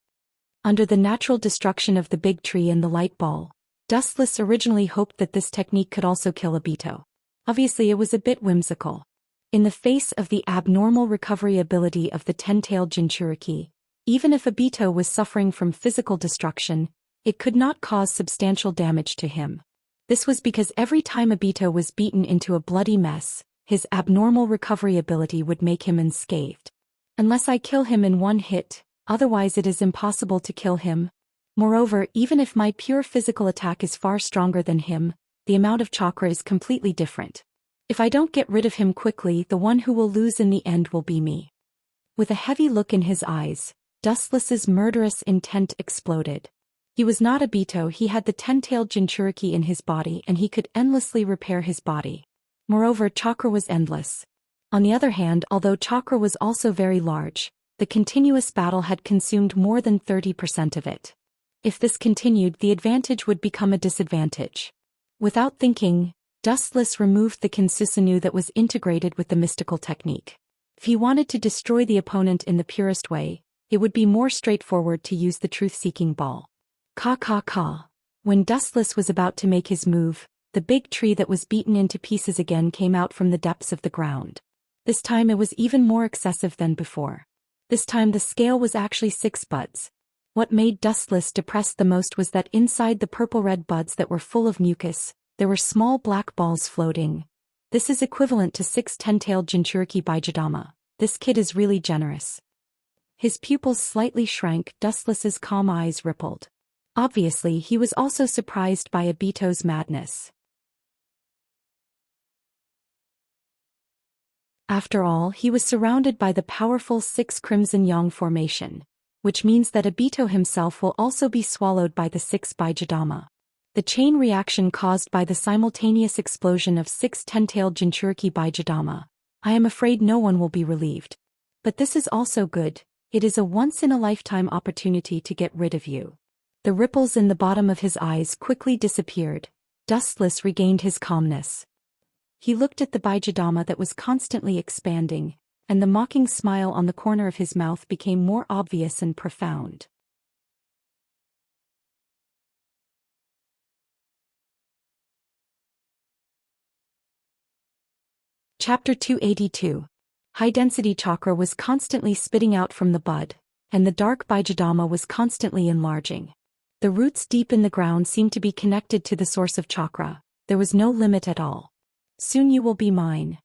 Under the natural destruction of the big tree and the light ball, Dustless originally hoped that this technique could also kill Obito. Obviously it was a bit whimsical. In the face of the abnormal recovery ability of the 10-tailed Jinchuriki, even if Obito was suffering from physical destruction, it could not cause substantial damage to him. This was because every time Obito was beaten into a bloody mess, his abnormal recovery ability would make him unscathed. Unless I kill him in one hit, otherwise it is impossible to kill him. Moreover, even if my pure physical attack is far stronger than him, the amount of chakra is completely different. If I don't get rid of him quickly, the one who will lose in the end will be me. With a heavy look in his eyes, Dustless's murderous intent exploded. He was not a Beto, he had the 10-tailed Jinchuriki in his body and he could endlessly repair his body. Moreover, chakra was endless. On the other hand, although chakra was also very large, the continuous battle had consumed more than 30% of it. If this continued, the advantage would become a disadvantage. Without thinking, Dustless removed the Kinsusanu that was integrated with the mystical technique. If he wanted to destroy the opponent in the purest way, it would be more straightforward to use the truth-seeking ball. Ka ka ka. When Dustless was about to make his move, the big tree that was beaten into pieces again came out from the depths of the ground. This time it was even more excessive than before. This time the scale was actually 6 buds. What made Dustless depressed the most was that inside the purple-red buds that were full of mucus, there were small black balls floating. This is equivalent to 6 10-tailed Jinchuriki Baijadama. This kid is really generous. His pupils slightly shrank, Dustless's calm eyes rippled. Obviously, he was also surprised by Obito's madness. After all, he was surrounded by the powerful 6 Crimson Yang formation, which means that Obito himself will also be swallowed by the 6 Baijadama. The chain reaction caused by the simultaneous explosion of 6 10-tailed Jinchuriki Baijadama. I am afraid no one will be relieved. But this is also good, it is a once-in-a-lifetime opportunity to get rid of you. The ripples in the bottom of his eyes quickly disappeared. Dustless regained his calmness. He looked at the Baijadama that was constantly expanding, and the mocking smile on the corner of his mouth became more obvious and profound. Chapter 282. High-density chakra was constantly spitting out from the bud, and the dark Baijadama was constantly enlarging. The roots deep in the ground seemed to be connected to the source of chakra. There was no limit at all. Soon you will be mine.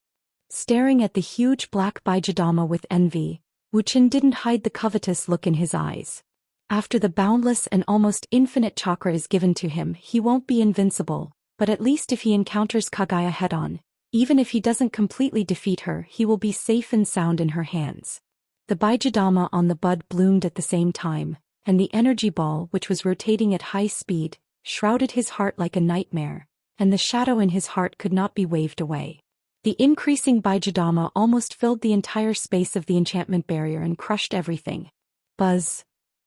Staring at the huge black Baijadama with envy, Wuxia didn't hide the covetous look in his eyes. After the boundless and almost infinite chakra is given to him, he won't be invincible, but at least if he encounters Kaguya head-on, even if he doesn't completely defeat her, he will be safe and sound in her hands. The Baijadama on the bud bloomed at the same time, and the energy ball, which was rotating at high speed, shrouded his heart like a nightmare, and the shadow in his heart could not be waved away. The increasing Baijadama almost filled the entire space of the enchantment barrier and crushed everything. Buzz.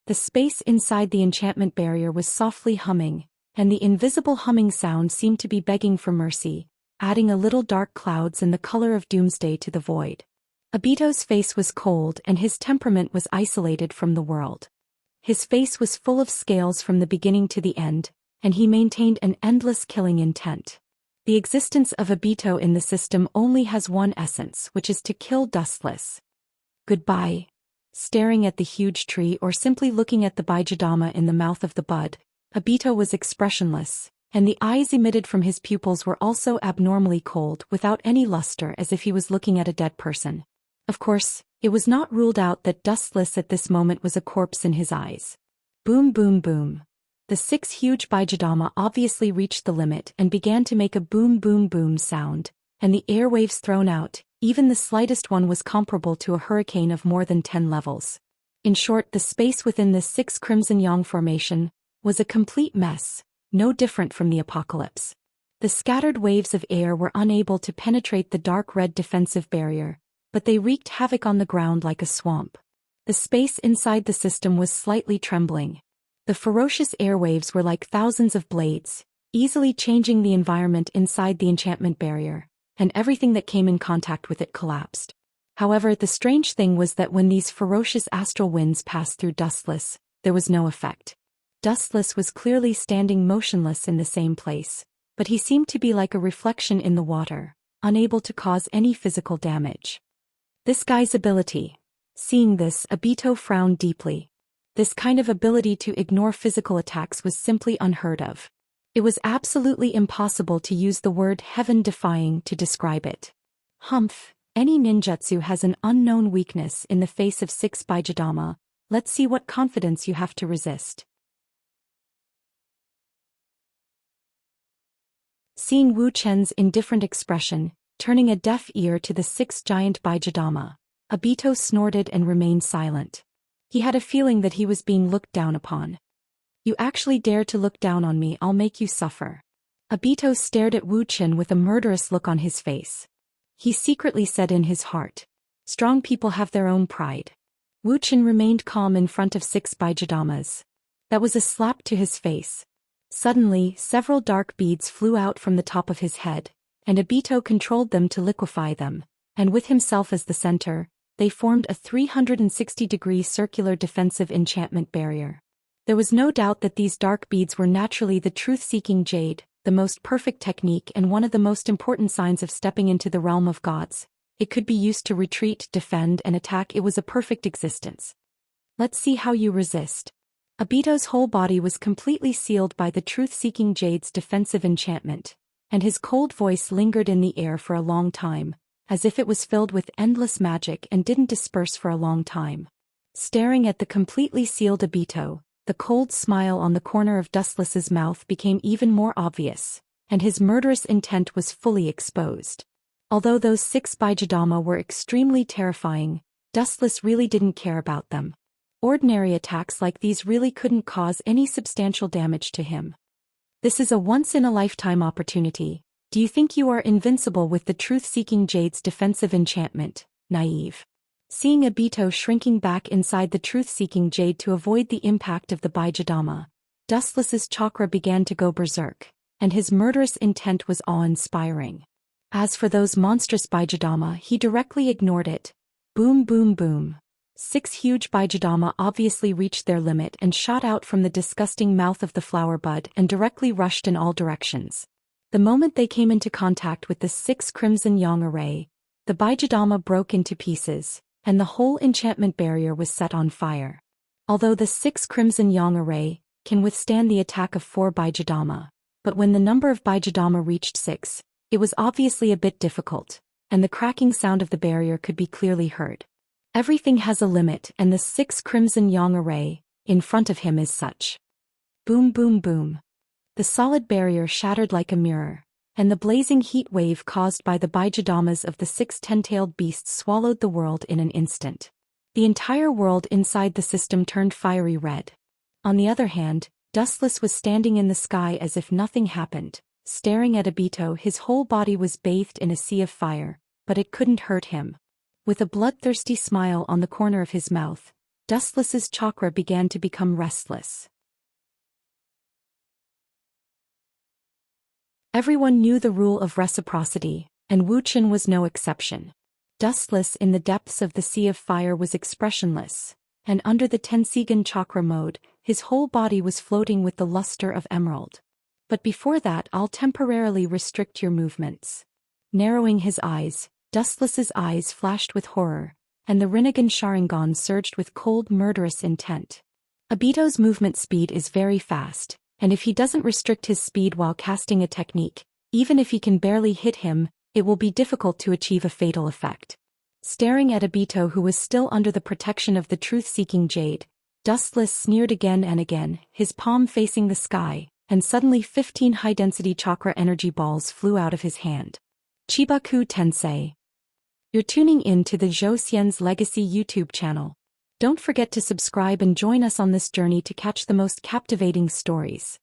The space inside the enchantment barrier was softly humming, and the invisible humming sound seemed to be begging for mercy, adding a little dark clouds and the color of doomsday to the void. Obito's face was cold and his temperament was isolated from the world. His face was full of scales from the beginning to the end, and he maintained an endless killing intent. The existence of Obito in the system only has one essence, which is to kill Dustless. Goodbye. Staring at the huge tree or simply looking at the Baijadama in the mouth of the bud, Obito was expressionless, and the eyes emitted from his pupils were also abnormally cold, without any luster, as if he was looking at a dead person. Of course, it was not ruled out that Dustless at this moment was a corpse in his eyes. Boom boom boom. The 6 huge Baijadama obviously reached the limit and began to make a boom boom boom sound, and the airwaves thrown out, even the slightest one was comparable to a hurricane of more than 10 levels. In short, the space within the 6 Crimson Yang formation was a complete mess, no different from the apocalypse. The scattered waves of air were unable to penetrate the dark red defensive barrier, but they wreaked havoc on the ground like a swamp. The space inside the system was slightly trembling. The ferocious airwaves were like thousands of blades, easily changing the environment inside the enchantment barrier, and everything that came in contact with it collapsed. However, the strange thing was that when these ferocious astral winds passed through Dustless, there was no effect. Dustless was clearly standing motionless in the same place, but he seemed to be like a reflection in the water, unable to cause any physical damage. This guy's ability. Seeing this, Obito frowned deeply. This kind of ability to ignore physical attacks was simply unheard of. It was absolutely impossible to use the word heaven-defying to describe it. Humph, any ninjutsu has an unknown weakness in the face of 6 Baijadama. Let's see what confidence you have to resist. Seeing Wu Chen's indifferent expression, turning a deaf ear to the sixth giant Baijadama, Obito snorted and remained silent. He had a feeling that he was being looked down upon. You actually dare to look down on me, I'll make you suffer. Obito stared at Wu Chen with a murderous look on his face. He secretly said in his heart, strong people have their own pride. Wu Chen remained calm in front of six Baijadamas. That was a slap to his face. Suddenly, several dark beads flew out from the top of his head, and Obito controlled them to liquefy them, and with himself as the center, they formed a 360-degree circular defensive enchantment barrier. There was no doubt that these dark beads were naturally the truth-seeking jade, the most perfect technique and one of the most important signs of stepping into the realm of gods. It could be used to retreat, defend, and attack. It was a perfect existence. Let's see how you resist. Obito's whole body was completely sealed by the truth-seeking jade's defensive enchantment, and his cold voice lingered in the air for a long time, as if it was filled with endless magic and didn't disperse for a long time. Staring at the completely sealed Obito, the cold smile on the corner of Dustless's mouth became even more obvious, and his murderous intent was fully exposed. Although those six Baijadama were extremely terrifying, Dustless really didn't care about them. Ordinary attacks like these really couldn't cause any substantial damage to him. This is a once-in-a-lifetime opportunity. Do you think you are invincible with the truth-seeking jade's defensive enchantment, naive? Seeing Obito shrinking back inside the truth-seeking jade to avoid the impact of the Baijadama, Dustless's chakra began to go berserk, and his murderous intent was awe-inspiring. As for those monstrous Baijadama, he directly ignored it. Boom boom boom. Six huge Baijadama obviously reached their limit and shot out from the disgusting mouth of the flower bud and directly rushed in all directions. The moment they came into contact with the six crimson yang array, the Baijadama broke into pieces, and the whole enchantment barrier was set on fire. Although the six crimson yang array can withstand the attack of four Baijadama, but when the number of Baijadama reached six, it was obviously a bit difficult, and the cracking sound of the barrier could be clearly heard. Everything has a limit, and the six crimson yang array in front of him is such. Boom boom boom. The solid barrier shattered like a mirror, and the blazing heat wave caused by the Baijadamas of the six ten-tailed beasts swallowed the world in an instant. The entire world inside the system turned fiery red. On the other hand, Dustless was standing in the sky as if nothing happened, staring at Obito. His whole body was bathed in a sea of fire, but it couldn't hurt him. With a bloodthirsty smile on the corner of his mouth, Dustless's chakra began to become restless. Everyone knew the rule of reciprocity, and Wu Chen was no exception. Dustless in the depths of the sea of fire was expressionless, and under the Tensigan chakra mode, his whole body was floating with the luster of emerald. But before that, I'll temporarily restrict your movements. Narrowing his eyes, Dustless's eyes flashed with horror, and the Rinnegan Sharingan surged with cold, murderous intent. Obito's movement speed is very fast, and if he doesn't restrict his speed while casting a technique, even if he can barely hit him, it will be difficult to achieve a fatal effect. Staring at Obito, who was still under the protection of the truth-seeking jade, Dustless sneered again and again, his palm facing the sky, and suddenly 15 high-density chakra energy balls flew out of his hand. Chibaku Tensei. You're tuning in to the Zhou Xian's Legacy YouTube channel. Don't forget to subscribe and join us on this journey to catch the most captivating stories.